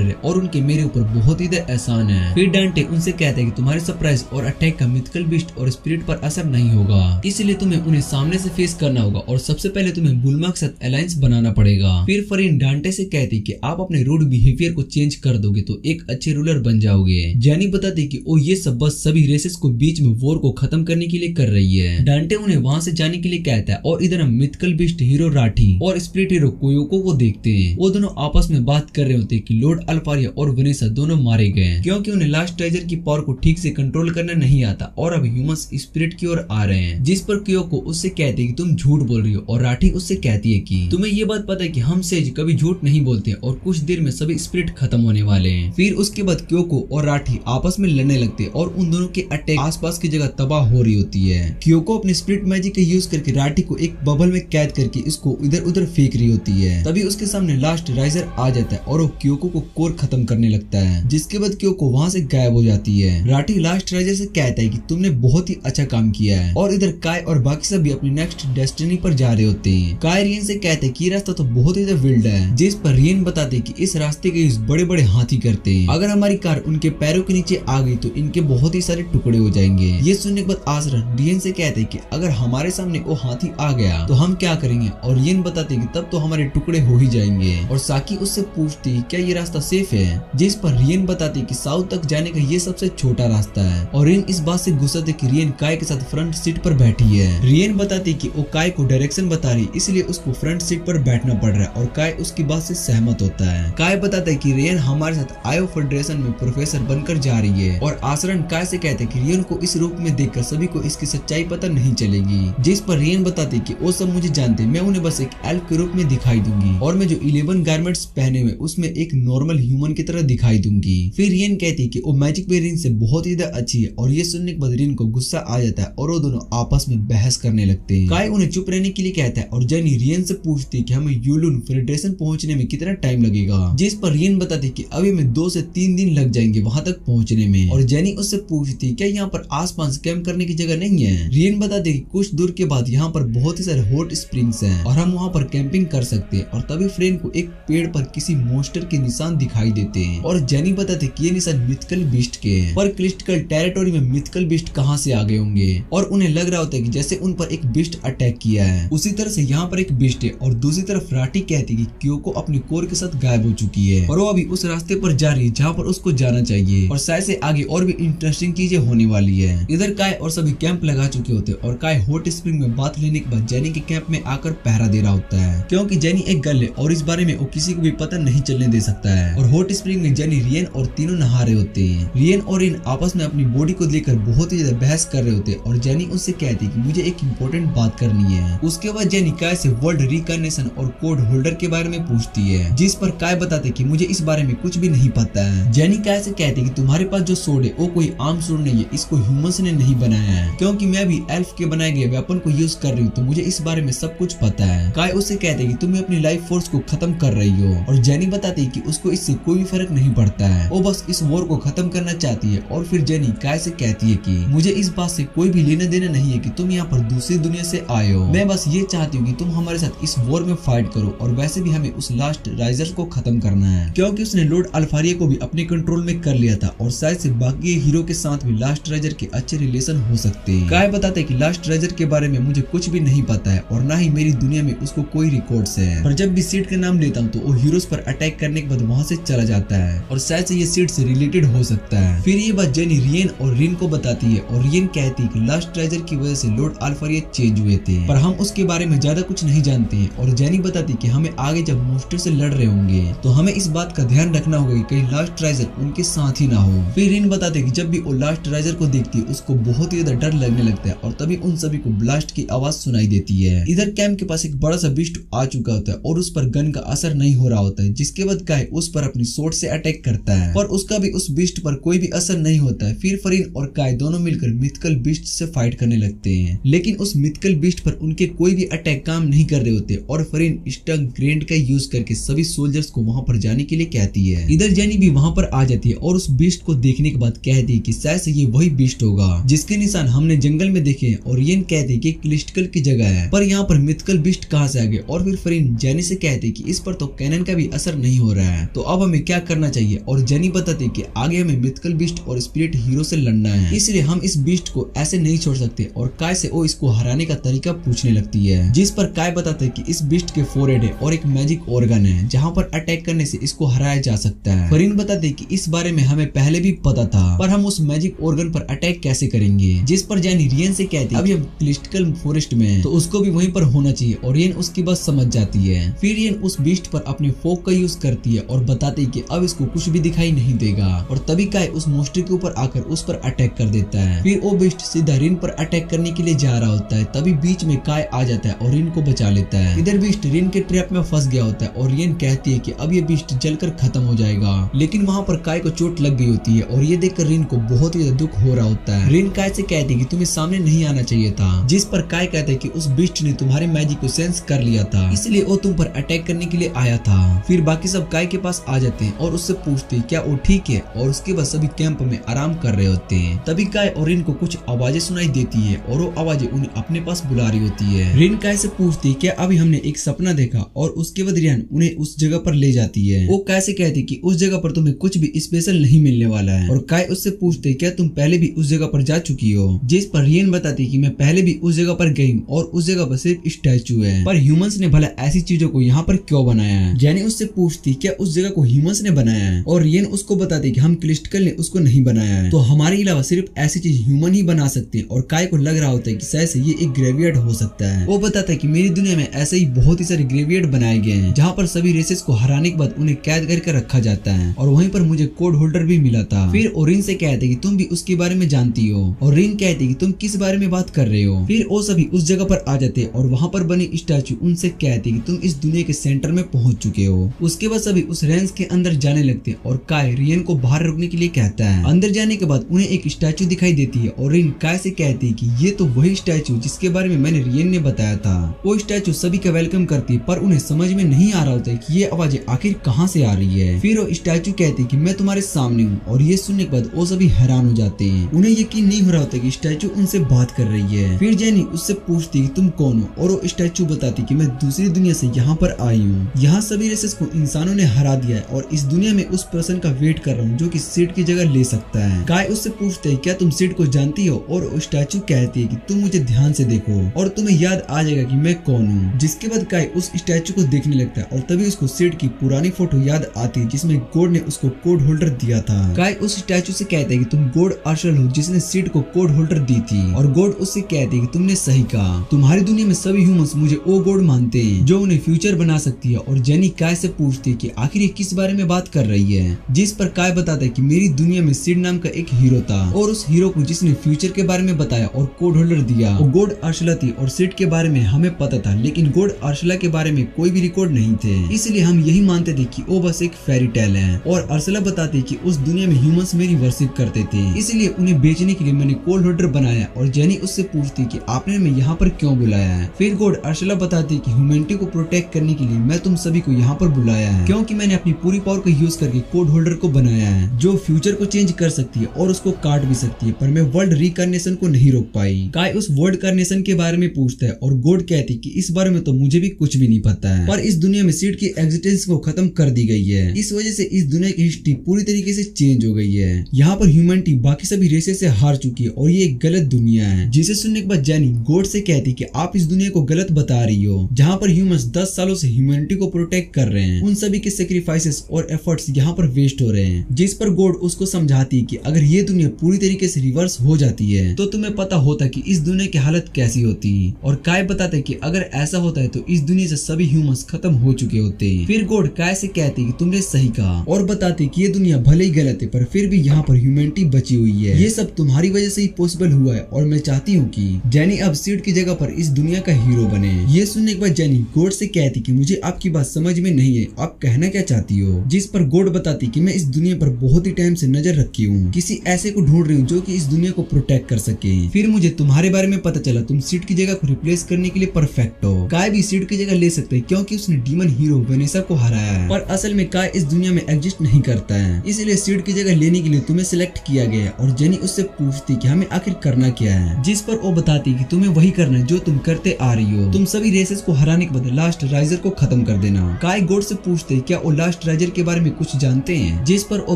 है और उनके मेरे ऊपर बहुत ही एहसान है। फिर डांटे उनसे कहते हैं कि तुम्हारे सरप्राइज और अटैक का मिथिकल बीस्ट और स्पिरिट पर असर नहीं होगा, इसलिए तुम्हें उन्हें सामने से फेस करना होगा और सबसे पहले तुम्हें बुल्मा के साथ अलायंस बनाना पड़ेगा। फिर फ्रीन डांटे से कहती कि आप अपने रूड बिहेवियर को चेंज कर दोगे तो एक अच्छे रूलर बन जाओगे। जैनी बताती कि वो ये सब बस सभी रेसेस को बीच में वॉर को खत्म करने के लिए कर रही है। डांटे उन्हें वहाँ से जाने के लिए कहता है और इधर हम मिथिकल बीस्ट हीरो राठी और स्पिरिट हीरो कोयोको को देखते हैं। वो दोनों आपस में बात कर रहे होते हैं कि लॉर्ड अल्फारिया और वेनेसा दोनों मारे गए क्योंकि उन्हें लास्ट ट्रेजर की पावर को ठीक से कंट्रोल करना नहीं आता और अब ह्यूमंस स्पिरिट की ओर आ रहे हैं, जिस पर कोयोको उससे कहते हैं कि तुम झूठ बोल रही हो और राठी उससे कहती है कि तुम्हें ये बात पता है कि हम सेज कभी झूठ नहीं बोलते और कुछ देर में सभी स्पिरिट खत्म होने वाले हैं। फिर उसके बाद कोयोको और राठी आपस में लड़ने लगते हैं और उन दोनों के अटैक आसपास की जगह तबाह हो रही होती है। कोयोको अपने स्पिरिट मैजिक का यूज करके राठी को एक बबल में कैद करके इसको इधर उधर फेंक रही होती है। तभी उसके सामने लास्ट राइजर आ जाता है और वो कोयोको को कोर खत्म करने लगता है, जिसके बाद कोयोको वहाँ से गायब हो जाती है। राठी लास्ट राइजर से कहता है कि तुमने बहुत ही अच्छा काम किया है और इधर काय और बाकी सब भी अपनी नेक्स्ट डेस्टिनी पर जा रहे होते हैं। काय रियन से कहते हैं कि रास्ता तो बहुत ही विल्ड है, जिस पर रियन बताते कि इस रास्ते के यूज बड़े बड़े हाथी करते हैं, अगर हमारी कार उनके पैरों के नीचे आ गई तो इनके बहुत ही सारे टुकड़े हो जाएंगे। ये सुनने के बाद आसरन रियन से कहते कि अगर हमारे सामने वो हाथी आ गया तो हम क्या करेंगे, और रियन बताते कि तब तो हमारे टुकड़े हो ही जाएंगे। और साकी उससे पूछती क्या ये रास्ता सेफ है, जिस पर रियन बताती कि साउथ तक जाने का ये सबसे छोटा रास्ता है। और रियन इस बात से गुस्सा थे कि रियन काय के साथ फ्रंट सीट पर बैठी है। रियन बताती कि वो काय को डायरेक्शन बता रही, इसलिए उसको फ्रंट सीट पर बैठना पड़ रहा है और काय उसकी बात से सहमत होता है। काय बताता है कि रियन हमारे साथ आयो फेडरेशन में प्रोफेसर बनकर जा रही है और आसरन काय से कहते कि रियन को इस रूप में देखकर सभी को इसकी सच्चाई पता नहीं चलेगी, जिस पर रियन बताती कि वो सब मुझे जानते, मैं उन्हें बस एक एल्फ के रूप में दिखाई दूंगी और मैं जो 11 गारमेंट्स पहने हुए उसमें एक नॉर्मल ह्यूमन की तरह दिखाई दूंगी। फिर रियन कहती कि वो मैजिक में रिन से बहुत ही अच्छी है और ये सुनने के बाद रिन को गुस्सा आ जाता है और वो दोनों आपस में बहस करने लगते हैं। काय उन्हें चुप रहने के लिए कहता है और जेनी रियन से पूछती कि हमें यूलून फेडरेशन पहुंचने में कितना टाइम लगेगा, जिस पर रियन बताती कि अभी में 2 से 3 दिन लग जाएंगे वहां तक पहुंचने में। और जेनी उससे पूछती क्या यहाँ पर आसपास कैंप करने की जगह नहीं है। रियन बताती कि कुछ दूर के बाद यहाँ पर बहुत ही सारे हॉट स्प्रिंग्स हैं और हम वहाँ पर कैंपिंग कर सकते हैं। और तभी फ्रेंड को एक पेड़ पर किसी मोस्टर के निशान दिखाई देते हैं और जेनी बताते कि ये निशान मिथिकल बीस्ट के हैं, पर क्लिस्टिकल टेरिटोरी में मिथिकल बीस्ट कहाँ से आ गए होंगे। और उन्हें लग रहा होता है कि जैसे उन पर एक बीस्ट अटैक किया है, उसी तरह से यहाँ पर एक बीस्ट है। और दूसरी तरफ राठी कहती कि कोयोको अपनी कोर के साथ गायब हो चुकी है और वो अभी उस रास्ते पर जा रही है जहाँ पर उसको जाना चाहिए और शायद से आगे और भी इंटरेस्टिंग चीजें होने वाली है। इधर काय और सभी कैंप लगा चुके होते हैं और काय हॉट स्प्रिंग में बात लेने के बाद जेनी के कैंप में आकर पहरा दे रहा होता है, क्योंकि जेनी एक गर्ल है और इस बारे में वो किसी को भी पता नहीं चलने दे सकता है। और हॉट स्प्रिंग में जेनी, रियन और तीनों नहा रहे होते हैं। रियन और रिन आपस में अपनी बॉडी को लेकर बहुत ही ज्यादा बहस कर रहे होते हैं और जेनी उससे कहती कि मुझे एक इम्पोर्टेंट बात करनी है। उसके बाद जेनी काय से वर्ल्ड रिकॉग्निशन और कोड होल्डर के बारे में पूछती है, जिस पर काय बताते कि मुझे इस बारे में कुछ भी नहीं पता है। जेनी काय से कहती कि तुम्हारे पास जो सोड है वो कोई आम सोड नहीं है, इसको ह्यूमंस ने नहीं बनाया है, क्योंकि मैं भी एल्फ के बनाए गए वेपन को यूज कर रही हूँ तो मुझे इस बारे में सब कुछ पता है। काय उससे कहते कि तुम अपनी लाइफ फोर्स को खत्म कर रही हो और जेनी बताती कि उसको इससे कोई भी फर्क नहीं पड़ता है, वो बस इस वॉर को खत्म करना चाहती है। और फिर जेनी काय से कहती है कि मुझे इस बात से कोई भी लेना देना नहीं है कि तुम यहाँ पर दूसरी दुनिया से आए हो, मैं बस ये चाहती हूँ कि तुम हमारे साथ इस वॉर में फाइट करो और वैसे भी हमें उस लास्ट राइजर्स को खत्म करना है, क्योंकि उसने लॉर्ड अल्फारिया को भी अपने कंट्रोल में कर लिया था और शायद से बाकी हीरो के साथ भी लास्ट राइजर के अच्छे रिलेशन हो सकते हैं। काय बताते कि लास्ट राइजर के बारे में मुझे कुछ भी नहीं पता है और ना ही मेरी दुनिया में उसको कोई रिकॉर्ड्स है, पर जब भी सीड का नाम लेता हूँ तो वो हीरोज पर अटैक करने के बाद वहाँ से चला जाता है और शायद से ये सीड से रिलेटेड हो सकता है। फिर ये बात जेनी रियन और रिन को बताती है और रियन कहती है कि लास्ट राइजर की वजह से लॉर्ड अल्फारिया चेंज हुए थे, पर हम उसके बारे में ज्यादा कुछ नहीं जानते हैं। और जेनी बताती कि हमें आगे जब मोस्टर से लड़ रहे होंगे तो हमें इस बात का ध्यान रखना होगा कि कहीं लास्ट राइजर उनके साथ ही ना हो। फिर रिन बताते कि जब भी वो लास्ट राइजर को देखती है उसको बहुत ही ज्यादा डर लगने लगता है और तभी उन सभी को ब्लास्ट की आवाज सुनाई देती है। इधर कैंप के पास एक बड़ा सा बीस्ट आ चुका होता है और उस पर गन का असर नहीं हो रहा होता है, जिसके बाद काय उस पर अपनी सोर्ड से अटैक करता है पर उसका भी उस बीस्ट पर कोई भी असर नहीं होता है। फिर फरीन और और काय दोनों मिलकर मिथिकल बीस्ट से फाइट करने लगते हैं, लेकिन उस मिथिकल बीस्ट पर उनके कोई भी अटैक काम नहीं कर रहे होते और फरीन स्टंग ग्रेंड का यूज करके सभी सोल्जर्स को वहां पर जाने के लिए कहती है। इधर जेनी भी वहां पर आ जाती है और उस बीस्ट को देखने के बाद कहती है कि शायद से ये वही बीस्ट होगा जिसके निशान हमने जंगल में देखे हैं, और येन कहते हैं कि क्लिस्टल की जगह है, पर यहाँ पर मिथिकल बीस्ट कहाँ से आ गए। और फिर फरीन जेनी से कहते हैं कि इस पर तो कैनन का भी असर नहीं हो रहा है, तो अब हमें क्या करना चाहिए। और जेनी बताती है कि आगे हमें मिथिकल बीस्ट और स्पिरिट हीरो से लड़ना है, इसलिए हम इस बीस्ट को ऐसे नहीं छोड़ सकते। और काय से वो इसको हराने का तरीका पूछने लगती है, जिस पर काय बताते हैं कि इस बीस्ट के फोरहेड है और एक मैजिक ऑर्गन है जहाँ पर अटैक करने से इसको हराया जा सकता है। फरीन बताते हैं कि इस बारे में हमें पहले भी पता था, पर हम उस मैजिक ऑर्गन पर अटैक कैसे करेंगे। जिस पर जेनी रियन से कहती है अभी हम क्लिस्टल फॉरेस्ट में है तो उसको भी वहीं पर होना चाहिए, और रियन उसकी बात समझ जाती है। फिर रियन उस बीस्ट पर अपने फोक का यूज करती है और बताती है कि अब इसको कुछ भी दिखाई नहीं देगा, और तभी काय उस मोस्टर के ऊपर आकर उस पर अटैक कर देता है। फिर वो बीस्ट सीधा रिन पर अटैक करने के लिए जा रहा होता है, तभी बीच में काय आ जाता है और रिन को बचा लेता है। इधर बीस्ट रिन के ट्रैप में फंस गया होता है और रियन कहती है कि अब ये बीस्ट जलकर खत्म हो जाएगा, लेकिन वहाँ पर काय को चोट लग गई होती है और ये देखकर रिन को बहुत ही दुख हो रहा होता है। रिन काय से कहती है कि तुम्हें सामने नहीं आना चाहिए था, जिस पर काय कहता है कि उस बीस्ट ने तुम्हारे मैजिक को सेंस कर लिया था, इसलिए वो तुम पर अटैक करने के लिए आया था। फिर बाकी सब काय के पास आ जाते हैं और उससे पूछते हैं क्या वो ठीक है, और उसके बाद सभी कैंप में आराम कर रहे होते हैं। तभी काय और रिन को कुछ आवाजें सुनाई देती है और वो आवाजें उन्हें अपने पास बुला रही होती है। रिन काय से पूछती है क्या अभी हमने एक सपना देखा, और उसके बाद रियन उन्हें उस जगह पर ले जाती है। वो काय से कहती है कि उस जगह पर तुम्हें कुछ भी स्पेशल नहीं मिलने वाला है, और काय उससे पूछते क्या तुम पहले भी उस जगह पर जा चुकी हो। जिस पर रियन बताती है कि मैं पहले भी उस जगह पर गई और उस जगह पर सिर्फ स्टैचू है, पर ह्यूमंस ने भला ऐसी चीजों को यहाँ पर क्यों बनाया है। जेनी उससे पूछती क्या उस जगह को ह्यूमंस ने बनाया है, और रियन उसको बताती कि हम क्लिस्टल ने उसको नहीं बनाया है, तो हमारे अलावा सिर्फ ऐसी चीज ह्यूमन ही बना सकते हैं। और काय को लग रहा होता है कि शायद से ये एक ग्रेवयार्ड हो सकता है। वो बताता है कि मेरी दुनिया में ऐसे ही बहुत ही सारे ग्रेवयार्ड बनाए गए हैं जहाँ पर सभी रेसेस को हराने के बाद उन्हें कैद करके रखा जाता है, और वहीं पर मुझे कोड होल्डर भी मिला था। फिर ओरिन से कहते कि तुम भी उसके बारे में जानती हो, और रिन कहती कि तुम किस बारे में बात कर रहे हो। फिर वो सभी उस जगह पर आ जाते और वहाँ पर बनी स्टैचू उनसे कहती कि तुम इस दुनिया के सेंटर में पहुंच चुके हो। उसके बाद सभी उस रेंज के अंदर जाने लगते और काय रियन को बाहर रुकने के लिए कहता है। अंदर जाने के बाद उन्हें एक स्टैचू दिखाई देती है और रिन काय से कहती है कि ये तो वही स्टैचू जिसके बारे में मैंने रियन ने बताया था। वो स्टैचू सभी का वेलकम करती है, पर उन्हें समझ में नहीं आ रहा होता है कि ये आवाजें आखिर कहाँ से आ रही है। फिर वो स्टैचू कहती है कि मैं तुम्हारे सामने हूँ, और ये सुनने के बाद वो सभी हैरान हो जाते हैं। उन्हें यकीन नहीं हो रहा होता कि स्टैचू उनसे बात कर रही है। फिर जेनी उससे पूछती कि तुम कौन हो, और वो स्टैचू बताती कि मैं दूसरी दुनिया से यहाँ पर आई हूँ। यहाँ सभी रेसेस को इंसानों ने हरा दिया है और इस दुनिया में उस पर्सन का वेट कर रहा हूँ जो कि सिड की जगह ले सकता है। काय उससे पूछते है क्या तुम सिड को जानती हो, और वो स्टैचू कहती है कि तुम मुझे ध्यान से देखो और तुम्हें याद आ जाएगा कि मैं कौन हूँ। जिसके बाद काय उस स्टैचू को देखने लगता है और तभी उसको सिड की पुरानी फोटो याद आती है जिसमें गॉड ने उसको कोड होल्डर दिया था। काय उस स्टैचू से कहता है कि तुम गॉड आर्शल हो जिसने सिड को कोड होल्डर दी थी, और गॉड उससे कहती है कि तुमने सही कहा, तुम्हारी दुनिया में सभी ह्यूमंस मुझे वो गॉड मानते हैं जो उन्हें फ्यूचर बना सकती है। और जेनी काय से पूछती है कि आखिर ये किस बारे में बात कर रही है। जिस पर काय बताता है कि मेरी दुनिया में सिड नाम का एक हीरो था, और उस हीरो को जिसने फ्यूचर के बारे में बताया और कोड होल्डर दिया वो गॉड आर्शला थी, और सिड के बारे में हमें पता था लेकिन गॉड आर्शला के बारे में कोई भी रिकॉर्ड नहीं थे, इसलिए हम यही मानते थे कि वो बस एक फेरी टेल है। और आर्शला बताती कि उस दुनिया में ह्यूमंस मेरी वर्शिप करते थे, इसलिए उन्हें बेचने के लिए मैंने कोड होल्डर बनाया। और जेनी उससे पूछती कि आपने हमें यहाँ पर क्यों बुलाया है। फिर गॉड आर्शला बताती कि ह्यूमैनिटी को प्रोटेक्ट करने के लिए मैं तुम सभी को यहाँ पर बुलाया है, क्योंकि मैंने अपनी पूरी पावर को यूज करके कोड होल्डर को बनाया है जो फ्यूचर को चेंज कर सकती है और उसको काट भी सकती है, पर मैं वर्ल्ड रिकार्नेशन को नहीं रोक पाई। काय उस वर्ल्ड कार्नेशन के बारे में पूछता है और गॉड कहती कि इस बारे में तो मुझे भी कुछ भी नहीं पता है, पर इस दुनिया में सीड की एग्जिस्टेंस को खत्म कर दी गई है, इस वजह से इस दुनिया की हिस्ट्री पूरी तरीके से चेंज हो गई है। यहाँ पर ह्यूमैनिटी बाकी सभी रेसेस से हार चुकी है और ये एक गलत दुनिया है। जिसे सुनने के बाद जेनी गॉड से कहती कि आप इस दुनिया को गलत बता रही हो, जहाँ पर ह्यूमंस 10 सालों से ह्यूमैनिटी को प्रोटेक्ट कर रहे हैं, उन सभी के सेक्रीफाइसेस और एफर्ट्स यहाँ पर वेस्ट हो रहे हैं। जिस पर गॉड उसको समझाती कि अगर ये दुनिया पूरी तरीके से रिवर्स हो जाती है तो तुम्हें पता होता कि इस दुनिया की हालत कैसी होती। और काय बताते कि अगर ऐसा होता है तो इस दुनिया से सभी ह्यूमंस खत्म हो चुके होते। फिर गॉड काय से कहती कि तुमने सही कहा और बताते कि ये दुनिया भले ही गलत है पर फिर भी यहाँ पर ह्यूमैनिटी बची हुई है, ये सब तुम्हारी वजह से ही पॉसिबल हुआ है और मैं चाहती हूँ कि जेनी अब सीड की जगह पर इस दुनिया का हीरो बने। ये सुनने के बाद जेनी गॉड से कहती कि मुझे आपकी बात समझ में नहीं है, आप कहना क्या चाहती हो। जिस पर गॉड बताती कि मैं इस दुनिया पर बहुत ही टाइम से नजर रखी हूँ, किसी ऐसे को ढूंढ रही हूँ जो कि इस दुनिया को प्रोटेक्ट कर सके। फिर मुझे तुम्हारे बारे में पता चला तुम सिड की जगह को रिप्लेस करने के लिए परफेक्ट हो। काय भी सिड की जगह ले सकते हैं क्योंकि उसने डीमन हीरो वेनेसा को हराया है, पर असल में काय इस दुनिया में एग्जिस्ट नहीं करता है, इसलिए सिड की जगह लेने के लिए तुम्हें सिलेक्ट किया गया। और जेनी उससे पूछती कि हमें आखिर करना क्या है, जिस पर वो बताती कि तुम्हें वही करना है जो तुम करते आ रही हो। तुम सभी रेसेस को हराने के बाद लास्ट राइजर को खत्म कर देना। काय गॉड से पूछते क्या वो लास्ट राइजर के बारे में कुछ जानते हैं, जिस पर वो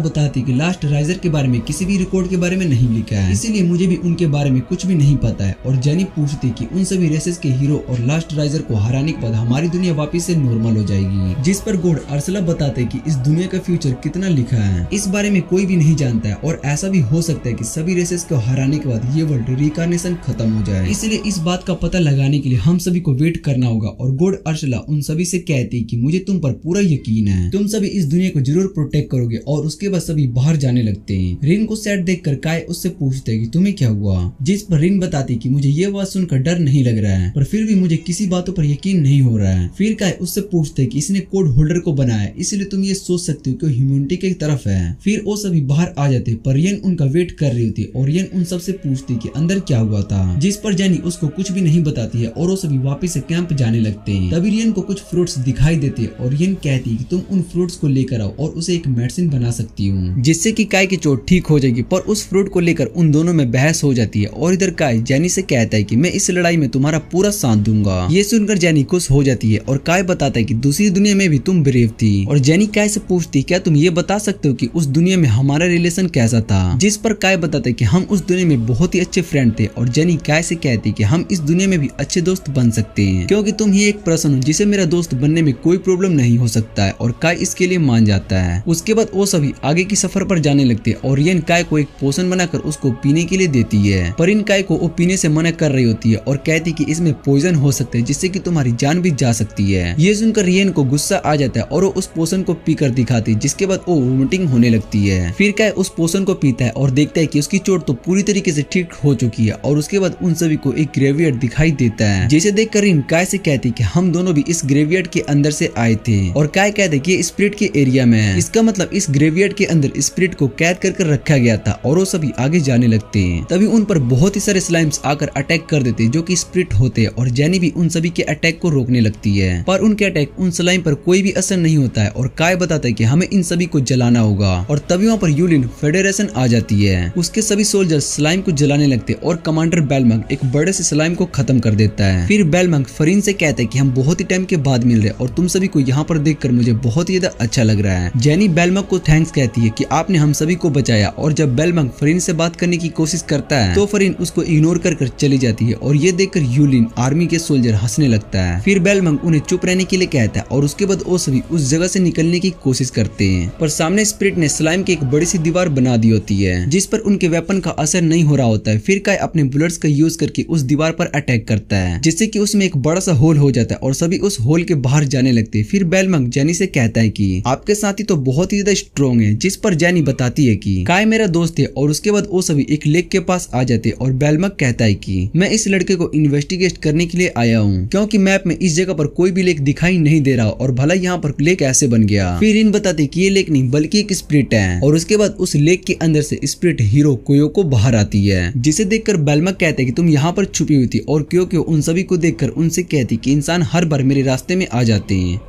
बताती कि लास्ट राइजर के बारे में किसी भी रिकॉर्ड के बारे में नहीं लिखा है, इसीलिए मुझे भी उनके बारे में कुछ भी नहीं पता है। और जेनी पूछती कि उन सभी रेसेस के हीरो और लास्ट राइजर को हराने के बाद हमारी दुनिया वापस से नॉर्मल हो जाएगी, जिस पर गॉड अर्सला बताते कि इस दुनिया का फ्यूचर कितना लिखा है इस बारे में कोई भी नहीं जानता है, और ऐसा भी हो सकता है कि सभी रेसेस को हराने के बाद ये वर्ल्ड रिकार्नेशन खत्म हो जाए। इसलिए इस बात का पता लगाने के लिए हम सभी को वेट करना होगा। और गॉड अर्सला उन सभी से कहती कि मुझे तुम पर पूरा यकीन है, तुम सभी इस दुनिया को जरूर प्रोटेक्ट करोगे। और उसके बाद सभी बाहर जाने लगते हैं। रिन को सैड देखकर काय उससे पूछते हैं कि तुम्हें क्या हुआ, जिस पर रिन बताती कि मुझे ये बात सुनकर डर नहीं लग रहा है, पर फिर भी मुझे किसी बातों पर यकीन नहीं हो रहा है। फिर काय उससे पूछते हैं कि इसने कोड होल्डर को बनाया, इसलिए तुम ये सोच सकते हो कि ह्यूमैनिटी की तरफ है। फिर वो सभी बाहर आ जाते पर रियन उनका वेट कर रही होती और रियन उन सबसे पूछती कि अंदर क्या हुआ था, जिस पर जेनी उसको कुछ भी नहीं बताती है और वो सभी वापस से कैंप जाने लगते हैं। तभी रियन को कुछ फ्रूट्स दिखाई देते और रियन कहती कि तुम उन फ्रूट्स को लेकर आओ और उसे एक मेडिसिन बना सकती हूँ जिससे कि काय की चोट ठीक हो जाएगी। पर उस फ्रूट को लेकर उन दोनों में बहस हो जाती है और इधर काय जेनी से कहता है कि मैं इस लड़ाई में तुम्हारा पूरा साथ दूंगा। ये सुनकर जेनी खुश हो जाती है और काय बताता है कि दूसरी दुनिया में भी तुम ब्रेव थी। और जेनी काय से पूछती क्या तुम ये बता सकते हो कि उस दुनिया में हमारा रिलेशन कैसा था, जिस पर काय बताता है कि हम उस दुनिया में बहुत ही अच्छे फ्रेंड थे। और जेनी काय से कहती कि हम इस दुनिया में भी अच्छे दोस्त बन सकते हैं क्योंकि तुम ही एक पर्सन हो जिसे मेरा दोस्त बनने में कोई प्रॉब्लम नहीं हो सकता है। और काय इसके लिए मान जाता है। उसके बाद वो सभी आगे की सफर पर जाने लगते हैं और रियन काय को एक पोशन बनाकर उसको पीने के लिए देती है, पर इन काय को वो पीने से मना कर रही होती है और कहती कि इसमें पॉइजन हो सकता है जिससे कि तुम्हारी जान भी जा सकती है। ये सुनकर रियन को गुस्सा आ जाता है और वो उस पोशन को पीकर दिखाती है, जिसके बाद वो वोमिटिंग होने लगती है। फिर काय उस पोशन को पीता है और देखता है कि उसकी चोट तो पूरी तरीके से ठीक हो चुकी है। और उसके बाद उन सभी को एक ग्रेवयार्ड दिखाई देता है, जिसे देखकर रियन काय से कहती कि हम दोनों भी इस ग्रेवयार्ड के अंदर से आए थे। और काय कहते कि ये स्पिरिट के एरिया में है, इसका मतलब इस ग्रेवयार्ड के अंदर स्पिरिट को कैद कर रखा गया था। और वो सभी आगे जाने लगते हैं। तभी उन पर बहुत ही सारे स्लाइम्स आकर अटैक कर देते हैं जो कि स्पिरिट होते हैं। और जेनी भी उन सभी के अटैक को रोकने लगती है, पर उनके अटैक उन स्लाइम पर कोई भी असर नहीं होता है। और काय बताता है कि हमें इन सभी को जलाना होगा। और तभी वहाँ पर यूलिन फेडरेशन आ जाती है। उसके सभी सोल्जर स्लाइम को जलाने लगते और कमांडर बेलमंग एक बड़े से स्लाइम को खत्म कर देता है। फिर बेलमंग फरीन से कहता है कि हम बहुत ही टाइम के बाद मिल रहे और तुम सभी को यहाँ पर देखकर मुझे बहुत ही ज्यादा अच्छा लग रहा है। जेनी बेलमंग को थैंक्स कहती है कि आपने हम सभी को बचाया। और जब बेलमंग फरीन से बात करने की कोशिश करता है तो फरीन उसको इग्नोर कर चली जाती है। और ये देखकर यूलिन आर्मी के सोल्जर हंसने लगता है। फिर बेलमंग उन्हें चुप रहने के लिए कहता है और उसके बाद वो सभी उस जगह से निकलने की कोशिश करते हैं, पर सामने स्पिरिट ने स्लाइम की एक बड़ी सी दीवार बना दी होती है जिस पर उनके वेपन का असर नहीं हो रहा होता है। फिर काय अपने बुलेट्स का यूज करके उस दीवार पर अटैक करता है, जिससे कि उसमें एक बड़ा सा होल हो जाता है और सभी उस होल के बाहर जाने लगते हैं। फिर बेलमंग जेनी से कहता है कि आपके साथी तो बहुत ही ज्यादा स्ट्रॉन्ग है, जिस पर जेनी बताती है कि काय मेरा दोस्त है। और उसके बाद वो सभी एक लेक के पास आ जाते और बेलमंग कहता है कि मैं इस लड़के को इन्वेस्टिगेट करने के लिए आया हूँ क्योंकि मैप में इस जगह पर कोई भी लेक दिखाई नहीं दे रहा और भला यहाँ पर लेक ऐसे बन गया। फिर इन बताते कि ये लेक नहीं बल्कि एक स्पिरिट है। और उसके बाद उस लेक के अंदर से स्पिरिट हीरो क्योको बाहर आती है, जिसे देखकर बेलमंग कहते हैं कि तुम यहाँ पर छुपी हुई थी। और क्योको उन सभी को देखकर उनसे कहती कि इंसान हर बार मेरे रास्ते में आ जाते हैं।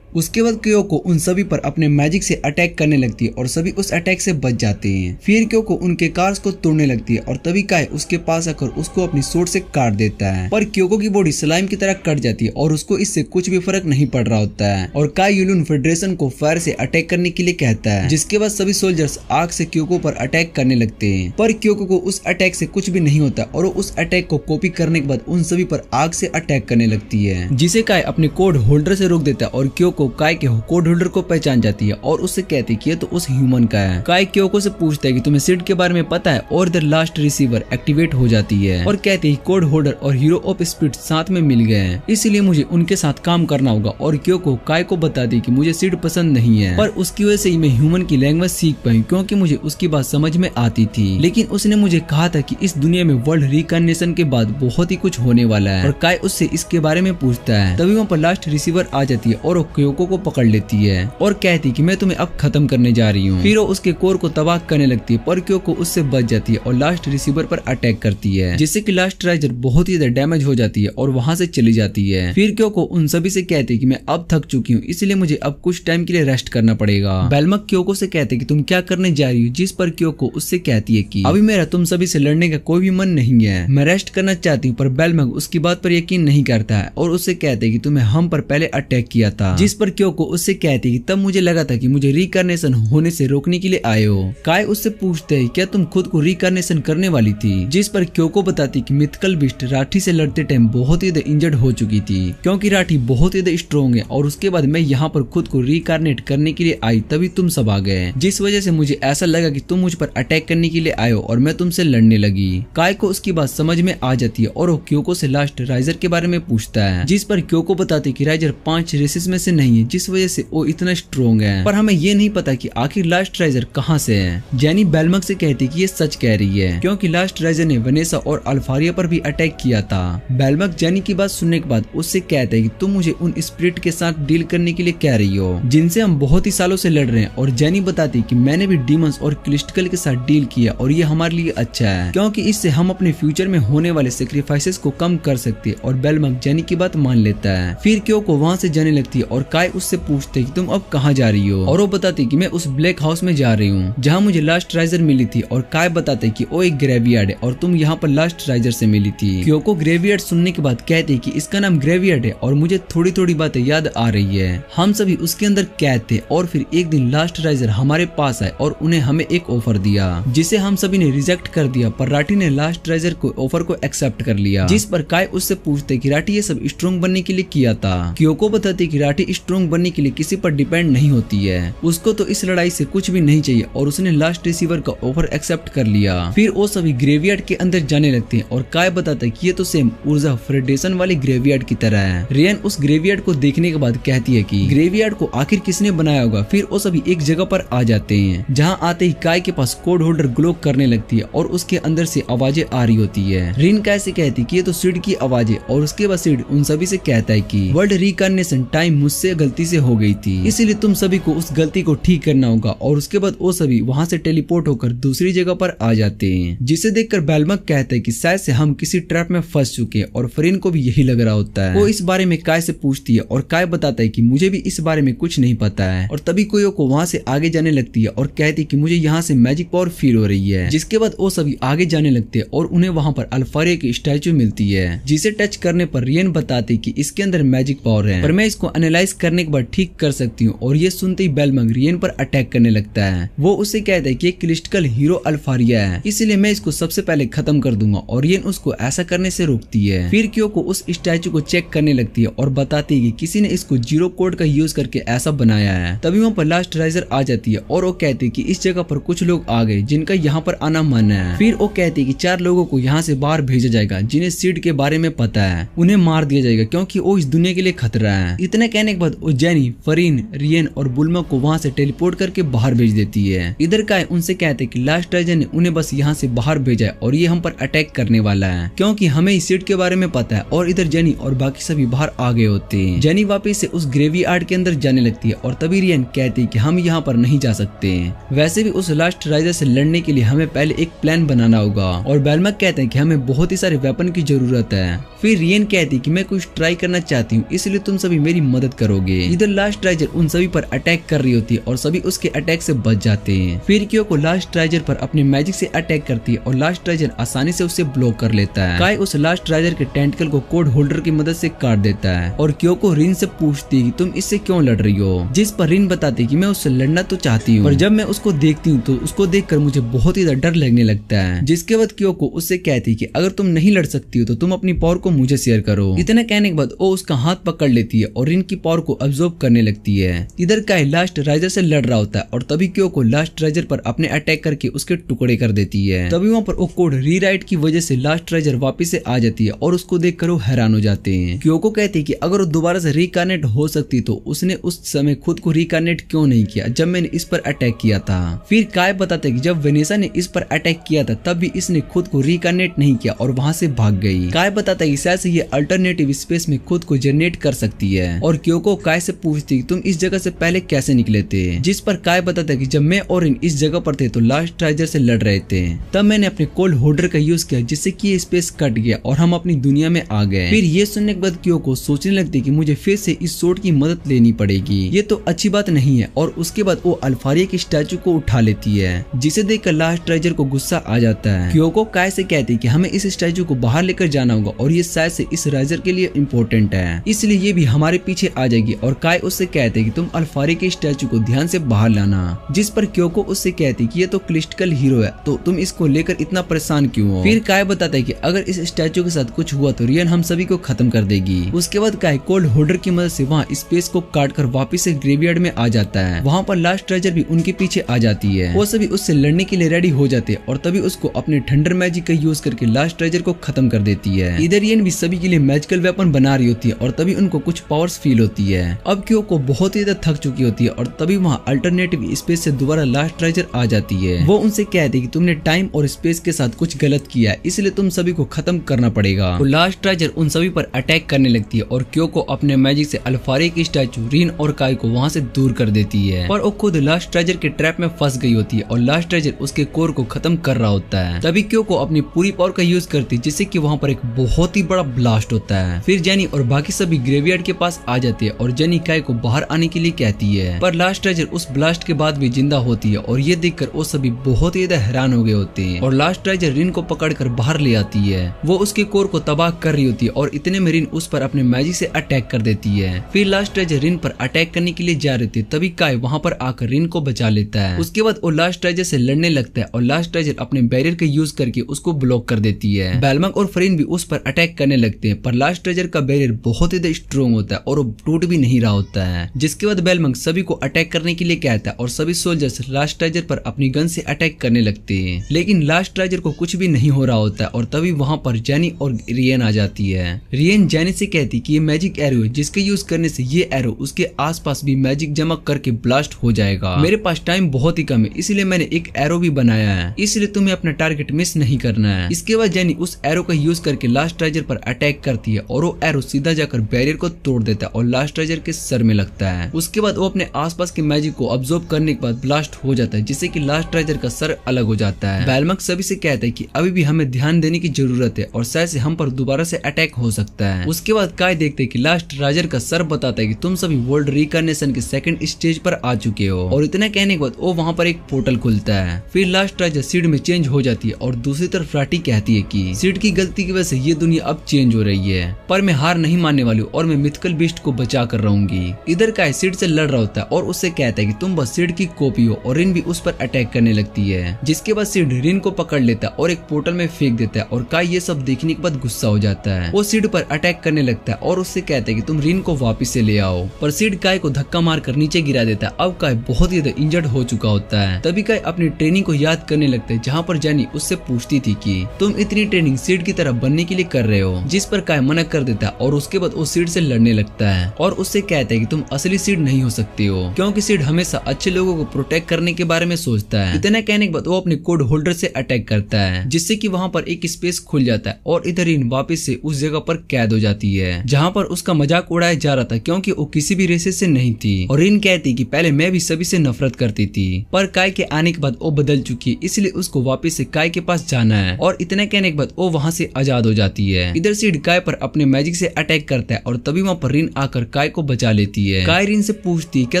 उसके बाद क्योको उन सभी पर अपने मैजिक से अटैक करने लगती है और सभी उस अटैक से बच जाते हैं। फिर क्योको उनके कार्स को तोड़ने लगती है और तभी काय उसके पास आकर उसको अपनी सोर्ड से काट देता है, पर क्योको की बॉडी स्लाइम की तरह कट जाती है और उसको इससे कुछ भी फर्क नहीं पड़ रहा होता है। और काय यूलिन फेडरेशन को फायर से अटैक करने के लिए कहता है, जिसके बाद सभी सोल्जर्स आग से क्योको पर अटैक करने लगते हैं, पर क्योको को उस अटैक से कुछ भी नहीं होता और वो उस अटैक को कॉपी करने के बाद उन सभी पर आग से अटैक करने लगती है, जिसे काय अपने कोड होल्डर से रोक देता है। और क्योको काय के कोड होल्डर को पहचान जाती है और उससे कहती है कि ये तो उस ह्यूमन का है। काय क्योको से पूछता है कि तुम्हें सिड के बारे में पता है और इधर लास्ट रिसीवर एक्टिवेट हो जाती है और कहती है कोड होल्डर और हीरो ऑफ स्पिरिट साथ में मिल गए हैं, इसलिए मुझे उनके साथ काम करना होगा। और क्योको काय को बताती है कि मुझे सिड पसंद नहीं है, पर उसकी वजह से ही मैं ह्यूमन की लैंग्वेज सीख पाई क्योंकि मुझे उसकी बात समझ में आती थी। लेकिन उसने मुझे कहा था कि इस दुनिया में वर्ल्ड रिकॉग्निशन के बाद बहुत ही कुछ होने वाला है और काय उससे इसके बारे में पूछता है। तभी वहाँ पर लास्ट रिसीवर आ जाती है और वो क्योको क्योको को पकड़ लेती है और कहती कि मैं तुम्हें अब खत्म करने जा रही हूँ। फिर वो उसके कोर को तबाह करने लगती है, पर क्योको उससे बच जाती है और लास्ट रिसीवर पर अटैक करती है, जिससे कि लास्ट राइजर बहुत ही ज्यादा डैमेज हो जाती है और वहां से चली जाती है। फिर क्योको उन सभी से कहती है कि मैं अब थक चुकी हूँ, इसलिए मुझे अब कुछ टाइम के लिए रेस्ट करना पड़ेगा। बेलमक क्योको से कहते कि तुम क्या करने जा रही हो, जिस पर क्योको उससे कहती है कि अभी मेरा तुम सभी से लड़ने का कोई भी मन नहीं है, मैं रेस्ट करना चाहती हूँ। पर बेलमक उसकी बात पर यकीन नहीं करता है और उससे कहते कि तुम्हें हम पर पहले अटैक किया था, जिस पर क्योको उससे कहती कि तब मुझे लगा था कि मुझे रिकार्नेशन होने से रोकने के लिए आए हो। काय उससे पूछते है क्या तुम खुद को रिकार्नेशन करने वाली थी, जिस पर क्योको बताती कि मिथिकल बीस्ट राठी से लड़ते टाइम बहुत ही इंजर्ड हो चुकी थी, क्योंकि राठी बहुत ही स्ट्रॉन्ग है और उसके बाद मैं यहाँ पर खुद को रिकार्नेट करने के लिए आई, तभी तुम सब आ गए, जिस वजह से मुझे ऐसा लगा कि तुम मुझ पर अटैक करने के लिए आए हो और मैं तुमसे लड़ने लगी। काय को उसकी बात समझ में आ जाती है और वो क्योको से लास्ट राइजर के बारे में पूछता है, जिस पर क्योको बताती कि राइजर 5 रेसेस में से नहीं है, जिस वजह से वो इतना स्ट्रॉन्ग है, पर हमें ये नहीं पता कि आखिर लास्ट राइजर कहाँ से है। जेनी बेलमक से कहती कि ये सच कह रही है, क्योंकि लास्ट राइजर ने वनेसा और अल्फारिया पर भी अटैक किया था। बेलमक जेनी की बात सुनने के बाद उससे कहते हैं कि तुम मुझे उन स्पिरिट के साथ डील करने के लिए कह रही हो जिनसे हम बहुत ही सालों से लड़ रहे हैं, और जेनी बताती कि मैंने भी डीमंस और क्लिस्टिकल के साथ डील किया और ये हमारे लिए अच्छा है, क्योंकि इससे हम अपने फ्यूचर में होने वाले सेक्रीफाइसेस को कम कर सकते हैं। और बेलमक जेनी की बात मान लेता है। फिर क्योको वहाँ से जाने लगती है और काय उससे पूछते कि तुम अब कहाँ जा रही हो, और वो बताती कि मैं उस ब्लैक हाउस में जा रही हूँ जहाँ मुझे लास्ट राइजर मिली थी, और काय बताते कि वो एक ग्रेवयार्ड है और तुम यहाँ पर लास्ट राइजर से मिली थी। क्योको ग्रेवयार्ड सुनने के बाद कहती कि इसका नाम ग्रेवयार्ड है और मुझे थोड़ी थोड़ी बातें याद आ रही है, हम सभी उसके अंदर कैद थे और फिर एक दिन लास्ट राइजर हमारे पास आए और उन्हें हमें एक ऑफर दिया जिसे हम सभी ने रिजेक्ट कर दिया, पर राठी ने लास्ट राइजर को ऑफर को एक्सेप्ट कर लिया, जिस पर काय उससे पूछते कि राठी ये सब स्ट्रॉन्ग बनने के लिए किया था। क्योको बताती कि राठी स्ट्रॉन्ग बनने के लिए किसी पर डिपेंड नहीं होती है, उसको तो इस लड़ाई से कुछ भी नहीं चाहिए और उसने लास्ट रिसीवर का ऑफर एक्सेप्ट कर लिया। फिर वो सभी ग्रेवयार्ड के अंदर जाने लगते हैं और काय बताता है कि ये तो सेम ऊर्जा फेडरेशन वाली ग्रेवयार्ड की तरह है। रियन उस ग्रेवयार्ड को देखने के बाद कहती है कि ग्रेवयार्ड को आखिर किसने बनाया होगा। फिर वो सभी एक जगह पर आ जाते हैं, जहाँ आते ही काय के पास कोड होल्डर ग्लो करने लगती है और उसके अंदर से आवाजें आ रही होती है। रिन काय से कहती है कि ये तो सिड की आवाज है, और उसके बाद सिड उन सभी से कहता है कि वर्ल्ड रिकार्नेशन टाइम मुझसे गलती से हो गई थी, इसलिए तुम सभी को उस गलती को ठीक करना होगा। और उसके बाद वो सभी वहाँ से टेलीपोर्ट होकर दूसरी जगह पर आ जाते हैं, जिसे देखकर बेलमक कहता है कि शायद से हम किसी ट्रैप में फंस चुके हैं, और फ्रिन को भी यही लग रहा होता है। वो इस बारे में काय से पूछती है और काय बताता है कि मुझे भी इस बारे में कुछ नहीं पता है, और तभी कोयो को वहाँ से आगे जाने लगती है और कहती है कि मुझे यहाँ से मैजिक पावर फील हो रही है। जिसके बाद वो सभी आगे जाने लगते हैं और उन्हें वहाँ पर अल्फारिया की स्टैचू मिलती है, जिसे टच करने पर रियन बताती कि इसके अंदर मैजिक पावर है, पर मैं इसको एनालाइज करने के बाद ठीक कर सकती हूँ। और ये सुनते ही बेलमक रियन पर अटैक करने लगता है। वो उससे कहता है कि एक क्लिस्टिकल हीरो अल्फारिया है, इसलिए मैं इसको सबसे पहले खत्म कर दूंगा, और रियन उसको ऐसा करने से रोकती है। फिर क्योको उस स्टैचू को चेक करने लगती है और बताती है कि किसी ने इसको जीरो कोड का यूज करके ऐसा बनाया है। तभी वहाँ पर लास्ट राइजर आ जाती है और वो कहती है कि इस जगह पर कुछ लोग आ गए जिनका यहाँ पर आना मना है। फिर वो कहती है कि 4 लोगों को यहाँ से बाहर भेजा जाएगा जिन्हें सीड के बारे में पता है, उन्हें मार दिया जाएगा क्योंकि वो इस दुनिया के लिए खतरा है। इतने कहने के बाद वो जेनी, फरीन, रियन और बुल्मा को वहाँ से टेलीपोर्ट करके बाहर भेज देती है। इधर काय उनसे कहते कि लास्ट राइजर ने उन्हें बस यहाँ से बाहर भेजा है और ये हम पर अटैक करने वाला है, क्योंकि हमें इस सीड के बारे में पता है। और इधर जेनी और बाकी सभी बाहर आ गए होते हैं। जेनी वापस से उस ग्रेवयार्ड के अंदर जाने लगती है और तभी रियन कहती है कि हम यहाँ पर नहीं जा सकते हैं, वैसे भी उस लास्ट राइजर से लड़ने के लिए हमें पहले एक प्लान बनाना होगा। और बेलमक कहते हैं कि हमें बहुत ही सारे वेपन की जरूरत है। फिर रियन कहती है कि मैं कुछ ट्राई करना चाहती हूँ, इसलिए तुम सभी मेरी मदद करोगे। इधर लास्ट राइजर उन सभी पर अटैक कर रही होती है और सभी उसके अटैक से बच जाते हैं। फिर क्योको लास्ट राइजर पर अपने मैजिक से अटैक करती है और लास्ट राइजर आसानी से उसे ब्लॉक कर लेता है। काय उस लास्ट राइजर के टेंटिकल को कोड होल्डर की मदद से काट देता है और क्योको रिन से पूछती है कि तुम इससे क्यों लड़ रही हो, जिस पर रिन बताती है कि मैं उससे लड़ना तो चाहती हूँ, पर जब मैं उसको देखती हूँ तो उसको देखकर मुझे बहुत ही डर लगने लगता है। जिसके बाद क्योको उससे कहती है कि अगर तुम नहीं लड़ सकती हो तो तुम अपनी पावर को मुझे शेयर करो। इतना कहने के बाद वो उसका हाथ पकड़ लेती है और रिन की पावर को अब्सॉर्ब करने लगती है। इधर काय लास्ट राइजर से लड़ रहा होता है और तभी क्योको लास्ट राइजर पर अपने अटैक करके उसके टुकड़े कर देती है। तभी वहाँ पर वो कोड रीराइट की वजह से लास्ट राइजर वापस से आ जाती है और उसको देखकर वो हैरान हो जाते हैं। क्योको कहती है कि अगर वो दोबारा से रिकार्नेट हो सकती तो उसने उस समय खुद को रिकार्नेट क्यों नहीं किया जब मैंने इस पर अटैक किया था। फिर काय बताते कि जब वेनेसा ने इस पर अटैक किया था तब भी इसने खुद को रिकार्नेट नहीं किया और वहाँ से भाग गई। काय बताता है कि शायद से ये अल्टरनेटिव स्पेस में खुद को जनरेट कर सकती है। और क्योको क्योको काय से पूछती तुम इस जगह से पहले कैसे निकले थे, जिस पर काय बताता है कि जब मैं और रिन इस जगह पर थे तो लास्ट ट्राइजर से लड़ रहे थे, तब मैंने अपने कोल्ड होल्डर का यूज किया जिससे कि ये स्पेस कट गया और हम अपनी दुनिया में आ गए। फिर ये सुनने के बाद क्योको सोचने लगती कि मुझे फिर से इस सोर्ड की मदद लेनी पड़ेगी, ये तो अच्छी बात नहीं है। और उसके बाद वो अल्फारिया की स्टैचू को उठा लेती है, जिसे देखकर लास्ट ट्राइजर को गुस्सा आ जाता है। क्योको काय से कहती है कि हमें इस स्टैचू को बाहर लेकर जाना होगा और ये शायद से इस राइजर के लिए इम्पोर्टेंट है, इसलिए ये भी हमारे पीछे आ जाएगी। और काय उससे कहते हैं कि तुम अल्फारिया के स्टैचू को ध्यान से बाहर लाना, जिस पर क्योको उससे कहती कि ये तो क्रिस्टल हीरो है, तो तुम इसको लेकर इतना परेशान क्यों हो। फिर काय बताता है कि अगर इस स्टैचू के साथ कुछ हुआ तो रियन हम सभी को खत्म कर देगी। उसके बाद काय कोल्ड होल्डर की मदद से वहाँ स्पेस को काट कर वापिस से ग्रेवयार्ड में आ जाता है। वहाँ पर लास्ट ट्रेजर भी उनके पीछे आ जाती है। वो सभी उससे लड़ने के लिए रेडी हो जाते हैं और तभी उसको अपने थंडर मैजिक का यूज करके लास्ट ट्रेजर को खत्म कर देती है। इधर रियन भी सभी के लिए मैजिकल वेपन बना रही होती है और तभी उनको कुछ पावर्स फील होती है। अब क्योको बहुत ही ज्यादा थक चुकी होती है और तभी वहाँ अल्टरनेटिव स्पेस से दोबारा लास्ट ट्रेजर आ जाती है। वो उनसे कहती है कि तुमने टाइम और स्पेस के साथ कुछ गलत किया है, इसलिए तुम सभी को खत्म करना पड़ेगा। तो लास्ट ट्रेजर उन सभी पर अटैक करने लगती है और क्योको अपने मैजिक से अल्फारिया की स्टैचू रिन और काय को वहाँ से दूर कर देती है, पर वो खुद लास्ट ट्रेजर के ट्रैप में फंस गई होती है और लास्ट ट्रेजर उसके कोर को खत्म कर रहा होता है। तभी क्योको अपनी पूरी पावर का यूज करती है जिससे कि वहाँ पर एक बहुत ही बड़ा ब्लास्ट होता है। फिर जेनी और बाकी सभी ग्रेवयार्ड के पास आ जाते हैं और जेनी काय को बाहर आने के लिए कहती है, पर लास्ट ट्रेजर उस ब्लास्ट के बाद भी जिंदा होती है और ये देखकर वो सभी बहुत ही ज्यादा हैरान हो गए होते हैं और लास्ट ट्रेजर रिन को पकड़कर बाहर ले आती है। वो उसके कोर को तबाह कर रही होती है और इतने में रिन उस पर अपने मैजिक से अटैक कर देती है। फिर लास्ट ट्रेजर रिन पर अटैक करने के लिए जा रही थी, तभी काय वहाँ पर आकर रिन को बचा लेता है। उसके बाद वो लास्ट ट्रेजर से लड़ने लगता है और लास्ट ट्रेजर अपने बैरियर का यूज करके उसको ब्लॉक कर देती है। बेलमंग और फ्रिन भी उस पर अटैक करने लगते हैं, पर लास्ट ट्रेजर का बैरियर बहुत ही स्ट्रॉन्ग होता है और वो टूट भी नहीं रहा होता है। जिसके बाद बेलमंग सभी को अटैक करने के लिए कहता है और सभी सोल्जर्स लास्ट ट्रेजर पर अपनी गन से अटैक करने लगते हैं, लेकिन लास्ट ट्रेजर को कुछ भी नहीं हो रहा होता है और तभी वहाँ पर जेनी और रियन आ जाती है। रियन जेनी से कहती कि ये मैजिक एरो है जिसके यूज करने से ये एरो उसके आसपास भी मैजिक जमा करके ब्लास्ट हो जाएगा। मेरे पास टाइम बहुत ही कम है, इसलिए मैंने एक एरो भी बनाया है, इसलिए तुम्हें अपना टारगेट मिस नहीं करना है। इसके बाद जेनी उस एरो का यूज करके लास्ट ट्रेजर पर अटैक करती है और वो एरो सीधा जाकर बैरियर को तोड़ देता है और लास्ट ट्रेजर के सर में लगता है। उसके बाद वो अपने आसपास के मैजिक को अब्सॉर्ब करने के बाद ब्लास्ट हो जाता है, जिससे कि लास्ट ट्रेजर का सर अलग हो जाता है। बेलमंग सभी से कहता है कि अभी भी हमें ध्यान देने की जरूरत है और शायद से हम पर दोबारा से अटैक हो सकता है। उसके बाद काय देखते हैं कि लास्ट ट्रेजर का सर बताता है कि तुम सभी वर्ल्ड रिकॉर्नेशन के सेकंड स्टेज पर आ चुके हो और इतना कहने के बाद वो वहाँ पर एक पोर्टल खुलता है। फिर लास्ट ट्रेजर सीड में चेंज हो जाती है और दूसरी तरफ राटी कहती है कि सीड की गलती की वजह से ये दुनिया अब चेंज हो रही है, पर मैं हार नहीं मानने वाली हूँ और मैं मिथिकल बीस्ट को बचा कर रहूंगी। इधर काय सीड से लड़ रहा होता है और उससे कहता है कि तुम बस सीड की कॉपी हो और रिन भी उस पर अटैक करने लगती है। जिसके बाद सीड रिन को पकड़ लेता है और एक पोर्टल में फेंक देता है और काय ये सब देखने के बाद गुस्सा हो जाता है। वो सीड पर अटैक करने लगता है और उससे कहता है कि तुम रिन को वापस से ले आओ, पर सीड काय को धक्का मारकर नीचे गिरा देता है। अब काय बहुत ही ज्यादा इंजर्ड हो चुका होता है। तभी काय अपनी ट्रेनिंग को याद करने लगता है, जहाँ पर जेनी उससे पूछती थी कि तुम इतनी ट्रेनिंग सीड की तरह बनने के लिए कर रहे हो, जिस पर काय मना कर देता है और उसके बाद वो सीड से लड़ने लगता है और उससे कहता है कि तुम असली सीड नहीं हो सकते हो, क्योंकि सीड हमेशा अच्छे लोगों को प्रोटेक्ट करने के बारे में सोचता है। इतना कहने के बाद वो अपने कोड होल्डर से अटैक करता है, जिससे कि वहाँ पर एक स्पेस खुल जाता है और इधर रिन वापस से उस जगह पर कैद हो जाती है जहाँ पर उसका मजाक उड़ाया जा रहा था, क्योंकि वो किसी भी रेसेस से नहीं थी। और रिन कहती कि पहले मैं भी सभी से नफरत करती थी, पर काय के आने के बाद वो बदल चुकी है, इसलिए उसको वापस से काय के पास जाना है। और इतना कहने के बाद वो वहाँ से आजाद हो जाती है। इधर सीड काय पर अपने मैजिक से अटैक करता है और तभी वहाँ पर रिन आकर काय को बचा लेती है। काय रिन से पूछती है क्या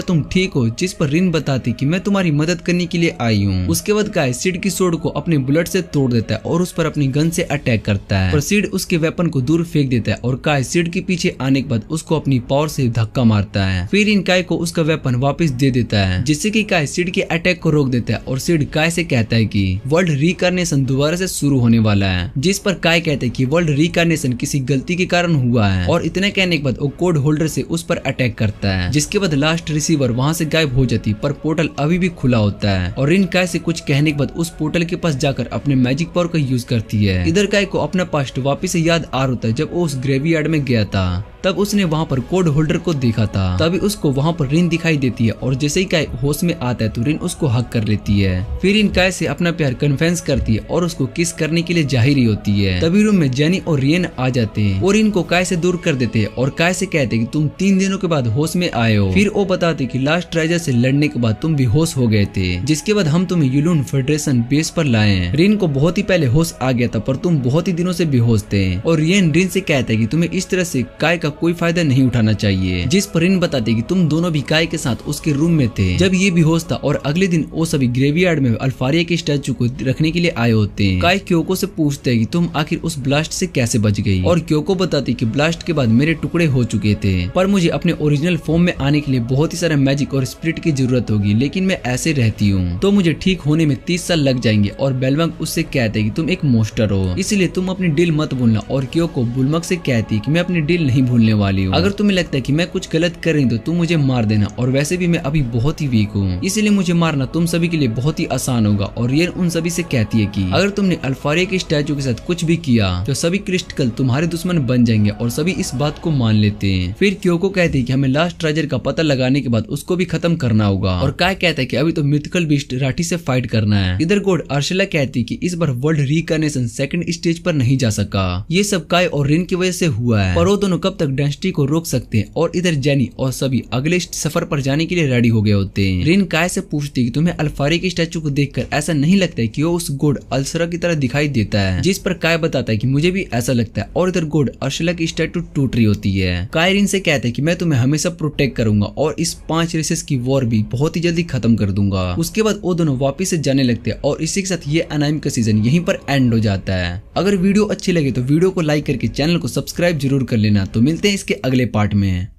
तुम ठीक हो, जिस पर रिन बताती कि मैं तुम्हारी मदद करने के लिए आई हूँ। उसके बाद काय सीड की सोड को अपने बुलेट से तोड़ देता है और उस पर अपनी गन से अटैक करता है, पर सीड उसके वेपन को दूर फेंक देता है और काय सीड के पीछे आने के बाद उसको अपनी पावर से धक्का मारता है। फिर इन काय को उसका वेपन वापस दे देता है, जिससे कि काय सीड के अटैक को रोक देता है और सीड काय से कहता है कि वर्ल्ड रिकॉर्नेशन दोबारा से शुरू होने वाला है, जिस पर काय कहता है कि वर्ल्ड रिकॉर्नेशन किसी गलती के कारण हुआ है। और इतना कहने के बाद वो कोड होल्डर से उस पर अटैक करता है, जिसके बाद लास्ट रिसीवर वहाँ से गायब हो जाती, पर पोर्टल अभी भी खुला होता है। और रिन काय से कुछ कहने के बाद उस पोर्टल के पास जाकर अपने मैजिक पावर का यूज करती है। इधर काय को अपना पास्ट वापिस से याद आ रहा होता है जब वो उस ग्रेवयार्ड में गया था। तब उसने वहाँ पर कोड होल्डर को देखा था। तभी उसको वहाँ पर रिन दिखाई देती है और जैसे ही काय होश में आता है तो रिन उसको हक कर लेती है। फिर रिन काय से अपना प्यार कन्फेस करती है और उसको किस करने के लिए जाहिर ही होती है। तभी रूम में जेनी और रियन आ जाते हैं और इनको काय से दूर कर देते हैं और काय से कहते हैं कि तुम 3 दिनों के बाद होश में आए हो। फिर वो बताते कि लास्ट ट्रेजर से लड़ने के बाद तुम बेहोश हो गए थे, जिसके बाद हम तुम्हें यूलून फेडरेशन बेस पर लाए। रिन को बहुत ही पहले होश आ गया था पर तुम बहुत ही दिनों से बेहोश थे और रियन रिन से कहता है कि तुम्हें इस तरह से काय का कोई फायदा नहीं उठाना चाहिए। जिस पर रिन बताते कि तुम दोनों भी काय के साथ उसके रूम में थे जब ये बेहोश था और अगले दिन वो सभी ग्रेवयार्ड में अल्फारिया के स्टैचू को रखने के लिए आए होते हैं। काय क्योको से पूछते हैं कि तुम आखिर उस ब्लास्ट से कैसे बच गई और क्योको बताती कि ब्लास्ट के बाद मेरे टुकड़े हो चुके थे पर मुझे अपने ओरिजिनल फॉर्म में आने के लिए बहुत ही सारा मैजिक और स्पिरिट की जरूरत होगी, लेकिन मैं ऐसे रहती हूँ तो मुझे ठीक होने में 30 साल लग जाएंगे। और बेलवंग उससे कहते हैं कि तुम एक मोस्टर हो इसलिए तुम अपनी डील मत भूलना। और क्योको बुलमक से कहती है कि मैं अपनी डील नहीं भूलने वाली हूँ, अगर तुम्हें लगता है कि मैं कुछ गलत कर रही तो तुम मुझे मार देना और वैसे भी मैं अभी बहुत ही वीक हूँ इसलिए मुझे मारना तुम सभी के लिए बहुत ही आसान होगा। और रियन उन सभी से कहती है कि अगर तुमने अल्फारिया के स्टैचू के साथ कुछ भी किया तो सभी क्रिस्टल तुम्हारे दुश्मन बन जाएंगे और सभी इस बात को मान लेते हैं। फिर क्योको कहती है कि हमें लास्ट ट्रेजर का पता लगाने के बाद उसको भी खत्म करना होगा और काय कहता है कि अभी तो मिथिकल बीस्ट राठी से फाइट करना है। इधर गॉड अर्शला कहती है कि इस बार वर्ल्ड रिकनेशन सेकंड स्टेज पर नहीं जा सका, ये सब काय और रिन की वजह से हुआ है पर वो दोनों कब तक डेंसिटी को रोक सकते हैं। और इधर जेनी और सभी अगले सफर पर जाने के लिए रेडी हो गए होते हैं। रिन काय से पूछती है कि तुम्हें अल्फारिया के स्टैचू को देखकर ऐसा नहीं लगता है कि वो उस गॉड अल्सरा की तरह दिखाई देता है, जिस पर काय बताता है कि मुझे भी ऐसा लगता है। और इधर गॉड अर्शला की स्टैचू टूट रही होती है। काय रिन से कहता है कि मैं तुम्हें हमेशा प्रोटेक्ट करूंगा और इस 5 रेसेस की वॉर भी बहुत ही जल्दी खत्म कर दूंगा। उसके बाद वो दोनों वापिस से जाने लगते हैं और इसी के साथ ये अनाइम का सीजन यहीं पर एंड हो जाता है। अगर वीडियो अच्छी लगे तो वीडियो को लाइक करके चैनल को सब्सक्राइब जरूर कर लेना। तो मिलते हैं इसके अगले पार्ट में।